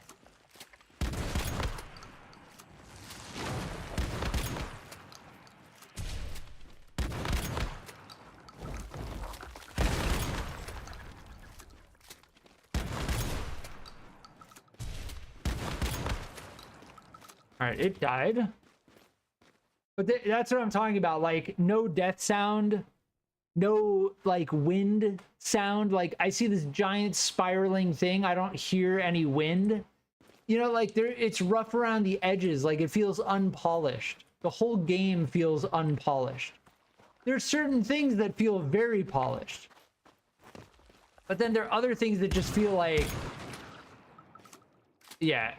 All right, it died. But that's what I'm talking about. Like, no death sound, no, like, wind sound. Like, I see this giant spiraling thing. I don't hear any wind. You know, like, it's rough around the edges. Like, it feels unpolished. The whole game feels unpolished. There's certain things that feel very polished. But then there are other things that just feel like... Yeah.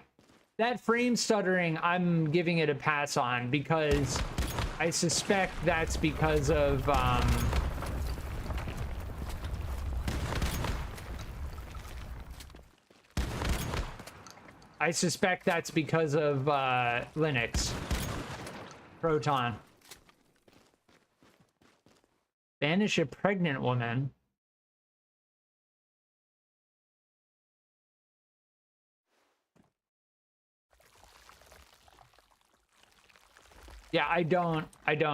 That frame stuttering, I'm giving it a pass on because I suspect that's because of Linux. Proton. Banish a pregnant woman. Yeah, I don't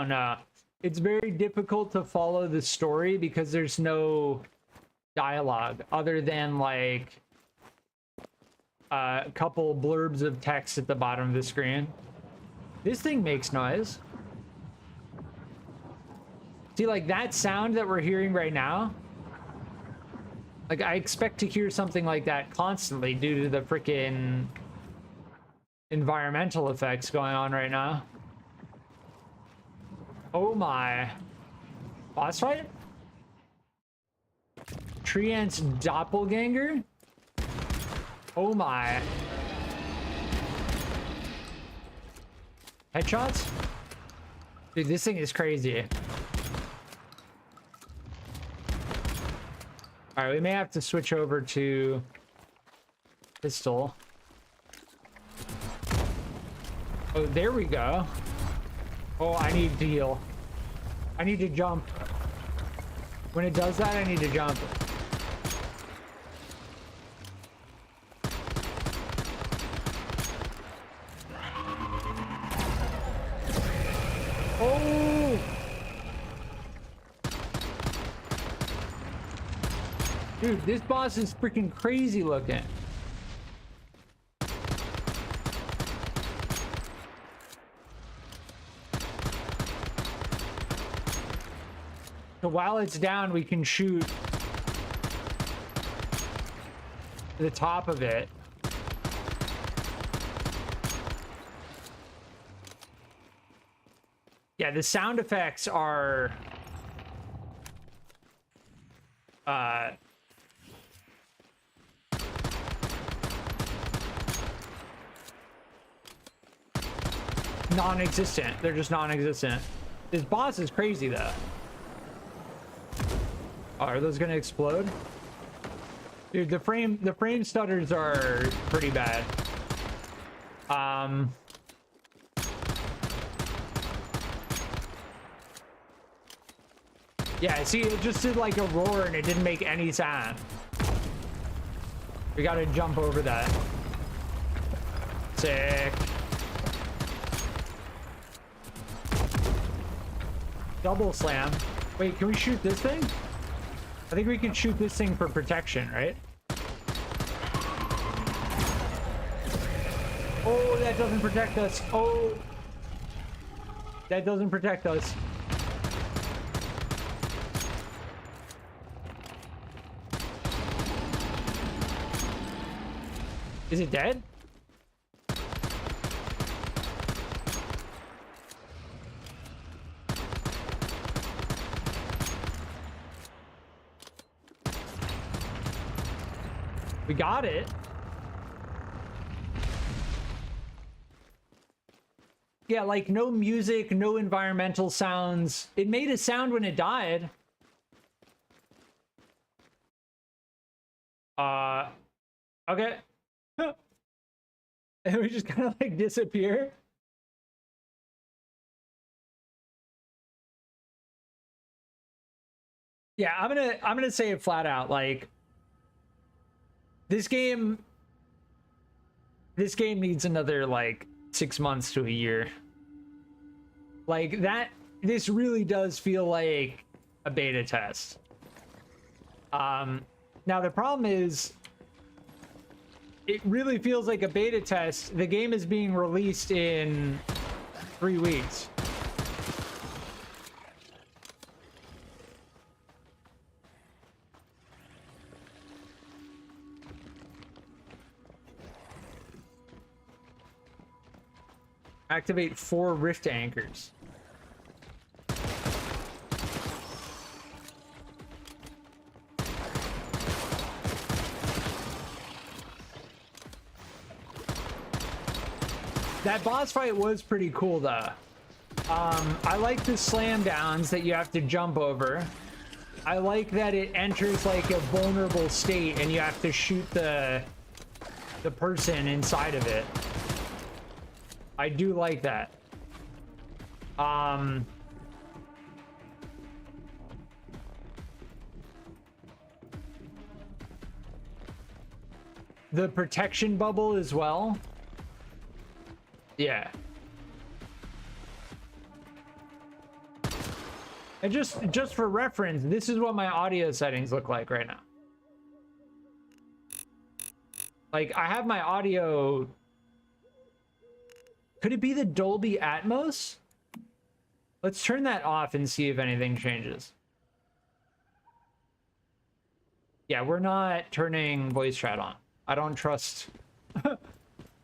know. It's very difficult to follow the story because there's no dialogue other than like a couple blurbs of text at the bottom of the screen. This thing makes noise. See, like that sound that we're hearing right now, like I expect to hear something like that constantly due to the freaking environmental effects going on right now. Oh my. Boss fight? Treant's doppelganger? Oh my. Headshots? Dude, this thing is crazy. Alright, we may have to switch over to pistol. Oh, there we go. Oh, I need to heal. I need to jump. When it does that, I need to jump. Oh! Dude, this boss is freaking crazy looking. So while it's down, we can shoot the top of it. Yeah, the sound effects are non-existent. They're just non-existent. This boss is crazy though. Oh, are those gonna explode? Dude, the frame stutters are pretty bad. Yeah, see, it just did like a roar and it didn't make any sound. We gotta jump over that. Sick. Double slam. Wait, can we shoot this thing? I think we can shoot this thing for protection, right? Oh, that doesn't protect us. Oh, that doesn't protect us. Is it dead? We got it. Yeah, like no music, no environmental sounds. It made a sound when it died. Okay. And we just kind of like disappear. Yeah, I'm gonna say it flat out, like this game needs another like 6 months to a year. Like that, this really does feel like a beta test. Now the problem is, it really feels like a beta test. The game is being released in 3 weeks. Activate 4 rift anchors. That boss fight was pretty cool though. I like the slam downs that you have to jump over. I like that it enters like a vulnerable state and you have to shoot the person inside of it. I do like that. The protection bubble as well. Yeah. And just for reference, this is what my audio settings look like right now. Like I have my audio. Could it be the Dolby Atmos? Let's turn that off and see if anything changes. Yeah, we're not turning voice chat on. I don't trust.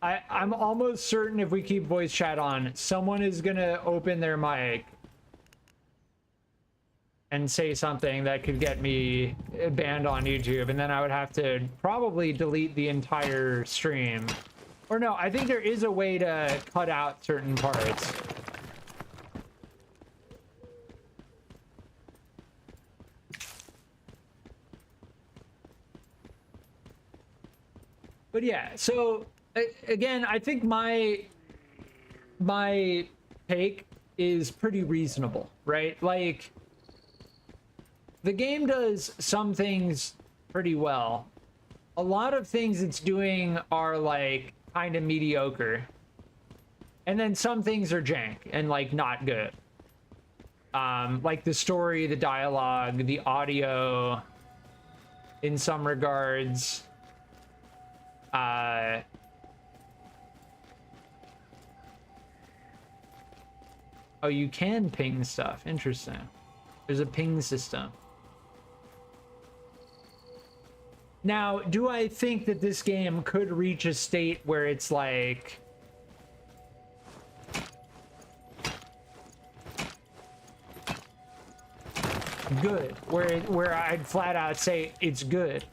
I'm almost certain if we keep voice chat on, someone is gonna open their mic and say something that could get me banned on YouTube, and then I would have to probably delete the entire stream. Or no, I think there is a way to cut out certain parts. But yeah, so again, I think my take is pretty reasonable, right? Like the game does some things pretty well. A lot of things it's doing are like kind of mediocre, and then some things are jank and like not good. Like the story, the dialogue, the audio in some regards. Oh, you can ping stuff. Interesting. There's a ping system. Now, do I think that this game could reach a state where it's like good, where I'd flat out say it's good?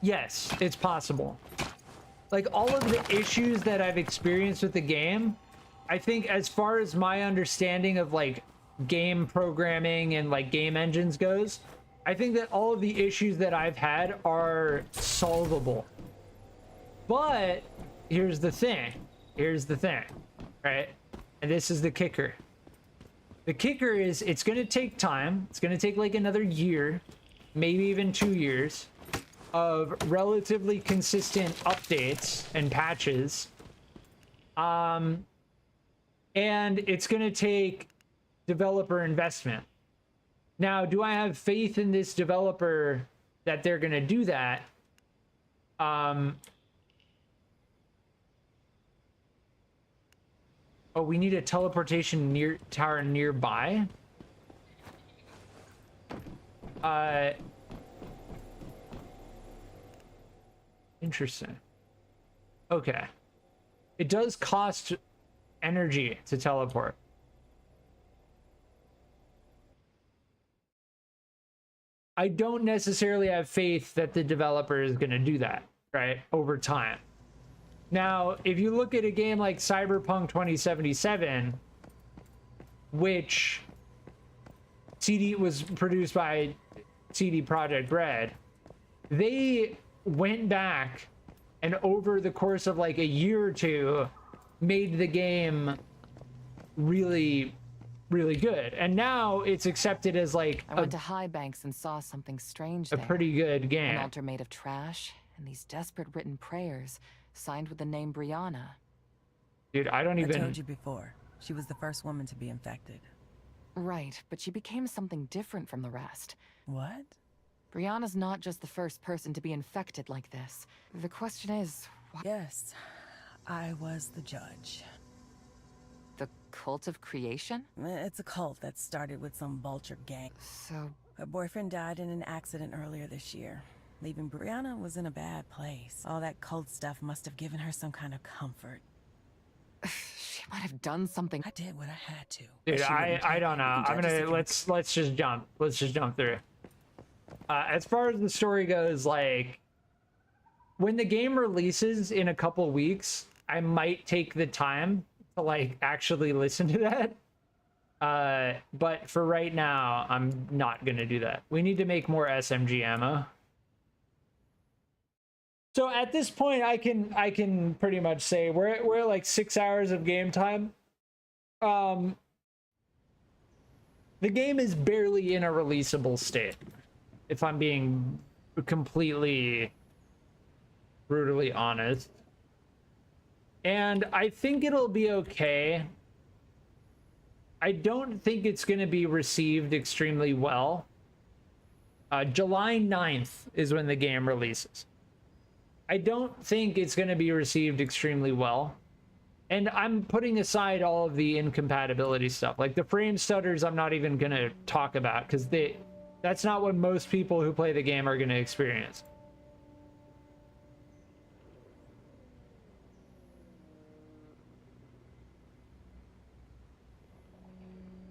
Yes, it's possible. like all of the issues that I've experienced with the game, I think as far as my understanding of like game programming and like game engines goes, I think that all of the issues that I've had are solvable. But here's the thing, right? And this is the kicker. The kicker is it's going to take time. It's going to take like another year, maybe even 2 years of relatively consistent updates and patches. And it's going to take developer investment. Now, do I have faith in this developer that they're going to do that? Oh, we need a teleportation tower nearby. Interesting. Okay. It does cost energy to teleport. I don't necessarily have faith that the developer is going to do that, right, over time. Now, if you look at a game like Cyberpunk 2077, which was produced by CD Projekt Red, they went back and over the course of like a year or two made the game really, really good. And now it's accepted as like I went to High Banks and saw something strange a there. pretty good game. An altar made of trash and these desperate written prayers signed with the name Brianna. Dude, I don't even... I told you before. She was the first woman to be infected. Right, but she became something different from the rest. What? Brianna's not just the first person to be infected like this. The question is, why? Yes, I was the judge. The cult of creation? It's a cult that started with some vulture gang. So, Her boyfriend died in an accident earlier this year. Leaving Brianna was in a bad place. All that cult stuff must have given her some kind of comfort. she might have done something. I did what I had to. Dude, She wouldn't I tell don't me. know. The I'm judges gonna are let's just jump through. As far as the story goes, like when the game releases in a couple weeks, I might take the time to like actually listen to that. But for right now, I'm not gonna do that. We need to make more SMG ammo. So at this point, I can pretty much say we're at like 6 hours of game time. The game is barely in a releasable state, if I'm being completely brutally honest. And I think it'll be okay. I don't think it's going to be received extremely well. July 9th is when the game releases. I don't think it's going to be received extremely well. And I'm putting aside all of the incompatibility stuff. Like the frame stutters, I'm not even going to talk about because that's not what most people who play the game are going to experience.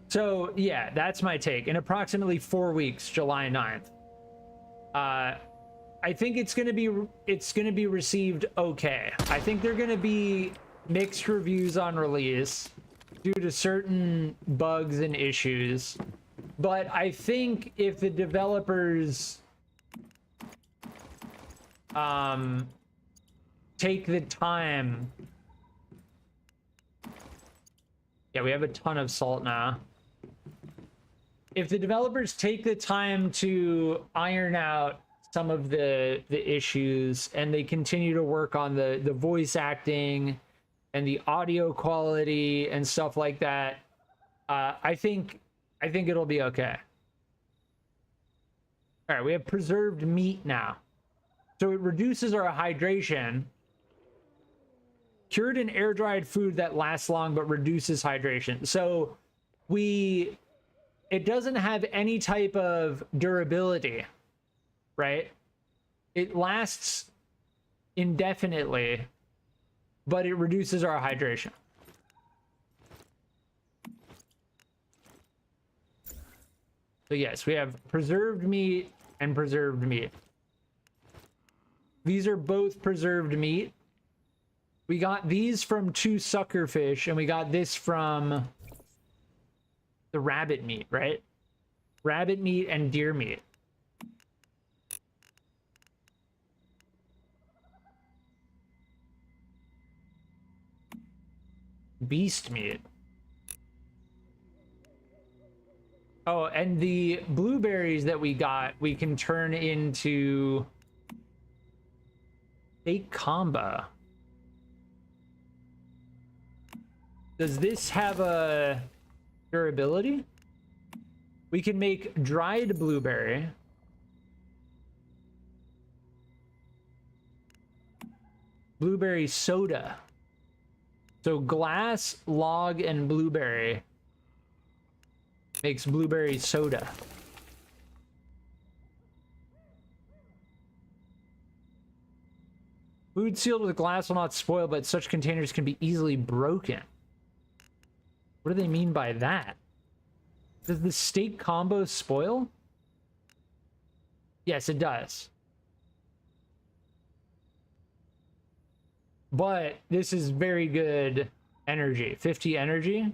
So yeah, that's my take. In approximately 4 weeks, July 9th. I think it's gonna be received okay. I think they're gonna be mixed reviews on release due to certain bugs and issues. But I think if the developers take the time. Yeah, we have a ton of salt now. If the developers take the time to iron out some of the issues and they continue to work on the voice acting and the audio quality and stuff like that, I think it'll be okay. All right, we have preserved meat now. So it reduces our hydration. Cured and air-dried food that lasts long but reduces hydration. So it doesn't have any type of durability, right? It lasts indefinitely, but it reduces our hydration. So yes, we have preserved meat and preserved meat. These are both preserved meat. We got these from 2 suckerfish, and we got this from the rabbit meat, right? Rabbit meat and deer meat. Beast meat. Oh, and the blueberries that we got, we can turn into steak combo. Does this have a durability? We can make dried blueberry. Blueberry soda. So glass, log, and blueberry makes blueberry soda. Food sealed with glass will not spoil, but such containers can be easily broken. What do they mean by that? Does the steak combo spoil? Yes, it does. But this is very good energy. 50 energy.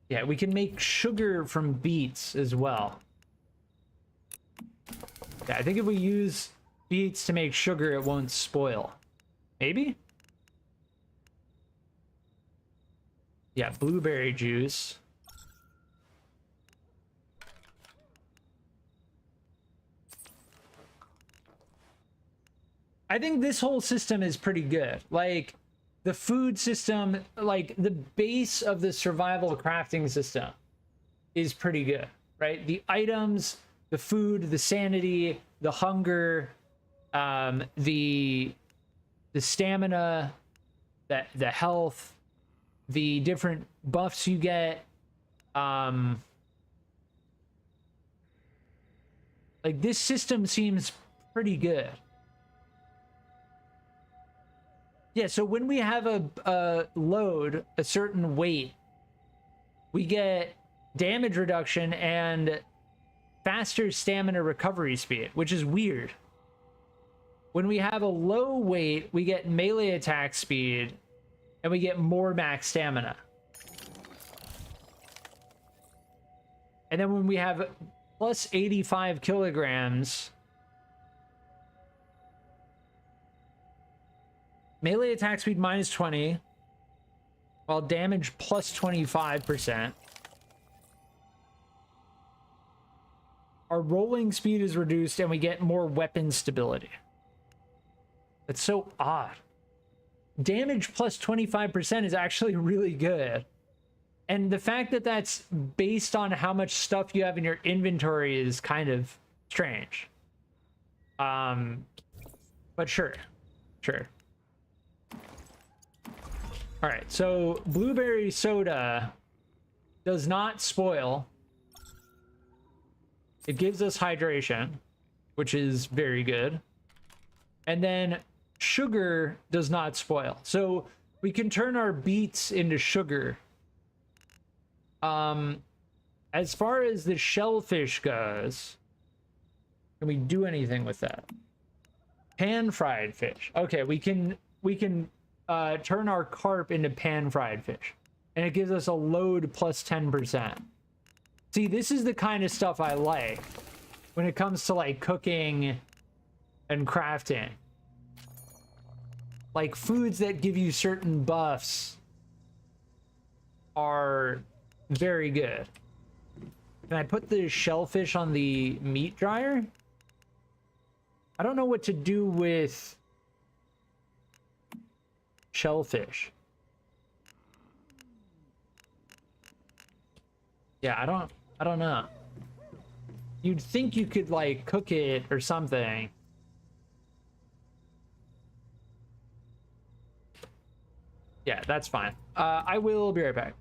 Yeah, we can make sugar from beets as well. Yeah, I think if we use beets to make sugar, it won't spoil. Maybe? Yeah, blueberry juice. I think this whole system is pretty good. Like, the food system, like, the base of the survival crafting system is pretty good, right? The items, the food, the sanity, the hunger, the stamina, the health, the different buffs you get, like, this system seems pretty good. Yeah, so when we have a load, a certain weight, we get damage reduction and faster stamina recovery speed, which is weird. When we have a low weight, we get melee attack speed and we get more max stamina. And then when we have plus 85 kilograms, melee attack speed minus 20, while damage plus 25%. Our rolling speed is reduced and we get more weapon stability. That's so odd. Damage plus 25% is actually really good. And the fact that that's based on how much stuff you have in your inventory is kind of strange. But sure. All right, so blueberry soda does not spoil. It gives us hydration, which is very good. And then sugar does not spoil. So we can turn our beets into sugar. As far as the shellfish goes, can we do anything with that? Pan-fried fish. Okay, we can turn our carp into pan-fried fish. And it gives us a load plus 10%. See, this is the kind of stuff I like when it comes to, like, cooking and crafting. Like, foods that give you certain buffs are very good. Can I put the shellfish on the meat dryer? I don't know what to do with shellfish. Yeah, I don't know. You'd think you could, like, cook it or something. Yeah, that's fine. I will be right back.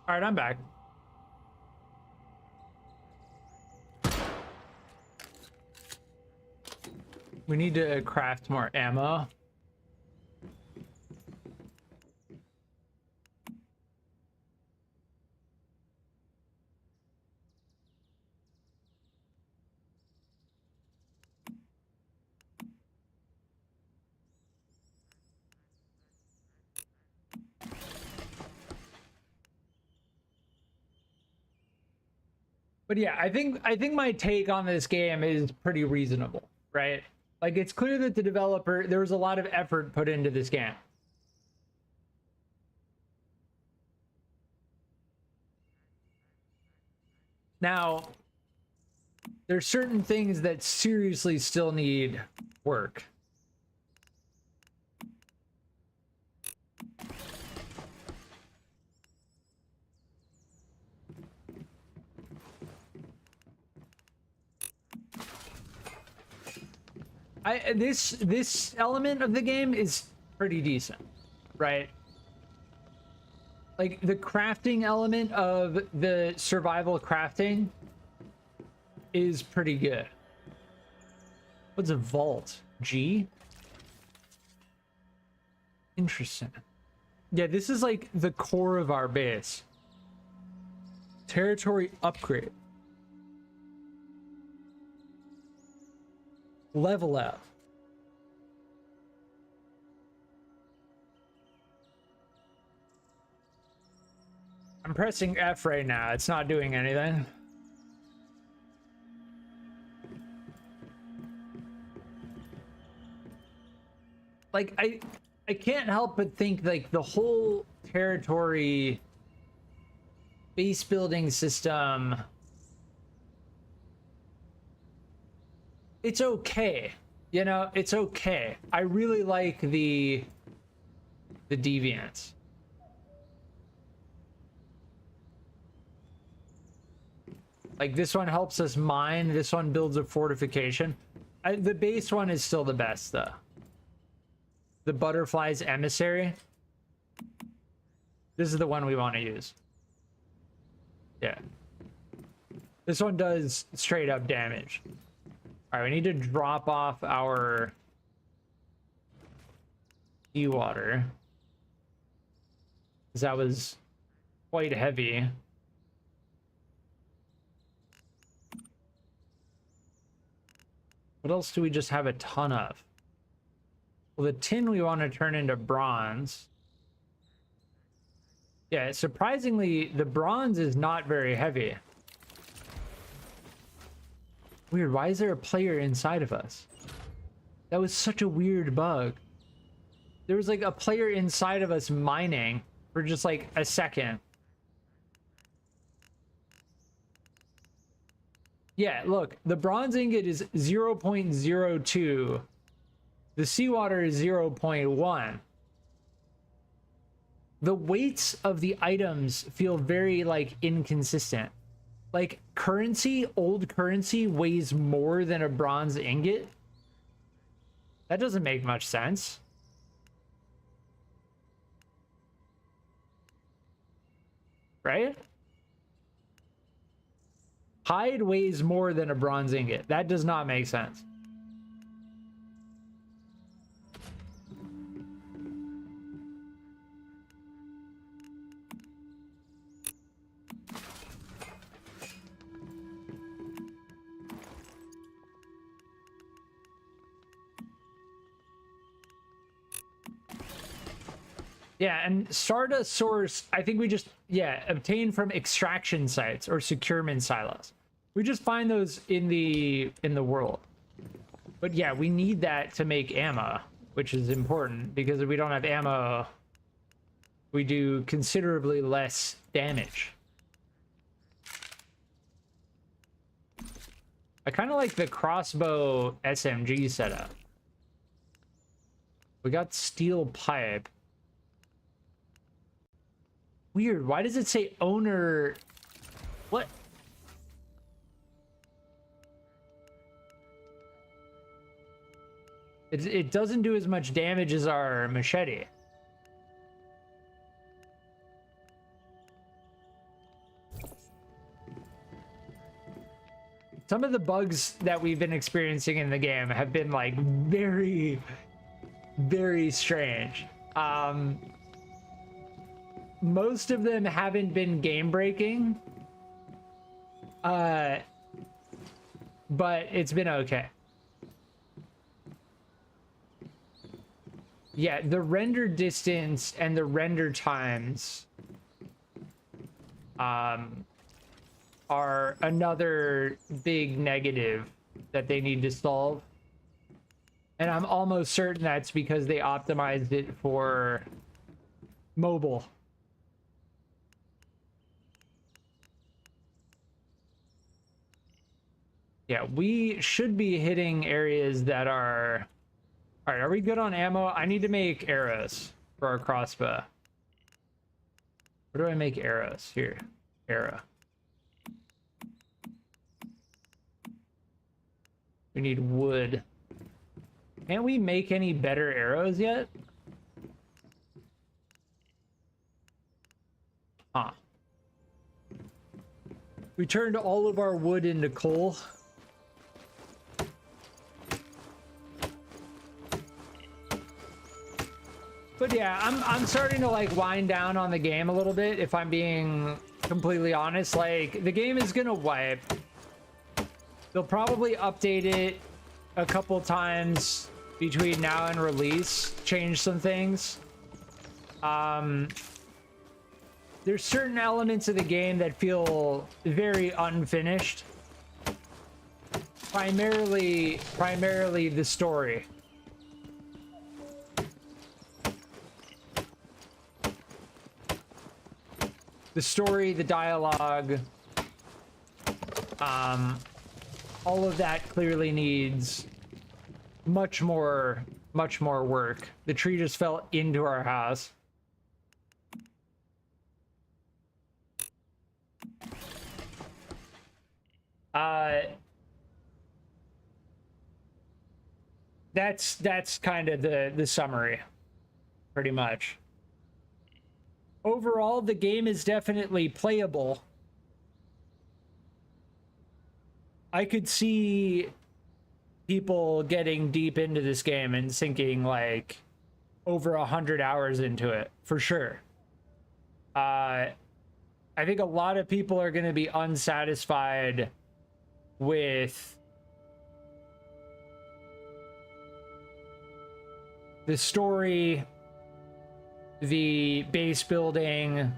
All right, I'm back. We need to craft more ammo. But yeah, I think my take on this game is pretty reasonable, right? Like, it's clear that the developer, there was a lot of effort put into this game. Now, there's certain things that seriously still need work. This element of the game is pretty decent, right? Like, the crafting element of the survival crafting is pretty good. What's a vault? G? Interesting. Yeah, this is like the core of our base. Territory upgrade. Level up. I'm pressing F right now. It's not doing anything. Like, I can't help but think, like, the whole territory base building system, it's okay, you know, it's okay. I really like the deviants. Like, this one helps us mine, this one builds a fortification. The base one is still the best, though. The butterfly's emissary. This is the one we want to use. Yeah. This one does straight up damage. All right, we need to drop off our seawater, because that was quite heavy. What else do we just have a ton of? Well, the tin we want to turn into bronze. Yeah, surprisingly, the bronze is not very heavy. Weird, why is there a player inside of us? That was such a weird bug. There was like a player inside of us mining for just like a second. Yeah, look, the bronze ingot is 0.02. The seawater is 0.1. The weights of the items feel very, like, inconsistent. Like, currency, old currency, weighs more than a bronze ingot? That doesn't make much sense. Right? Hide weighs more than a bronze ingot. That does not make sense. Yeah, and Stardust source, I think we just, yeah, obtain from extraction sites or securement silos. We just find those in the world. But yeah, we need that to make ammo, which is important, because if we don't have ammo, we do considerably less damage. I kind of like the crossbow SMG setup. We got steel pipe. Weird, why does it say owner? What? It doesn't do as much damage as our machete. some of the bugs that we've been experiencing in the game have been like very, very strange. Most of them haven't been game breaking, but it's been okay. Yeah, the render distance and the render times are another big negative that they need to solve. And I'm almost certain that's because they optimized it for mobile. Yeah, we should be hitting areas that are... All right, are we good on ammo? I need to make arrows for our crossbow. Where do I make arrows? Here, arrow. We need wood. Can't we make any better arrows yet? Huh. We turned all of our wood into coal. But yeah, I'm starting to like wind down on the game a little bit, if I'm being completely honest. Like, the game is gonna wipe. They'll probably update it a couple times between now and release, change some things. There's certain elements of the game that feel very unfinished. Primarily the story. The story, the dialogue, all of that clearly needs much more work. The tree just fell into our house. That's kind of the summary, pretty much. Overall, the game is definitely playable. I could see people getting deep into this game and sinking like over 100 hours into it, for sure. I think a lot of people are going to be unsatisfied with the story, the base building.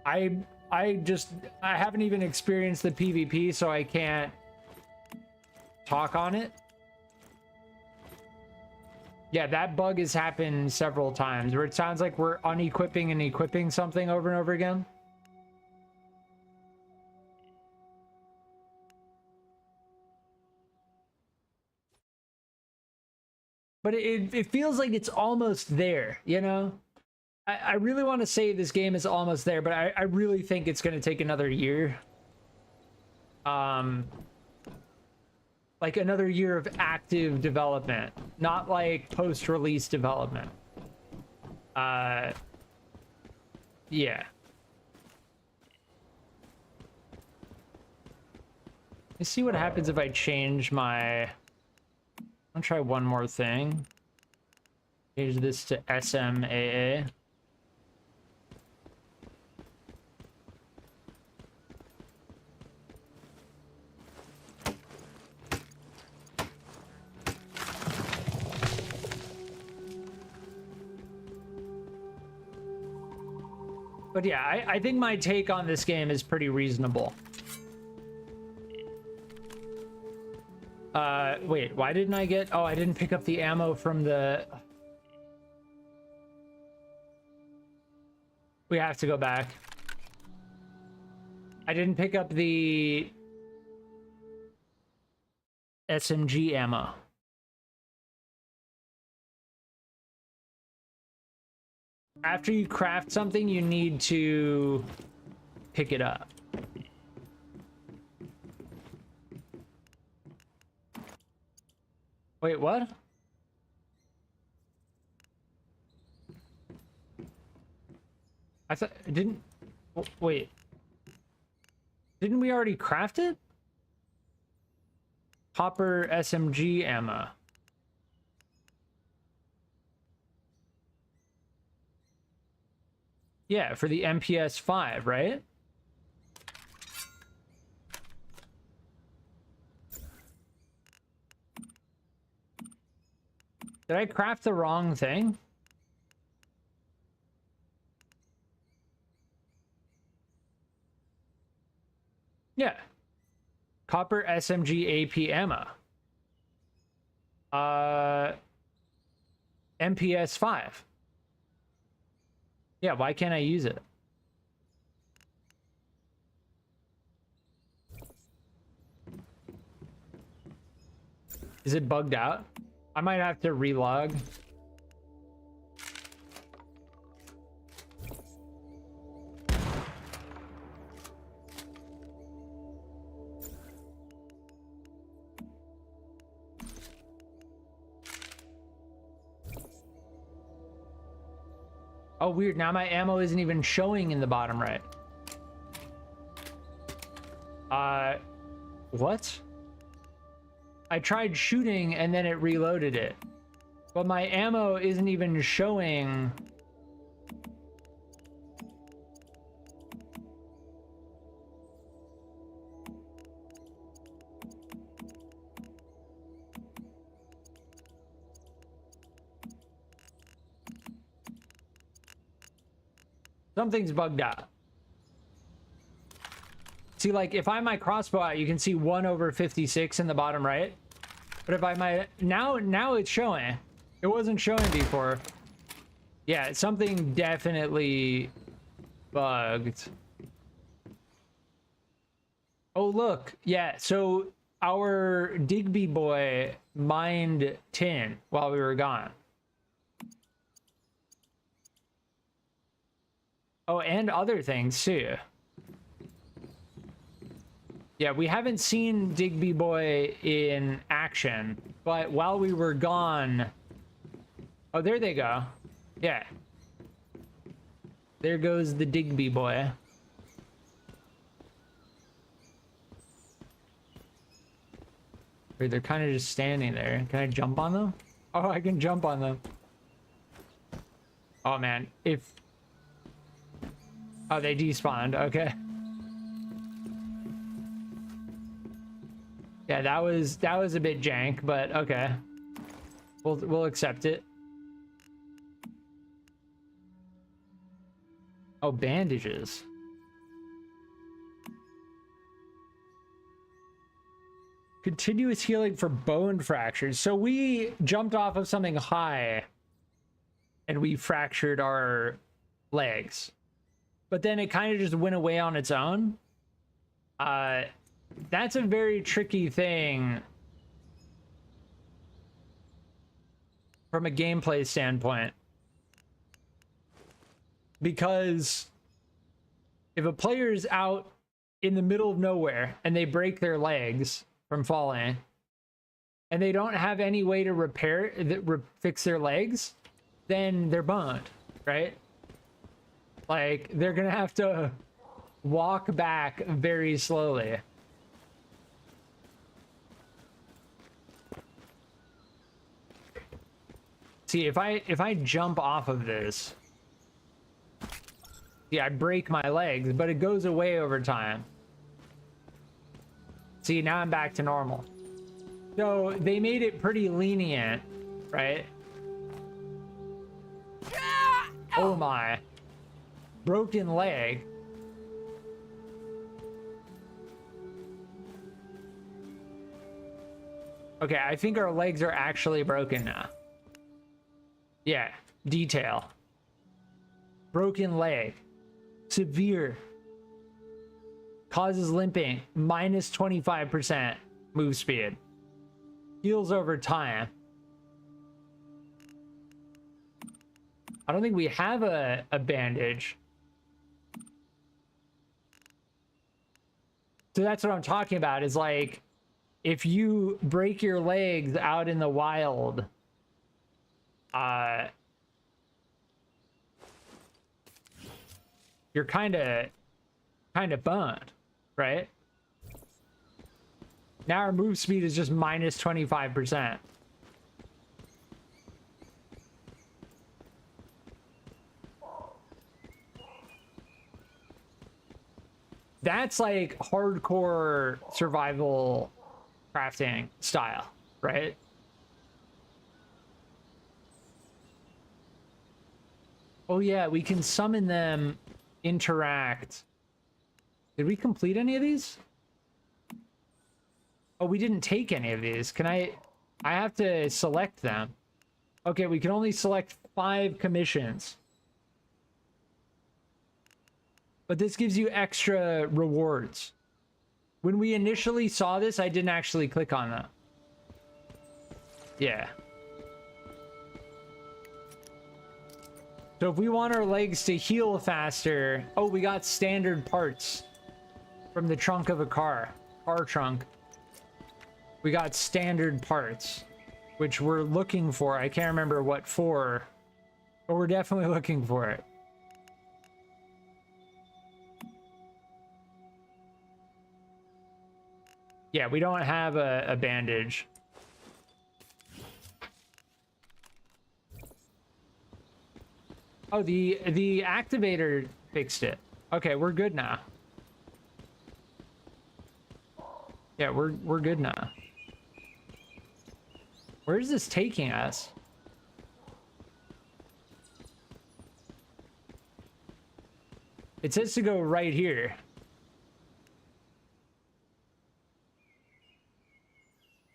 I haven't even experienced the PvP, so I can't talk on it. Yeah, that bug has happened several times where it sounds like we're unequipping and equipping something over and over again. But it feels like it's almost there, you know? I really want to say this game is almost there, but I really think it's going to take another year. Like another year of active development, not like post-release development. Yeah. Let's see what happens if I change my... I'll try one more thing. Change this to SMAA. But yeah, I think my take on this game is pretty reasonable. Wait, why didn't I get... Oh, I didn't pick up the ammo from the... We have to go back. I didn't pick up the SMG ammo. After you craft something, you need to pick it up. Wait, what? I thought... Didn't... Wait. Didn't we already craft it? Copper SMG ammo. Yeah, for the MPS 5, right? Did I craft the wrong thing? Yeah. Copper SMG AP ammo. MPS 5. Yeah, why can't I use it? Is it bugged out? I might have to relog. Oh, weird. Now my ammo isn't even showing in the bottom right. What? I tried shooting and then it reloaded it. But my ammo isn't even showing. Something's bugged out. See, like, if I have my crossbow out, you can see 1/56 in the bottom right. But if I might... Now it's showing. It wasn't showing before. Yeah, something definitely bugged. Oh, look. Yeah, so our Digby boy mined tin while we were gone. Oh, and other things too. Yeah, we haven't seen Digby Boy in action, but while we were gone... Oh, there they go. Yeah. There goes the Digby Boy. Wait, they're kind of just standing there. Can I jump on them? Oh, I can jump on them. Oh, man. If... Oh, they despawned. Okay. Yeah, that was a bit jank, but okay. We'll accept it. Oh, bandages. Continuous healing for bone fractures. So we jumped off of something high and we fractured our legs. But then it kind of just went away on its own. That's a very tricky thing from a gameplay standpoint. Because if a player's out in the middle of nowhere and they break their legs from falling and they don't have any way to fix their legs, then they're boned, right? Like, they're gonna have to walk back very slowly. See, if I jump off of this, yeah, I break my legs, but it goes away over time. See, now I'm back to normal. So they made it pretty lenient, right? Oh my. Broken leg. Okay, I think our legs are actually broken now. Yeah, detail. Broken leg. Severe. Causes limping. Minus 25% move speed. Heals over time. I don't think we have a bandage. So that's what I'm talking about, is like, if you break your legs out in the wild, you're kind of boned, right? Now our move speed is just minus 25%. That's like hardcore survival crafting style, right? Oh yeah, we can summon them, interact. Did we complete any of these? Oh, we didn't take any of these. Can I have to select them. Okay, we can only select 5 commissions. But this gives you extra rewards. When we initially saw this, I didn't actually click on that. Yeah. So if we want our legs to heal faster... Oh, we got standard parts from the trunk of a car. Car trunk. We got standard parts, which we're looking for. I can't remember what for, but we're definitely looking for it. Yeah, we don't have a bandage. Oh, the activator fixed it. Okay, we're good now. Yeah, we're good now. Where is this taking us? It says to go right here.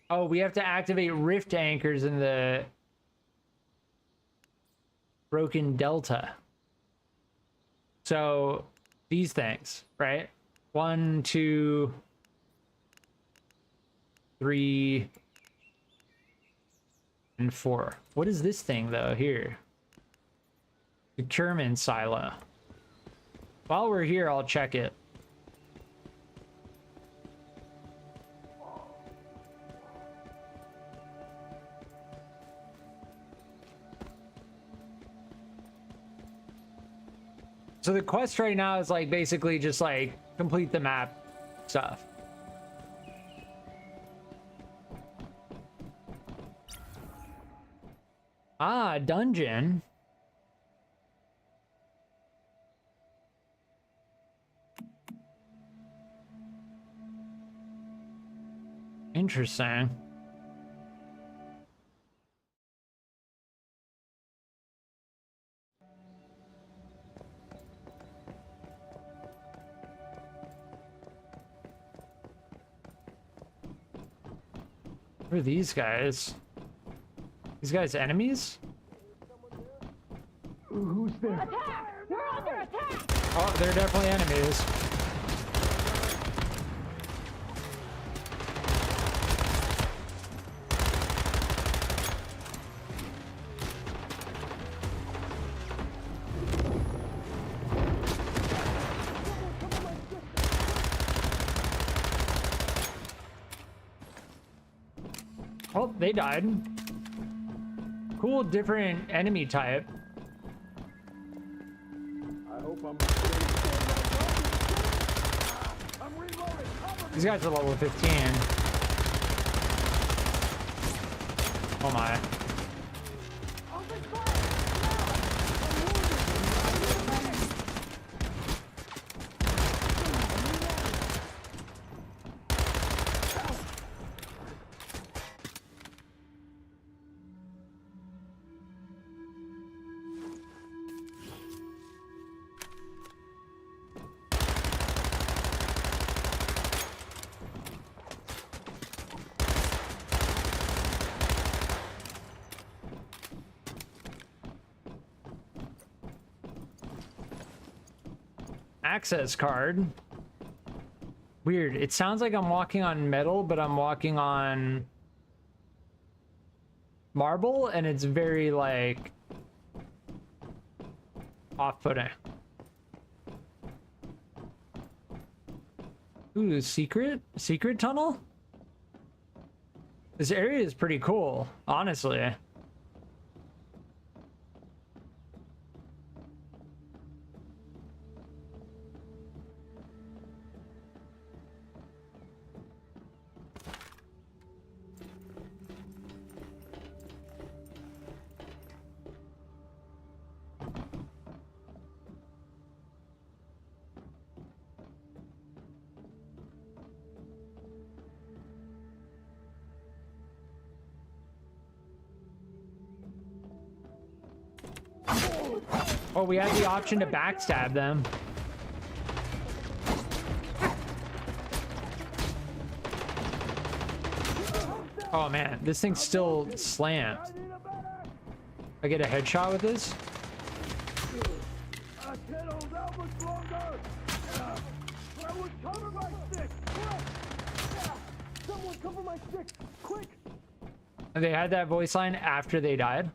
Oh, we have to activate rift anchors in the broken delta. So these things, right? 1, 2, 3, and 4. What is this thing though here? Procurement silo. While we're here, I'll check it. So the quest right now is like basically just like complete the map stuff. Ah, dungeon. Interesting. Who are these guys? These guys enemies? Who's there? Attack! We're under attack! Oh, they're definitely enemies. Oh, they died. Cool, different enemy type. I hope I'm reloading. These guys are level 15. Oh my. Access card. Weird. It sounds like I'm walking on metal, but I'm walking on marble, and it's very like off-putting. Ooh, secret tunnel? This area is pretty cool, honestly. Oh, we have the option to backstab them. Oh man, this thing's still slammed. I get a headshot with this? I can't hold out much longer. Someone cover my stick, quick! Someone cover my stick, quick! And they had that voice line after they died.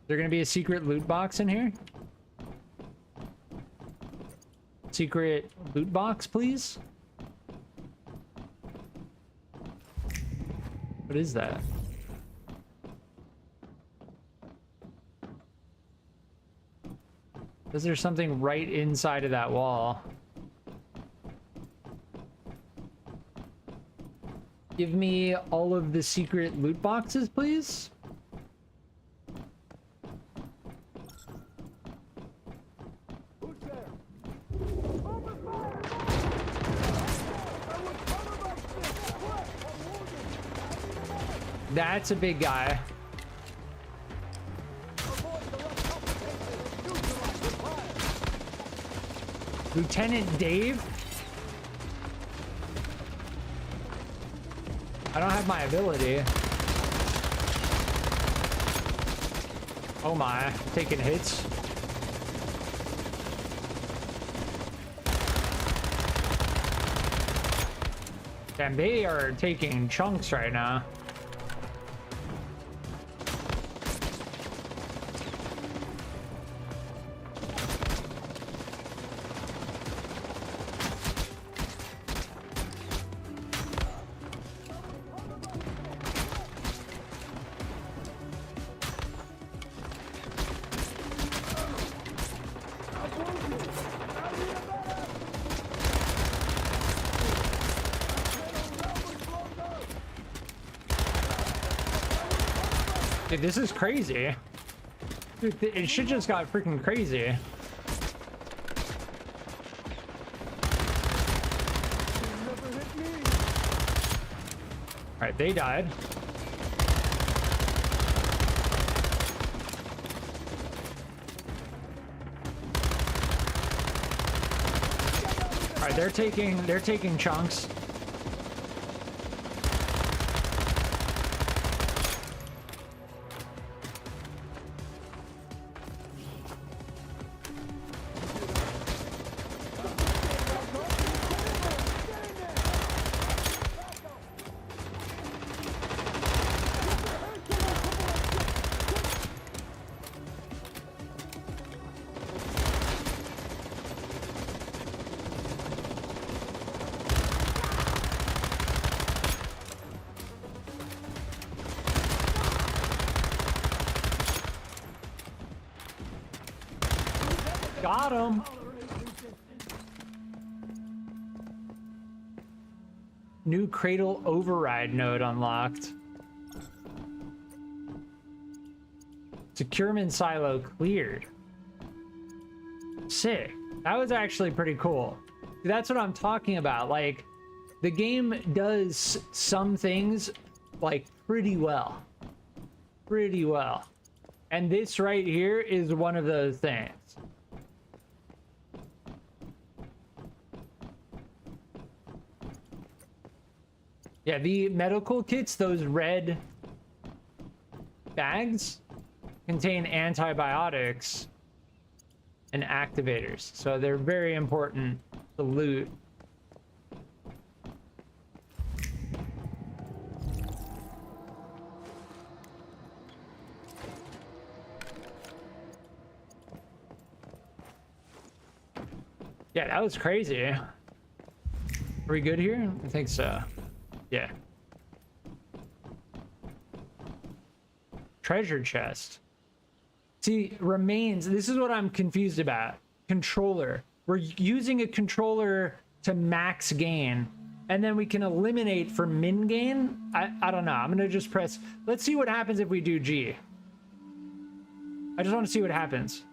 Is there gonna be a secret loot box in here? Secret loot box, please? What is that? Is there something right inside of that wall? Give me all of the secret loot boxes, please? Who's there? Open fire! Someone cover my stick, quick! I'm wounded. That's a big guy. Lieutenant Dave? I don't have my ability. Oh my, taking hits. Damn, they are taking chunks right now. Dude, this is crazy. Dude, it shit just got freaking crazy. Alright, they died. Alright, they're taking chunks. Got him. New cradle override node unlocked. Securement silo cleared. Sick. That was actually pretty cool. That's what I'm talking about. Like, the game does some things like pretty well. Pretty well. And this right here is one of those things. Yeah, the medical kits, those red bags, contain antibiotics and activators. So they're very important to loot. Yeah, that was crazy. Are we good here? I think so. Yeah. Treasure chest. See, remains. This is what I'm confused about. Controller. We're using a controller to max gain, and then we can eliminate for min gain. I don't know. I'm gonna just press. Let's see what happens if we do G. I just want to see what happens.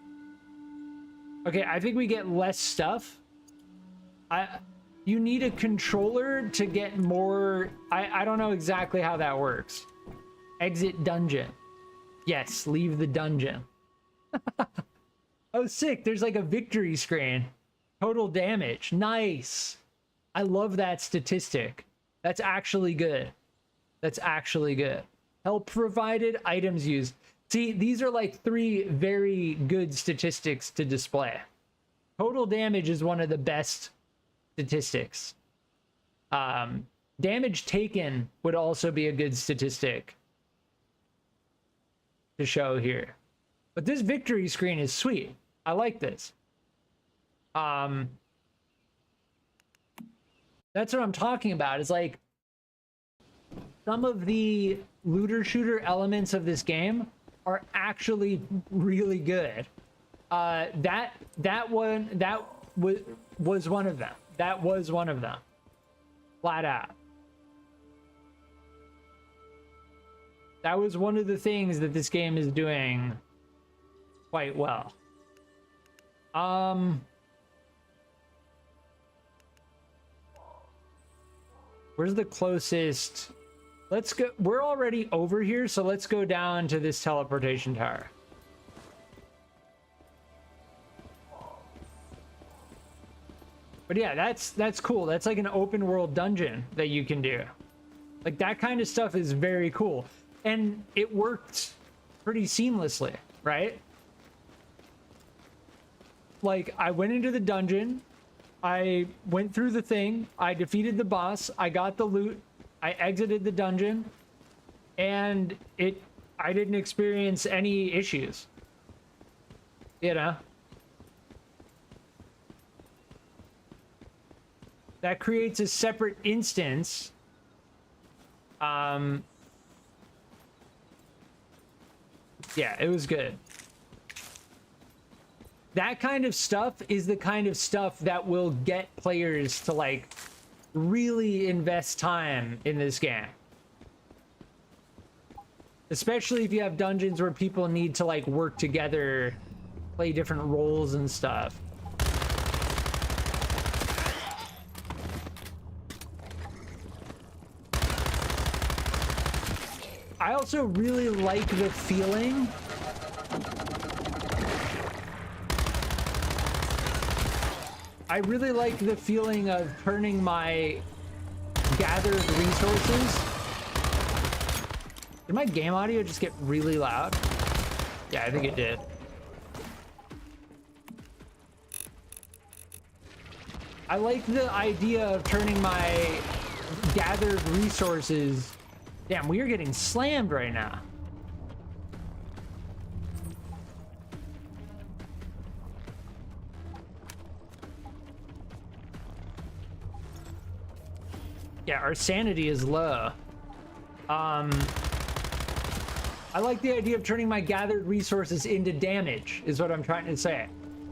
Okay, I think we get less stuff. You need a controller to get more. I don't know exactly how that works. Exit dungeon. Yes, leave the dungeon. Oh, sick. There's like a victory screen. Total damage. Nice. I love that statistic. That's actually good. That's actually good. Help provided, items used. See, these are like 3 very good statistics to display. Total damage is one of the best statistics. Damage taken would also be a good statistic to show here. But this victory screen is sweet. I like this. That's what I'm talking about. It's like some of the looter shooter elements of this game are actually really good. That was one of them. That was one of them. Flat out. That was one of the things that this game is doing quite well. Where's the closest? Let's go. We're already over here, so let's go down to this teleportation tower. But yeah, that's cool. That's like an open world dungeon that you can do. Like that kind of stuff is very cool. And it worked pretty seamlessly, right? Like I went into the dungeon, I went through the thing, I defeated the boss, I got the loot, I exited the dungeon, and I didn't experience any issues. You know? That creates a separate instance. Yeah, it was good. That kind of stuff is the kind of stuff that will get players to like really invest time in this game. Especially if you have dungeons where people need to like work together, play different roles and stuff. I also really like the feeling of turning my gathered resources. Did my game audio just get really loud? Yeah, I think it did. I like the idea of turning my gathered resources. Damn, we are getting slammed right now. Yeah, our sanity is low. I like the idea of turning my gathered resources into damage, is what I'm trying to say.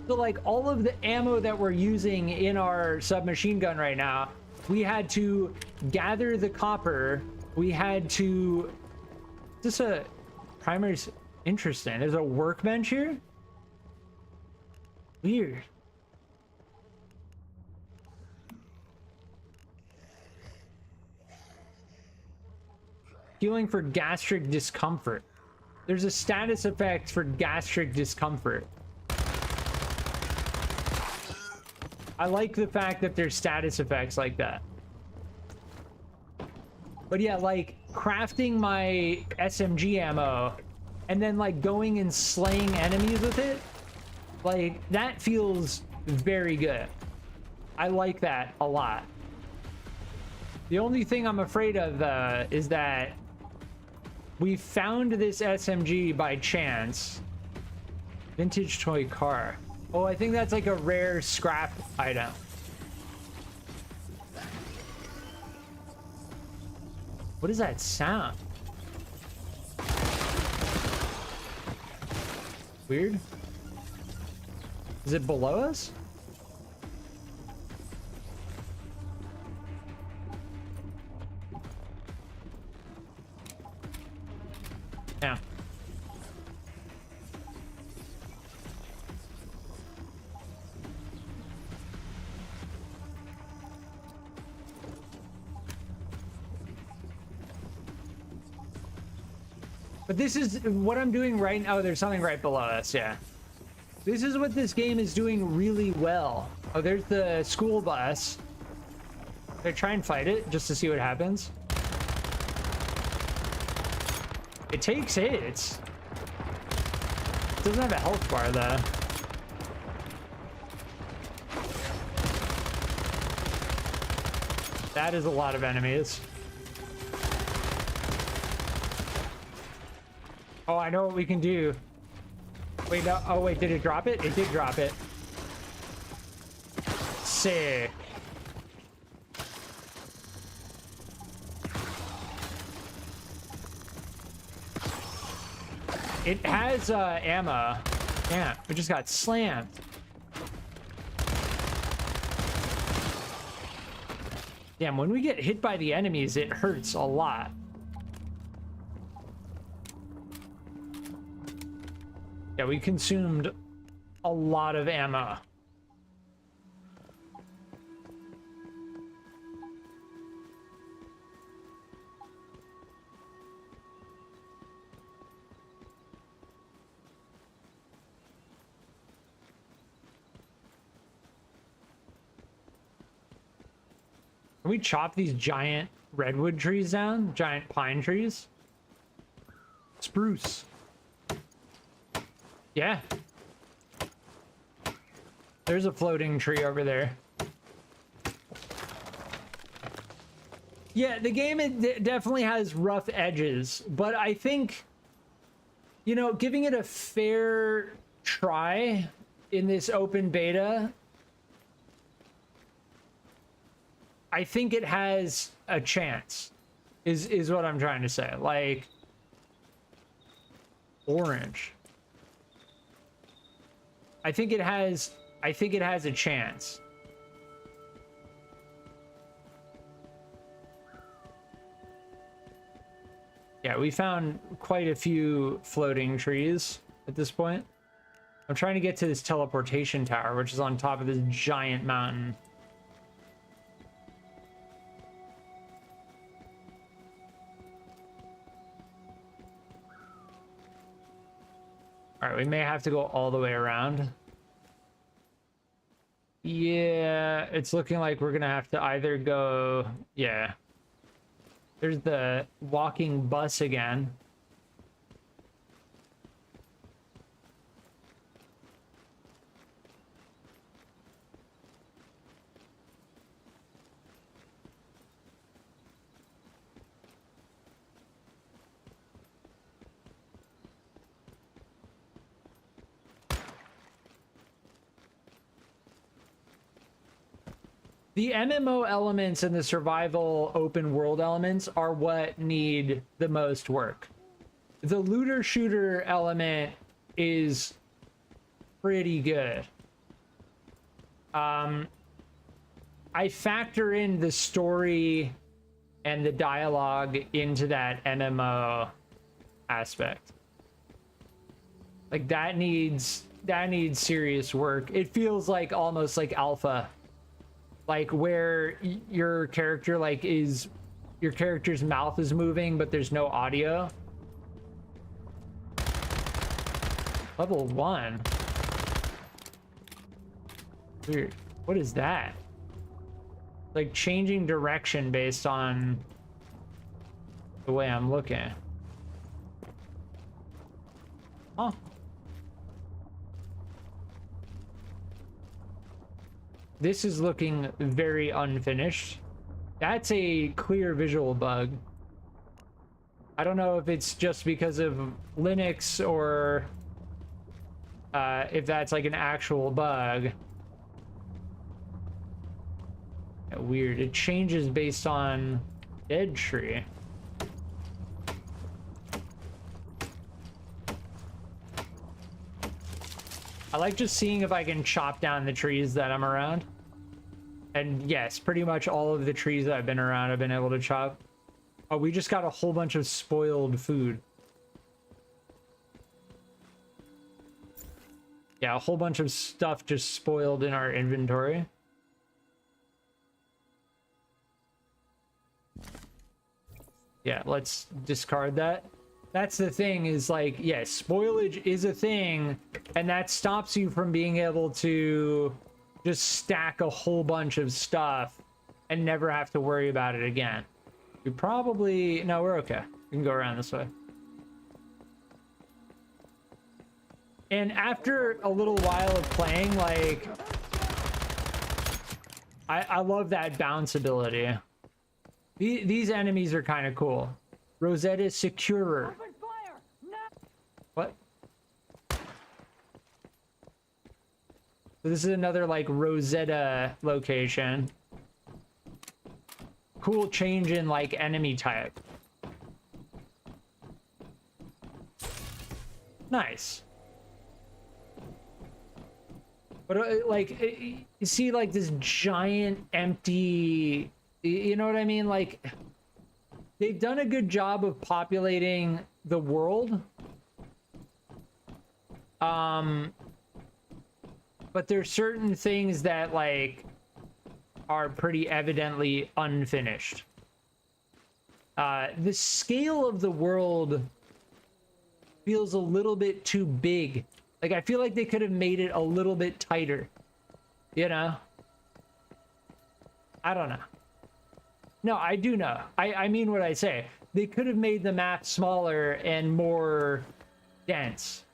So like all of the ammo that we're using in our submachine gun right now, we had to gather the copper. We had to... Is this a primary... Interesting. There's a workbench here? Weird. Healing for gastric discomfort. There's a status effect for gastric discomfort. I like the fact that there's status effects like that. But yeah, like crafting my SMG ammo and then like going and slaying enemies with it, like that feels very good. I like that a lot. The only thing I'm afraid of is that we found this SMG by chance. Vintage toy car. Oh, I think that's like a rare scrap item. What is that sound? Weird. Is it below us? Yeah. But this is what I'm doing right now. Oh, there's something right below us. Yeah. This is what this game is doing really well. Oh, there's the school bus. I try and fight it just to see what happens. It takes hits. It doesn't have a health bar though. That is a lot of enemies. Oh, I know what we can do. Wait, no. Oh, wait, did it drop it? It did drop it. Sick. It has ammo. Yeah, we just got slammed. Damn, when we get hit by the enemies, it hurts a lot. Yeah, we consumed a lot of ammo. Can we chop these giant redwood trees down? Giant pine trees? Spruce. Yeah. There's a floating tree over there. Yeah, the game definitely has rough edges, but I think, you know, giving it a fair try in this open beta, I think it has a chance, is what I'm trying to say. Like, orange. I think it has a chance. Yeah, we found quite a few floating trees at this point. I'm trying to get to this teleportation tower, which is on top of this giant mountain. All right, we may have to go all the way around. Yeah, it's looking like we're gonna have to either go... Yeah. There's the walking bus again. The MMO elements and the survival open world elements are what need the most work. The looter shooter element is pretty good. I factor in the story and the dialogue into that MMO aspect. Like that needs serious work. It feels like almost like alpha. Like where your character your character's mouth is moving, but there's no audio. Level 1. Weird. What is that? Like changing direction based on the way I'm looking. Huh. This is looking very unfinished. That's a clear visual bug. I don't know if it's just because of Linux or if that's like an actual bug. Yeah, weird. It changes based on dead tree. I like just seeing if I can chop down the trees that I'm around. And yes, pretty much all of the trees that I've been around, I've been able to chop. Oh, we just got a whole bunch of spoiled food. Yeah, a whole bunch of stuff just spoiled in our inventory. Yeah, let's discard that. That's the thing, is like, yes, spoilage is a thing, and that stops you from being able to just stack a whole bunch of stuff and never have to worry about it again. We probably... No, we're okay. We can go around this way. And after a little while of playing, like... I love that bounce ability. These enemies are kind of cool. Rosetta Securer. What? So this is another, like, Rosetta location. Cool change in, like, enemy type. Nice. But, like, you see, like, this giant empty... You know what I mean? Like, they've done a good job of populating the world. But there's certain things that, like, are pretty evidently unfinished. The scale of the world feels a little bit too big. Like, I feel like they could have made it a little bit tighter. You know? I don't know. No, I do know. I mean what I say. They could have made the map smaller and more dense.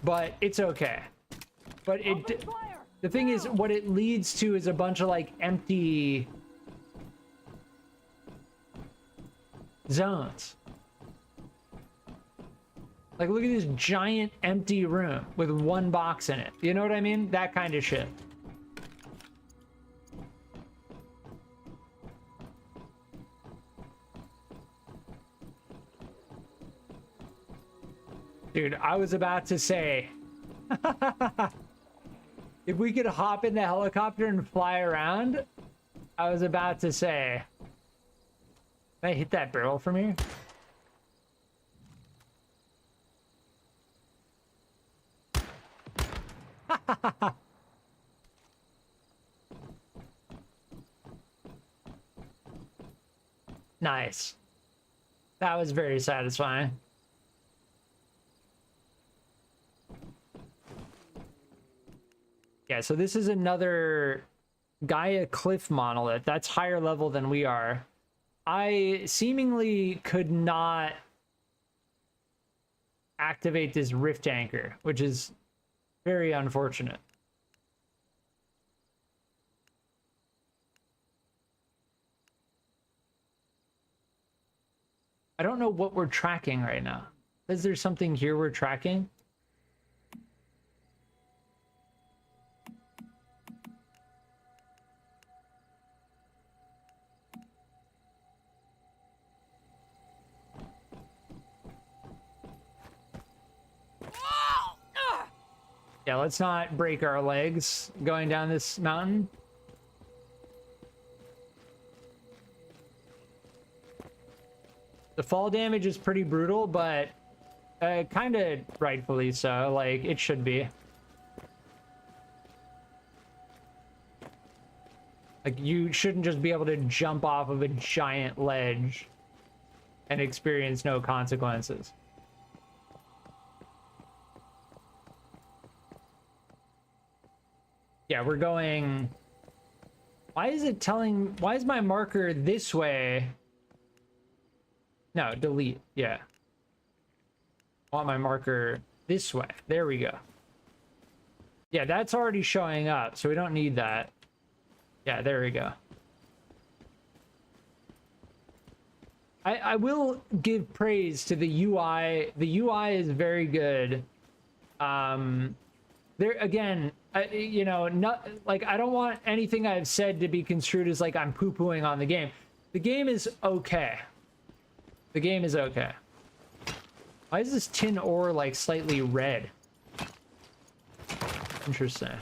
But it's okay. But it... The thing is, what it leads to is a bunch of, like, empty... zones. Like, look at this giant empty room with one box in it. You know what I mean? That kind of shit. Dude, I was about to say... if we could hop in the helicopter and fly around, I was about to say... Can I hit that barrel from here? Nice. That was very satisfying. Yeah, so this is another Gaia Cliff monolith. That's higher level than we are. I seemingly could not activate this rift anchor, which is very unfortunate. I don't know what we're tracking right now. Is there something here we're tracking? Yeah, let's not break our legs going down this mountain. The fall damage is pretty brutal, but kind of rightfully so. Like, it should be. Like, you shouldn't just be able to jump off of a giant ledge and experience no consequences. Yeah, we're going... Why is it telling... Why is my marker this way? No, delete. Yeah. I want my marker this way. There we go. Yeah, that's already showing up, so we don't need that. Yeah, there we go. I will give praise to the UI. The UI is very good. There again, you know, not like I don't want anything I've said to be construed as like I'm poo-pooing on the game. The game is okay. The game is okay. Why is this tin ore like slightly red? Interesting.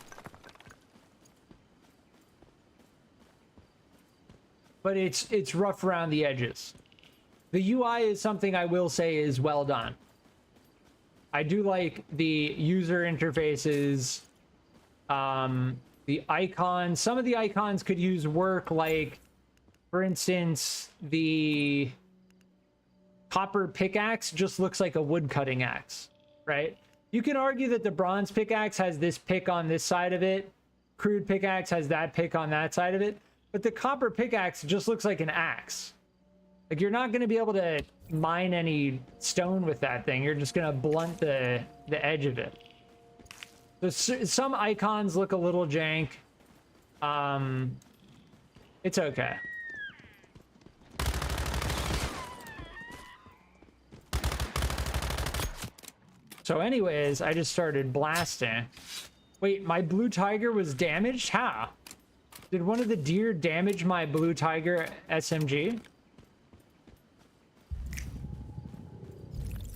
But it's rough around the edges. The UI is something I will say is well done. I do like the user interfaces The icons, some of the icons could use work, like, for instance, the copper pickaxe just looks like a wood cutting axe, right? You can argue that the bronze pickaxe has this pick on this side of it, crude pickaxe has that pick on that side of it, but the copper pickaxe just looks like an axe. Like, you're not going to be able to mine any stone with that thing. You're just going to blunt the edge of it. So some icons look a little jank. It's okay. So anyways, I just started blasting. Wait, my blue tiger was damaged? How? Did one of the deer damage my blue tiger SMG?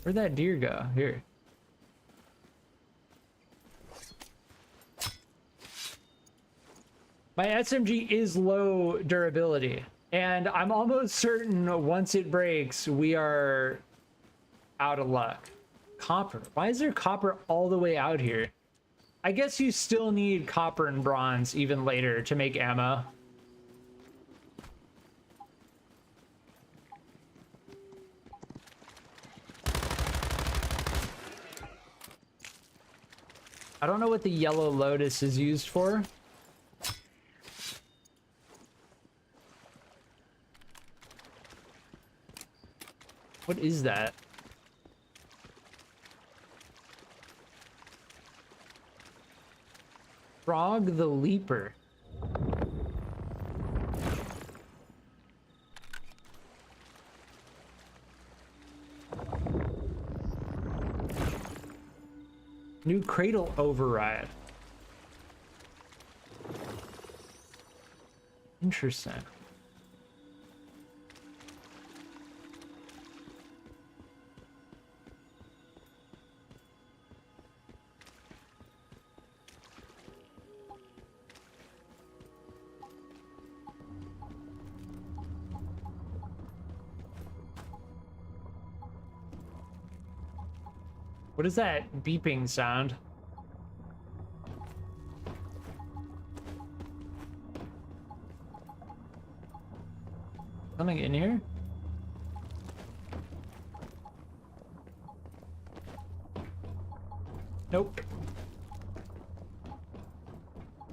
Where'd that deer go? Here. My SMG is low durability, and I'm almost certain once it breaks, we are out of luck. Copper. Why is there copper all the way out here? I guess you still need copper and bronze even later to make ammo. I don't know what the yellow lotus is used for. What is that? Frog the Leaper. New cradle override. Interesting. What is that beeping sound? Something in here? Nope.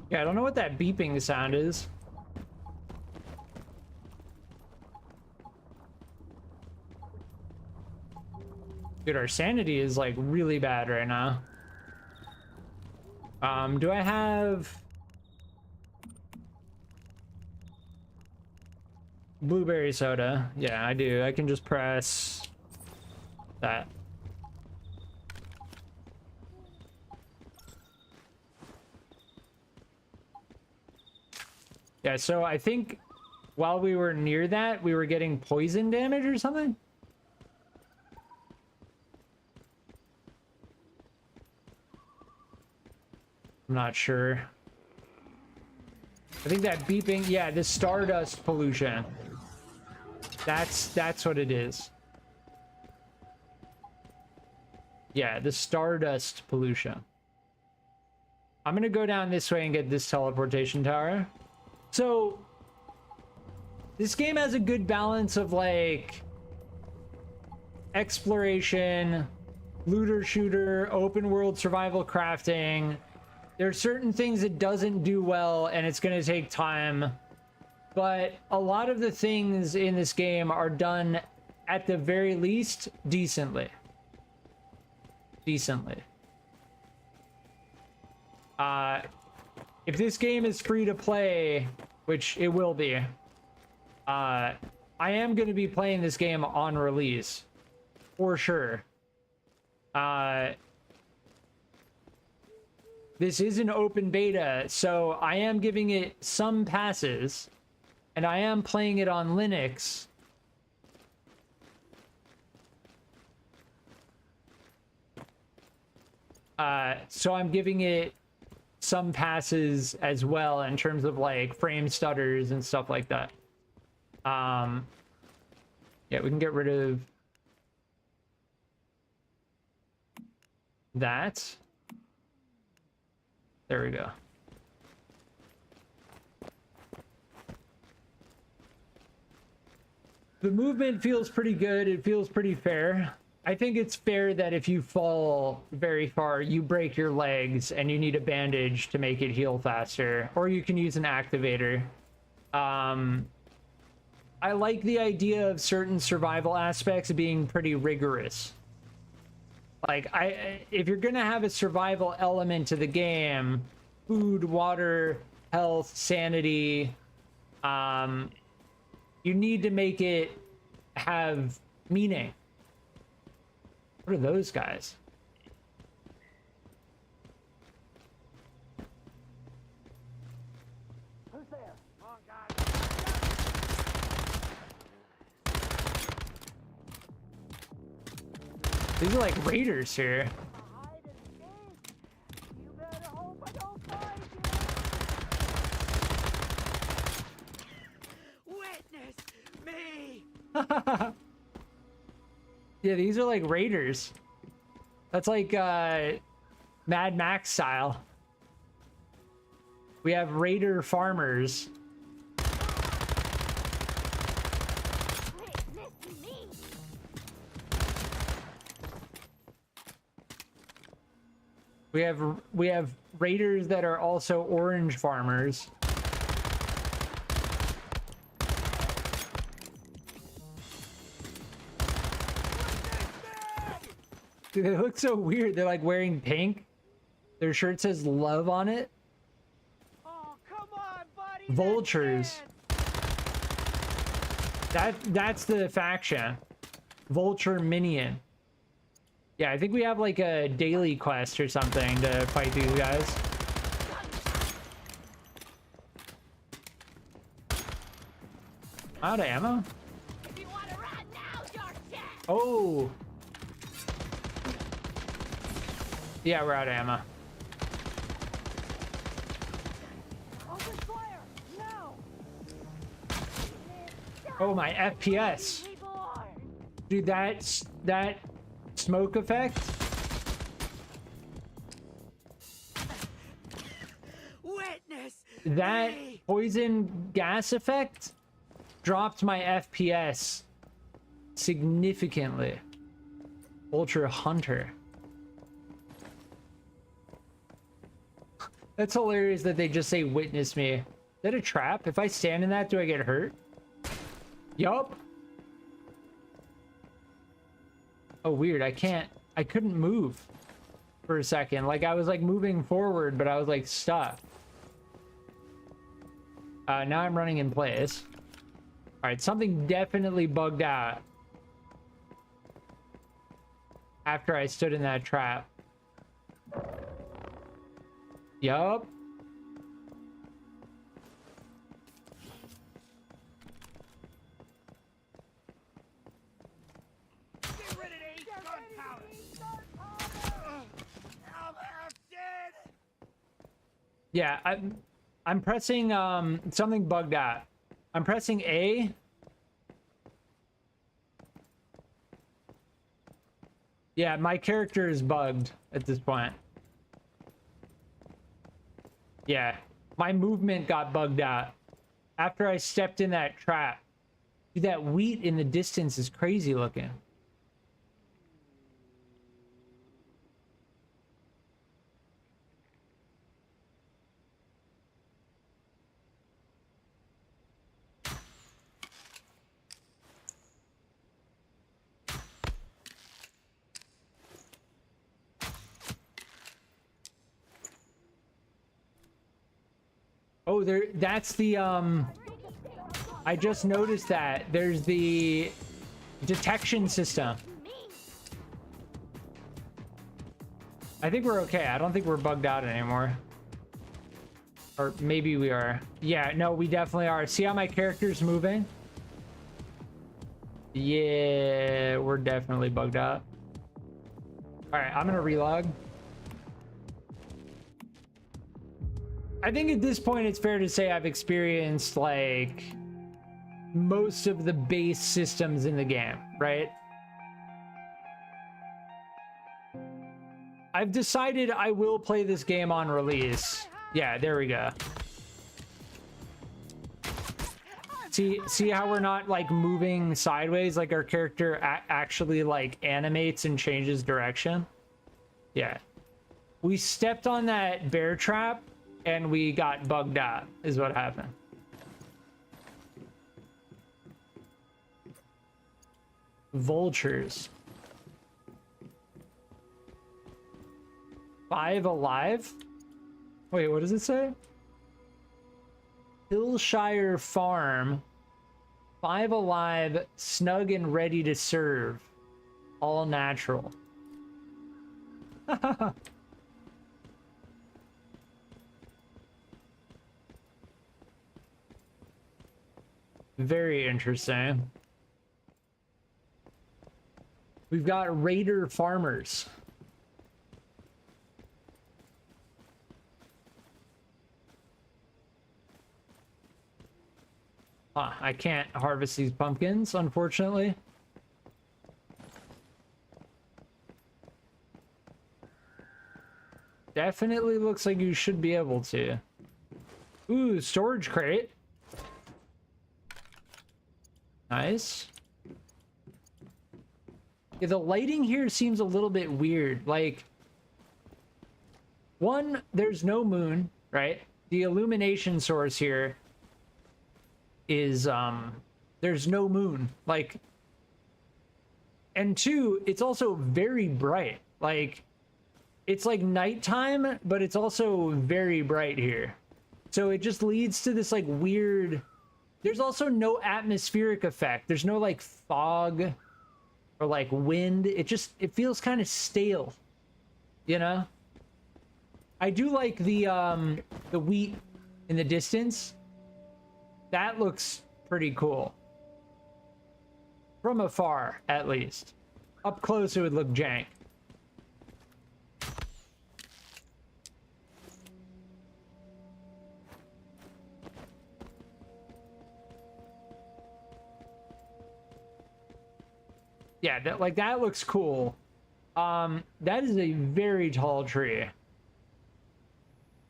Yeah, I don't know what that beeping sound is. Dude, our sanity is like really bad right now. Do I have blueberry soda? Yeah, I do. I can just press that. Yeah, so I think while we were near that, we were getting poison damage or something. I'm not sure. I think that beeping, yeah, the stardust pollution. That's what it is. Yeah, the stardust pollution. I'm gonna go down this way and get this teleportation tower. So this game has a good balance of like exploration, looter shooter, open world survival crafting. There are certain things it doesn't do well, and it's going to take time. But a lot of the things in this game are done, at the very least, decently. Decently. If this game is free to play, which it will be, I am going to be playing this game on release. For sure. This is an open beta, so I am giving it some passes, and I am playing it on Linux. So I'm giving it some passes as well in terms of like frame stutters and stuff like that. Yeah, we can get rid of that. There we go. The movement feels pretty good. It feels pretty fair. I think it's fair that if you fall very far, you break your legs and you need a bandage to make it heal faster, or you can use an activator. I like the idea of certain survival aspects being pretty rigorous. Like, if you're gonna have a survival element to the game, food, water, health, sanity, you need to make it have meaning. What are those guys? Who's there? Come on, guys. These are like raiders here. Hide and escape. You better hope I don't find you. Witness me. Yeah, these are like raiders. That's like Mad Max style. We have raider farmers. Witness me. We have raiders that are also orange farmers. Dude, they look so weird. They're like wearing pink. Their shirt says love on it. Oh, come on, buddy. Vultures. That's the faction. Vulture minion. Yeah, I think we have like a daily quest or something to fight these guys. Out of ammo? If you want to run now, you're dead. Oh. Yeah, we're out of ammo. Open fire now. Oh, my FPS. Dude, that smoke effect. Witness. That poison gas effect dropped my FPS significantly. Ultra Hunter. That's hilarious that they just say witness me. Is that a trap? If I stand in that, do I get hurt? Yup. Oh, weird. I couldn't move for a second. Like, I was like moving forward, but I was like stuck. Now I'm running in place. All right, something definitely bugged out after I stood in that trap. Yup. Get rid of these gunpowder. I'm half dead. Yeah, I'm pressing something bugged out. I'm pressing A. Yeah, my character is bugged at this point. Yeah, my movement got bugged out after I stepped in that trap. Dude, that wheat in the distance is crazy looking. Oh, that's the I just noticed that there's the detection system. I think we're okay. I don't think we're bugged out anymore. Or maybe we are. Yeah, no, we definitely are. See how my character's moving? Yeah, we're definitely bugged out. All right, I'm gonna relog. I think at this point it's fair to say I've experienced like most of the base systems in the game, right? I've decided I will play this game on release. Yeah, there we go. I'm See how we're not like moving sideways, like our character actually like animates and changes direction? Yeah. We stepped on that bear trap and we got bugged out is what happened. Vultures. 5 alive? Wait, what does it say? Hillshire Farm. 5 alive, snug and ready to serve. All natural. Very interesting. We've got raider farmers. I can't harvest these pumpkins, unfortunately. Definitely looks like you should be able to. Ooh, storage crate. Nice. Yeah, the lighting here seems a little bit weird. Like, one, there's no moon, right? The illumination source here is, there's no moon. Like, and two, it's also very bright. Like, it's like nighttime, but it's also very bright here. So it just leads to this like weird, there's also no atmospheric effect. There's no like fog or like wind. It feels kind of stale, you know? I do like the wheat in the distance. That looks pretty cool. From afar, at least. Up close, it would look jank. Yeah, that looks cool. That is a very tall tree.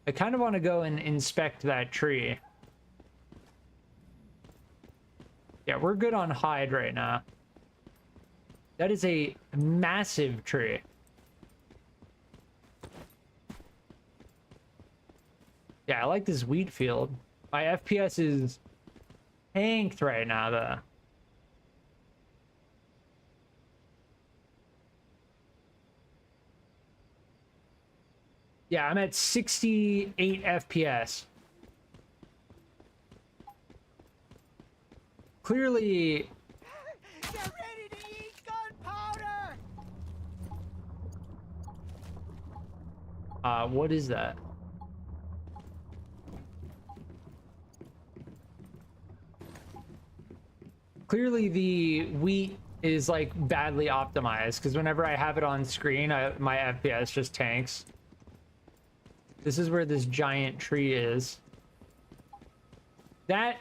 I kind of want to go and inspect that tree. Yeah, we're good on hide right now. That is a massive tree. Yeah, I like this wheat field. My FPS is tanked right now, though. Yeah, I'm at 68 FPS. Clearly... Get ready to eat gunpowder! What is that? Clearly the wheat is like badly optimized because whenever I have it on screen, my FPS just tanks. This is where this giant tree is. That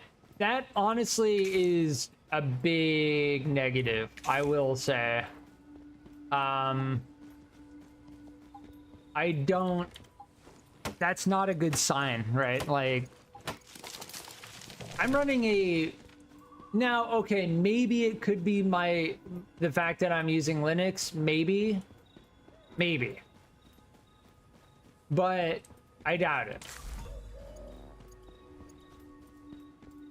honestly is a big negative, I will say. That's not a good sign, right? Like, I'm running a... Now, okay, maybe it could be the fact that I'm using Linux, maybe. But I doubt it.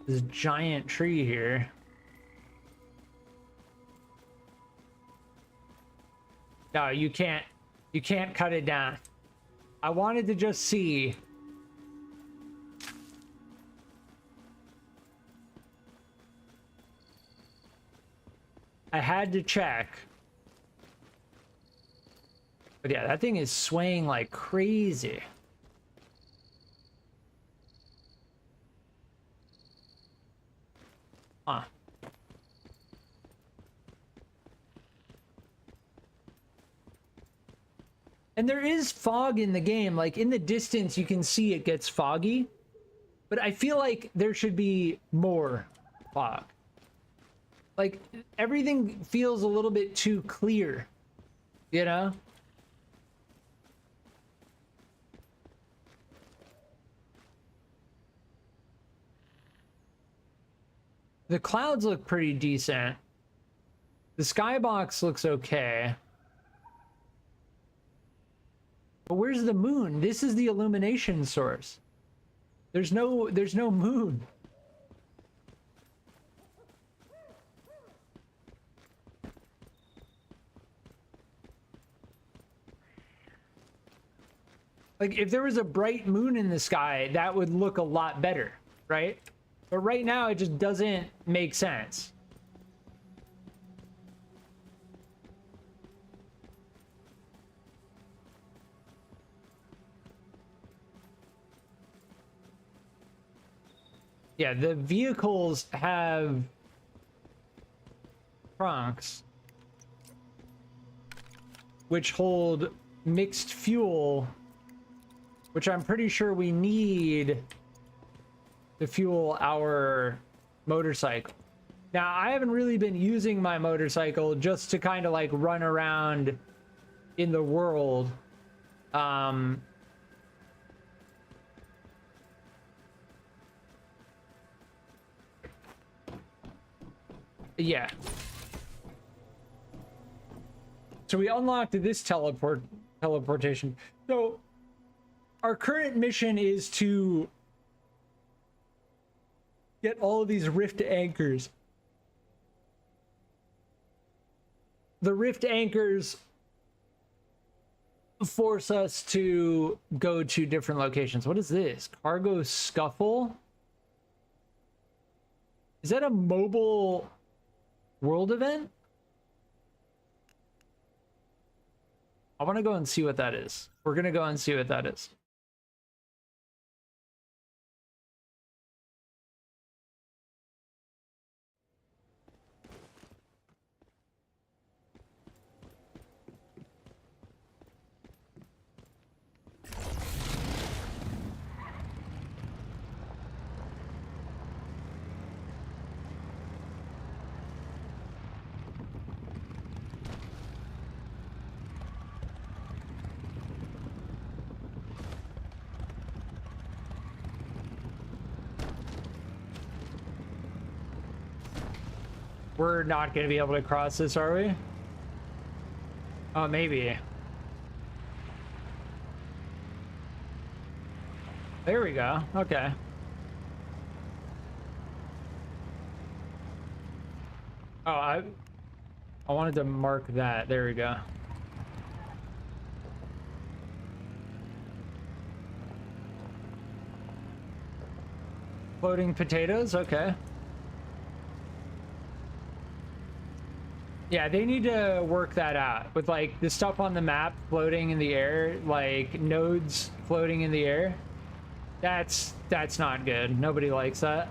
This giant tree here. No, you can't cut it down. I wanted to just see. I had to check. But yeah, that thing is swaying like crazy. Huh. And there is fog in the game. Like, in the distance, you can see it gets foggy. But I feel like there should be more fog. Like, everything feels a little bit too clear. You know? The clouds look pretty decent. The skybox looks okay. But where's the moon? This is the illumination source. There's no moon. Like, if there was a bright moon in the sky, that would look a lot better, right? But right now, it just doesn't make sense. Yeah, the vehicles have trunks which hold mixed fuel, which I'm pretty sure we need to fuel our motorcycle. Now, I haven't really been using my motorcycle just to kind of like run around in the world. Yeah. So we unlocked this teleportation. So our current mission is to get all of these rift anchors. The rift anchors force us to go to different locations. What is this? Cargo scuffle? Is that a mobile world event? I want to go and see what that is. We're going to go and see what that is. We're not going to be able to cross this, are we? Oh, maybe. There we go. Okay. Oh, I wanted to mark that. There we go. Floating potatoes? Okay. Yeah, they need to work that out with like the stuff on the map floating in the air, like nodes floating in the air. That's not good. Nobody likes that.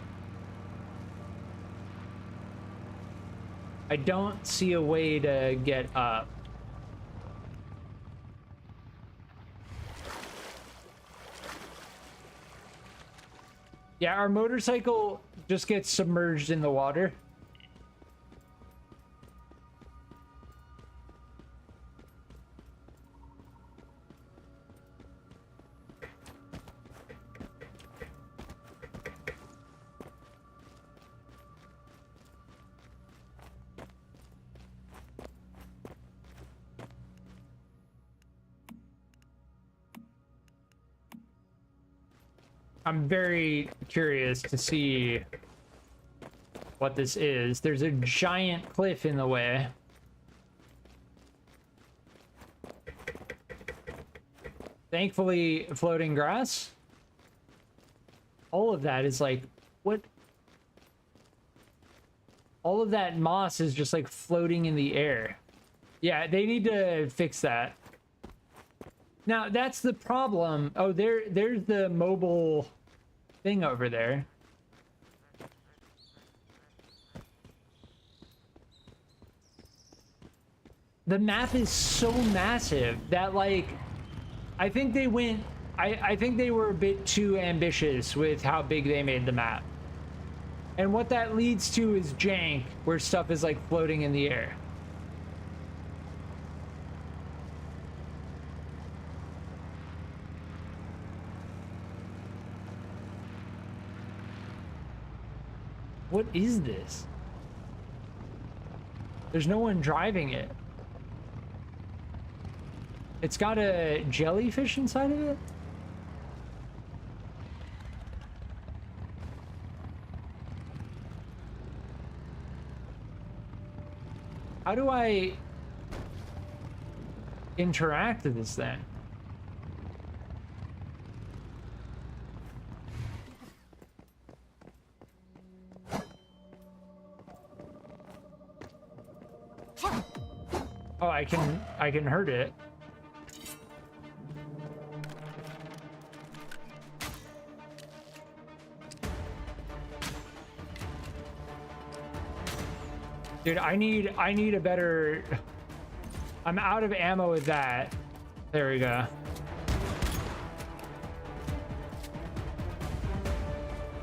I don't see a way to get up. Yeah, our motorcycle just gets submerged in the water. I'm very curious to see what this is. There's a giant cliff in the way. Thankfully, floating grass. All of that is like, what? All of that moss is just like floating in the air. Yeah, they need to fix that. Now, that's the problem. Oh, there's the mobile thing over there. The map is so massive that, like, I think they went... I think they were a bit too ambitious with how big they made the map. And what that leads to is jank, where stuff is, like, floating in the air. What is this? There's no one driving it. It's got a jellyfish inside of it? How do I interact with this thing? Oh, I can hurt it. Dude, I need a better... I'm out of ammo with that. There we go.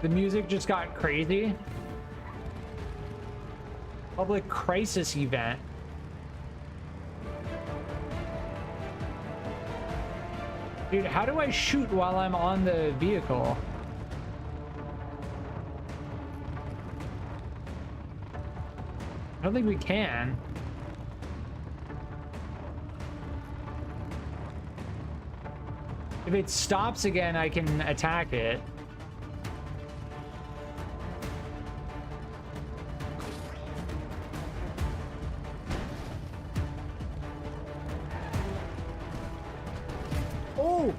The music just got crazy. Public crisis event. Dude, how do I shoot while I'm on the vehicle? I don't think we can. If it stops again, I can attack it. Oh!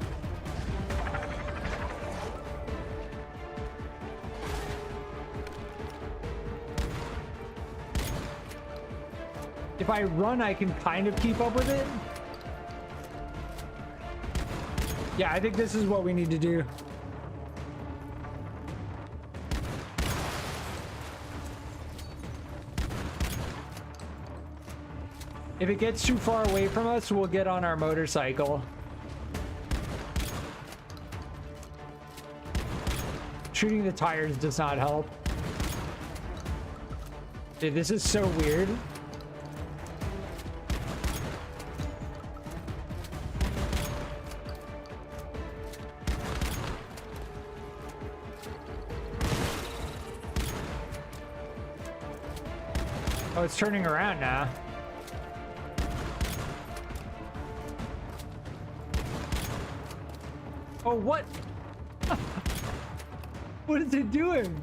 If I run, I can kind of keep up with it. Yeah, I think this is what we need to do. If it gets too far away from us, we'll get on our motorcycle. Shooting the tires does not help. Dude, this is so weird. Oh, it's turning around now. Oh, what? What is it doing?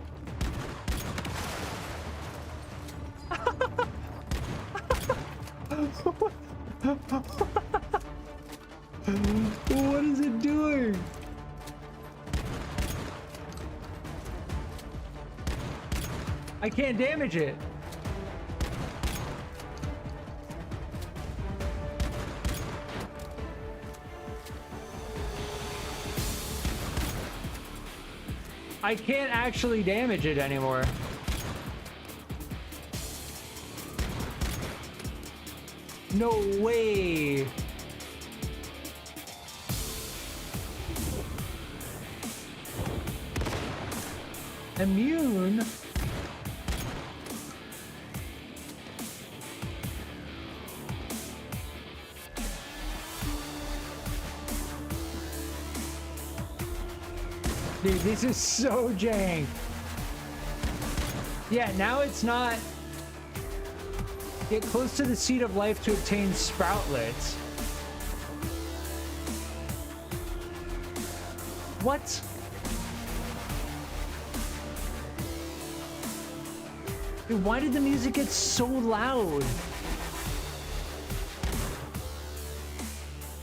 What is it doing? I can't damage it. I can't actually damage it anymore. No way. Immune? Dude, this is so jank. Yeah, now it's not... Get close to the seat of life to obtain sproutlets. What? Dude, why did the music get so loud?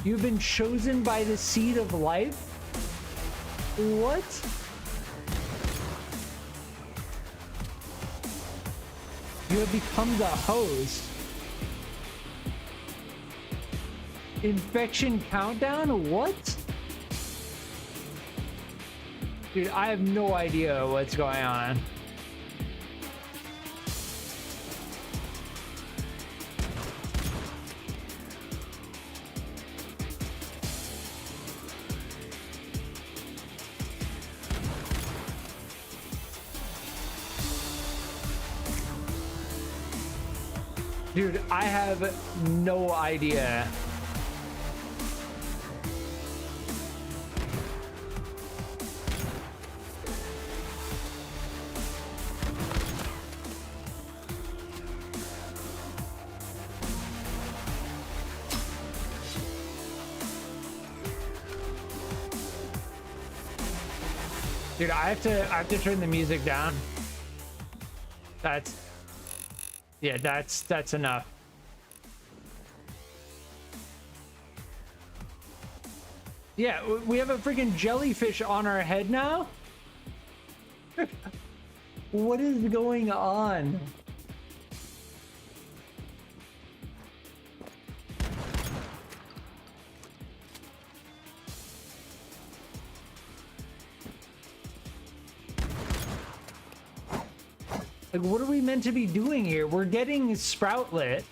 You've been chosen by the seed of life? What? You have become the host. Infection countdown? What? Dude, I have no idea what's going on. Dude, I have no idea. Dude, I have to turn the music down. That's enough. Yeah, we have a freaking jellyfish on our head now. What is going on? Like, what are we meant to be doing here? We're getting Sproutlet.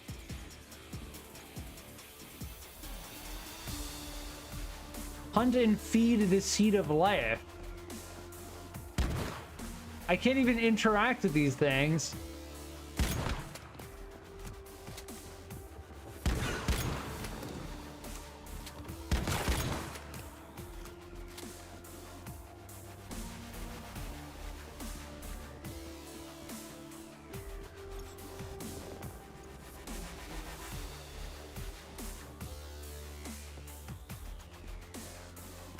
Hunt and feed the seed of life. I can't even interact with these things.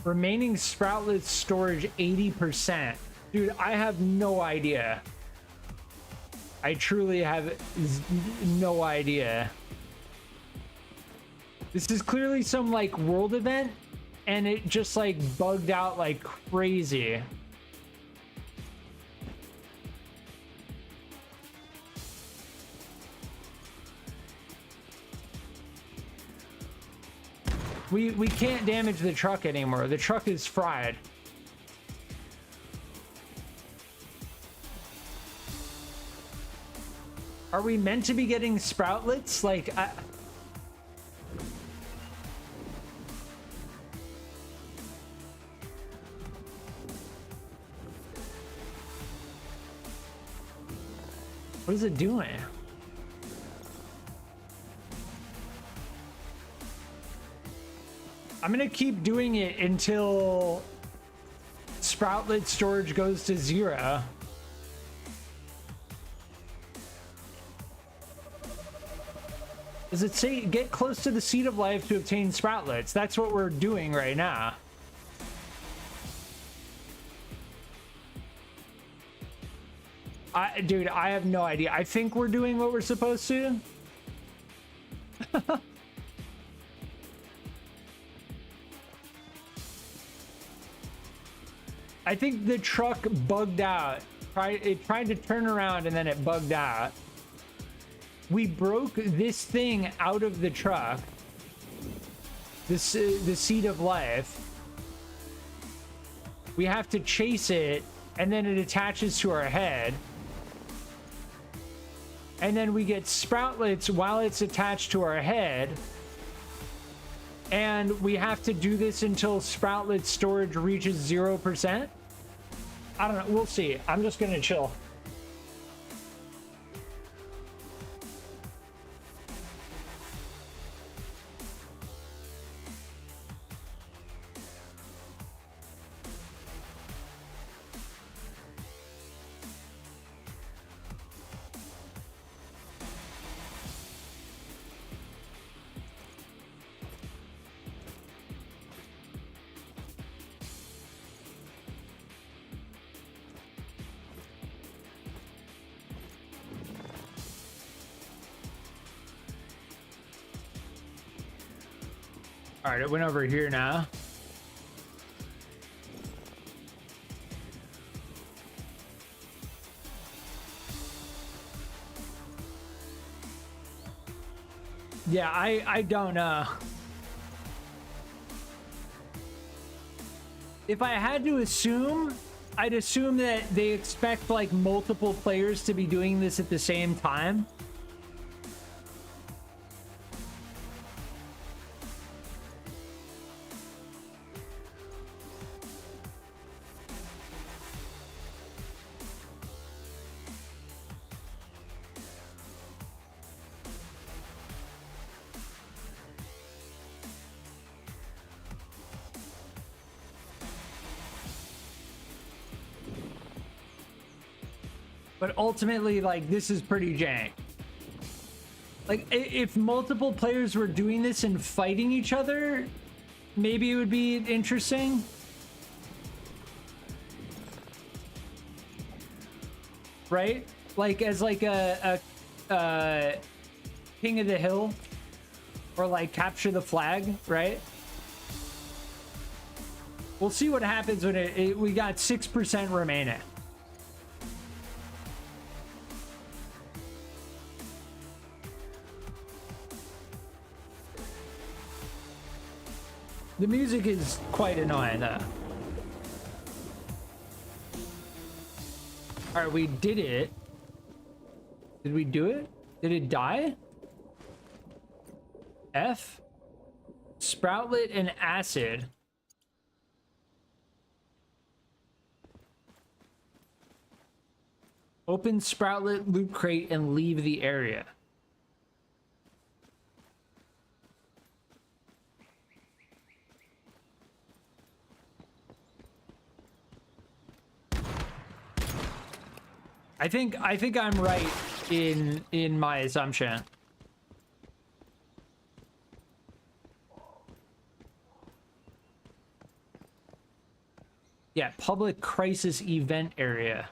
Remaining Sproutlet storage 80%. Dude, I have no idea. I truly have no idea. This is clearly some like world event and it just like bugged out like crazy. We can't damage the truck anymore. The truck is fried. Are we meant to be getting Sproutlets? Like, what is it doing? I'm gonna keep doing it until Sproutlet storage goes to 0. Does it say get close to the seed of life to obtain Sproutlets? That's what we're doing right now. Dude, I have no idea. I think we're doing what we're supposed to. I think the truck bugged out. It tried to turn around and then it bugged out. We broke this thing out of the truck. The seed of life. We have to chase it and then it attaches to our head. And then we get Sproutlets while it's attached to our head. And we have to do this until Sproutlet storage reaches 0%. I don't know. We'll see. I'm just going to chill. All right, it went over here now. Yeah, I don't know. If I had to assume, I'd assume that they expect like multiple players to be doing this at the same time. But ultimately, like, this is pretty jank. Like, if multiple players were doing this and fighting each other, maybe it would be interesting. right? Like as like a King of the Hill, or like Capture the Flag, right? We'll see what happens when we got 6% remaining. The music is quite annoying, though. All right, we did it. Did we do it? Did it die? F? Sproutlet and acid. Open Sproutlet loot crate and leave the area. I think I'm right in my assumption. Yeah, public crisis event area.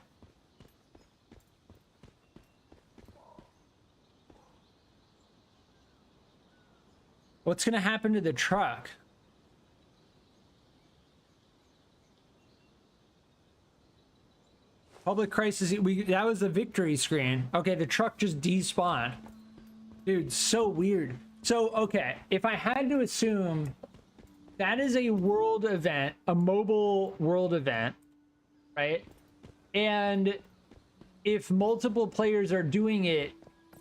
What's gonna happen to the truck? Public crisis, that was the victory screen. Okay, the truck just despawned. Dude, so weird. So, okay, if I had to assume that is a world event, a mobile world event, right? And if multiple players are doing it,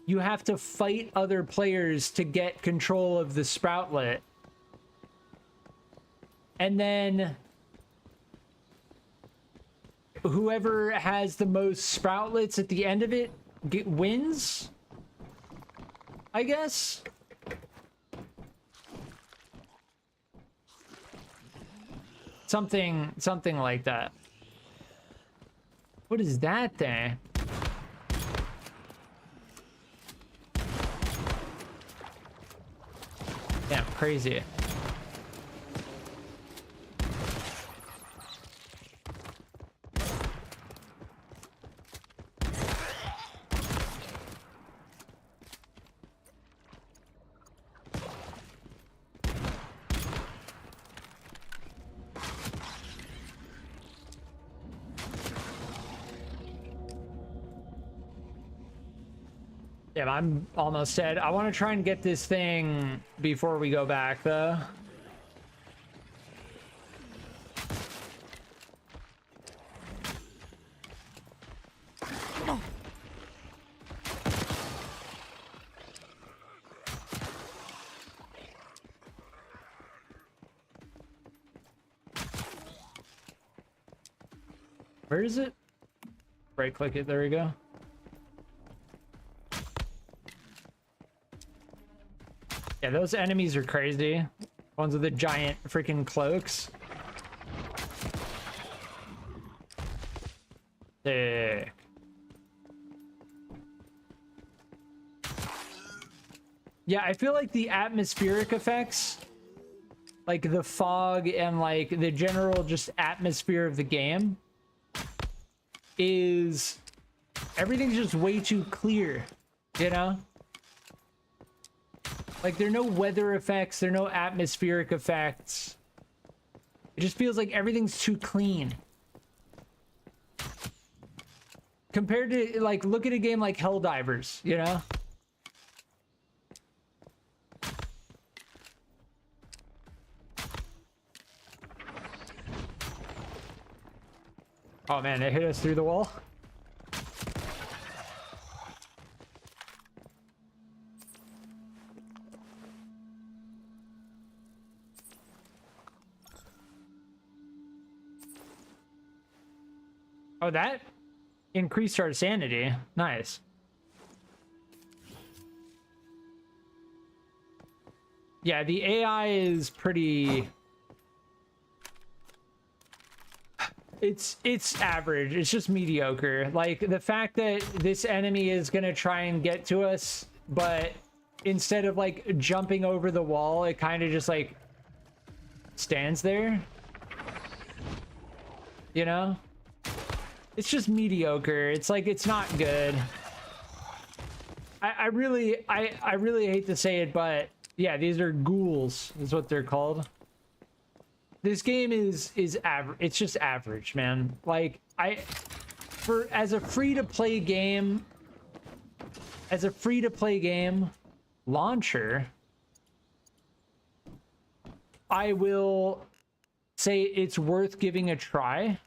you have to fight other players to get control of the Sproutlet. And then whoever has the most Sproutlets at the end of it wins, I guess. Something like that. What is that thing? Damn, crazy. Yeah, I'm almost dead. I want to try and get this thing before we go back, though. Where is it? Right click it. There we go. Yeah, those enemies are crazy. Ones with the giant freaking cloaks. Sick. Yeah, I feel like the atmospheric effects, like the fog and like the general just atmosphere of the game, is everything's just way too clear, you know? Like, there are no weather effects, there are no atmospheric effects. It just feels like everything's too clean. Compared to, like, look at a game like Helldivers, you know? Oh man, it hit us through the wall. Oh, that increased our sanity. Nice. Yeah, the AI is pretty... It's average. It's just mediocre. Like, the fact that this enemy is gonna try and get to us, but instead of, like, jumping over the wall, it kind of just, like, stands there. You know? It's just mediocre. It's like, it's not good. I really hate to say it, but yeah, these are ghouls is what they're called. This game is average. It's just average, man. Like, as a free-to-play game launcher, I will say it's worth giving a try.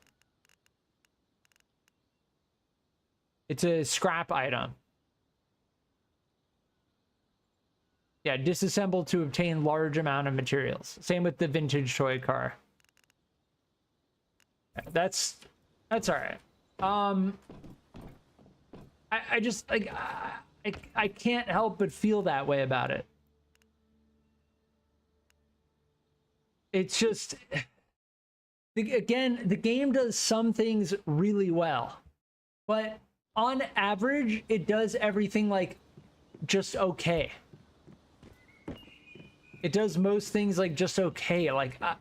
It's a scrap item. Yeah, disassemble to obtain large amount of materials. Same with the vintage toy car. That's all right. I just like I can't help but feel that way about it. It's just, again, the game does some things really well, but on average, it does everything like just okay. It does most things like just okay. Like I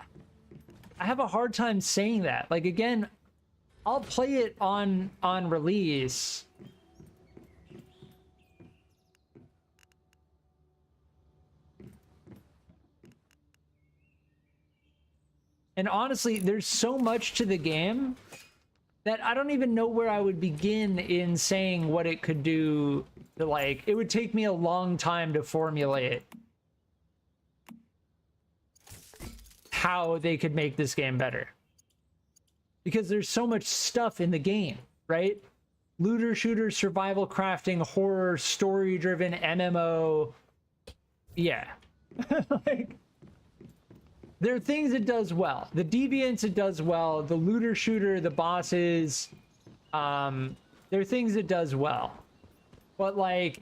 have a hard time saying that. Like, again, I'll play it on release. And honestly, there's so much to the game that I don't even know where I would begin in saying what it could do. Like, it would take me a long time to formulate how they could make this game better. Because there's so much stuff in the game, right? Looter shooter, survival crafting, horror, story-driven MMO. Yeah. Like, there are things it does well. The deviants it does well. The looter shooter, the bosses, there are things it does well. But like,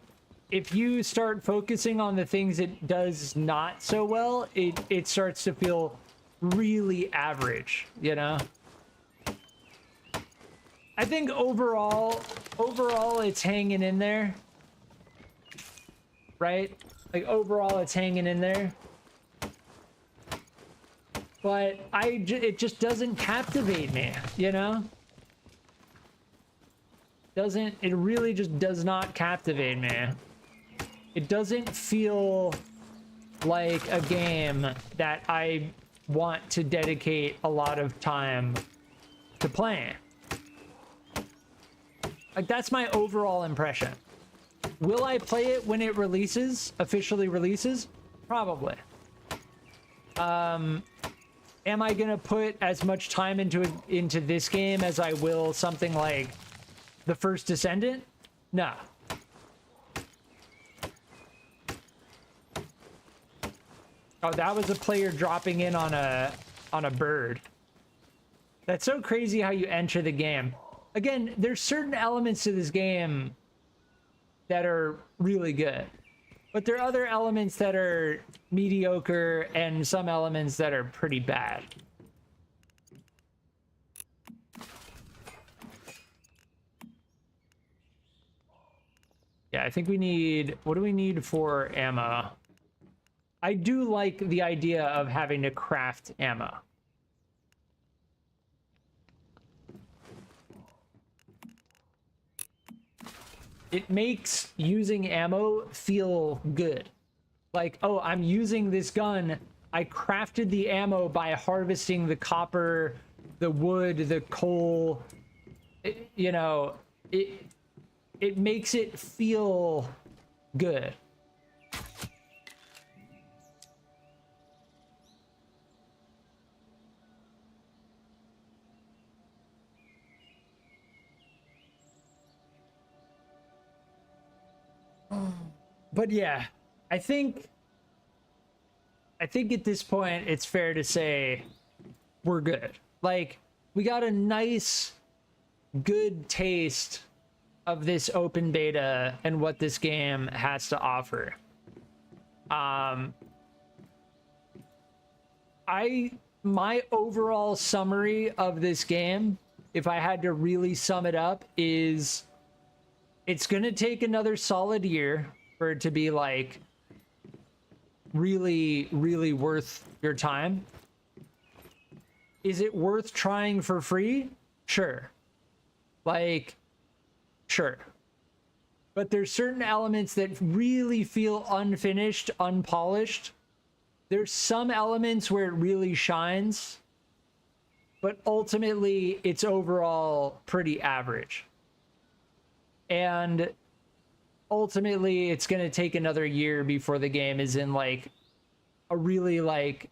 if you start focusing on the things it does not so well, it starts to feel really average, you know? I think overall it's hanging in there. Right? Like, overall it's hanging in there. But it just doesn't captivate me, you know? It really just does not captivate me. It doesn't feel like a game that I want to dedicate a lot of time to playing. Like, that's my overall impression. Will I play it when it officially releases? Probably. Am I gonna put as much time into this game as I will something like The First Descendant? No. Oh, that was a player dropping in on a bird. That's so crazy how you enter the game. Again, there's certain elements to this game that are really good. But there are other elements that are mediocre and some elements that are pretty bad. Yeah, I think we need... What do we need for ammo? I do like the idea of having to craft ammo. It makes using ammo feel good. Like, oh, I'm using this gun. I crafted the ammo by harvesting the copper, the wood, the coal. You know, it makes it feel good. But yeah, I think at this point it's fair to say we're good. Like, we got a nice, good taste of this open beta and what this game has to offer. My overall summary of this game, if I had to really sum it up, is it's gonna take another solid year for it to be like really, really worth your time. Is it worth trying for free? Sure. Like, sure. But there's certain elements that really feel unfinished, unpolished. There's some elements where it really shines, but ultimately it's overall pretty average. And ultimately it's going to take another year before the game is in like a really like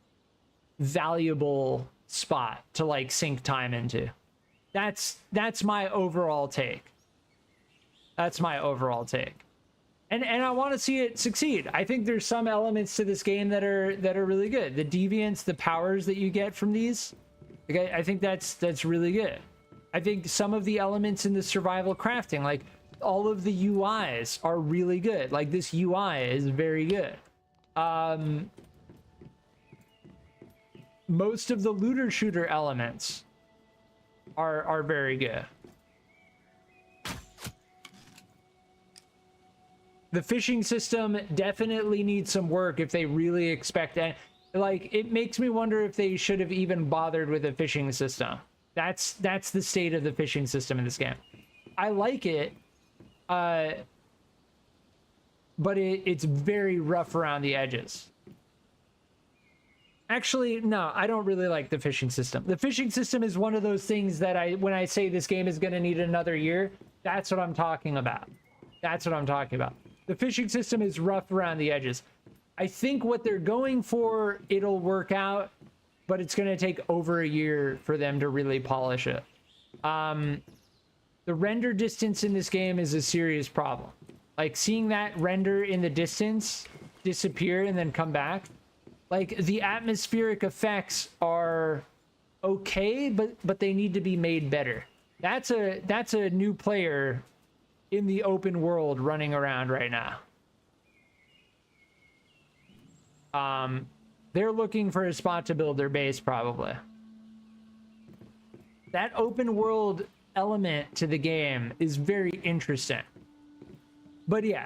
valuable spot to like sink time into. That's my overall take. That's my overall take. And I want to see it succeed. I think there's some elements to this game that are really good. The deviants, the powers that you get from these, like, I think that's really good. I think some of the elements in the survival crafting, like all of the UIs are really good. Like this UI is very good. Most of the looter shooter elements are very good. The fishing system definitely needs some work if they really expect that. Like, it makes me wonder if they should have even bothered with a fishing system. That's the state of the fishing system in this game. I like it, but it's very rough around the edges. Actually, no, I don't really like the fishing system. The fishing system is one of those things that when I say this game is going to need another year, that's what I'm talking about. That's what I'm talking about. The fishing system is rough around the edges. I think what they're going for, it'll work out, but it's going to take over a year for them to really polish it. The render distance in this game is a serious problem. Like, seeing that render in the distance disappear and then come back. Like, the atmospheric effects are okay, but they need to be made better. That's a new player in the open world running around right now. They're looking for a spot to build their base, probably. That open world element to the game is very interesting. But yeah,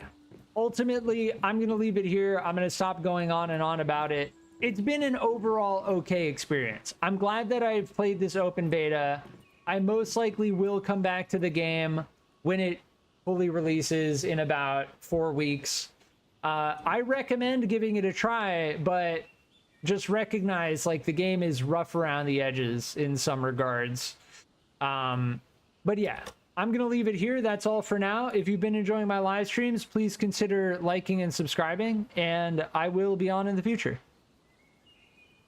ultimately, I'm going to leave it here. I'm going to stop going on and on about it. It's been an overall okay experience. I'm glad that I've played this open beta. I most likely will come back to the game when it fully releases in about 4 weeks. I recommend giving it a try, but just recognize like the game is rough around the edges in some regards. But yeah, I'm gonna leave it here. That's all for now. If you've been enjoying my live streams, please consider liking and subscribing, and I will be on in the future.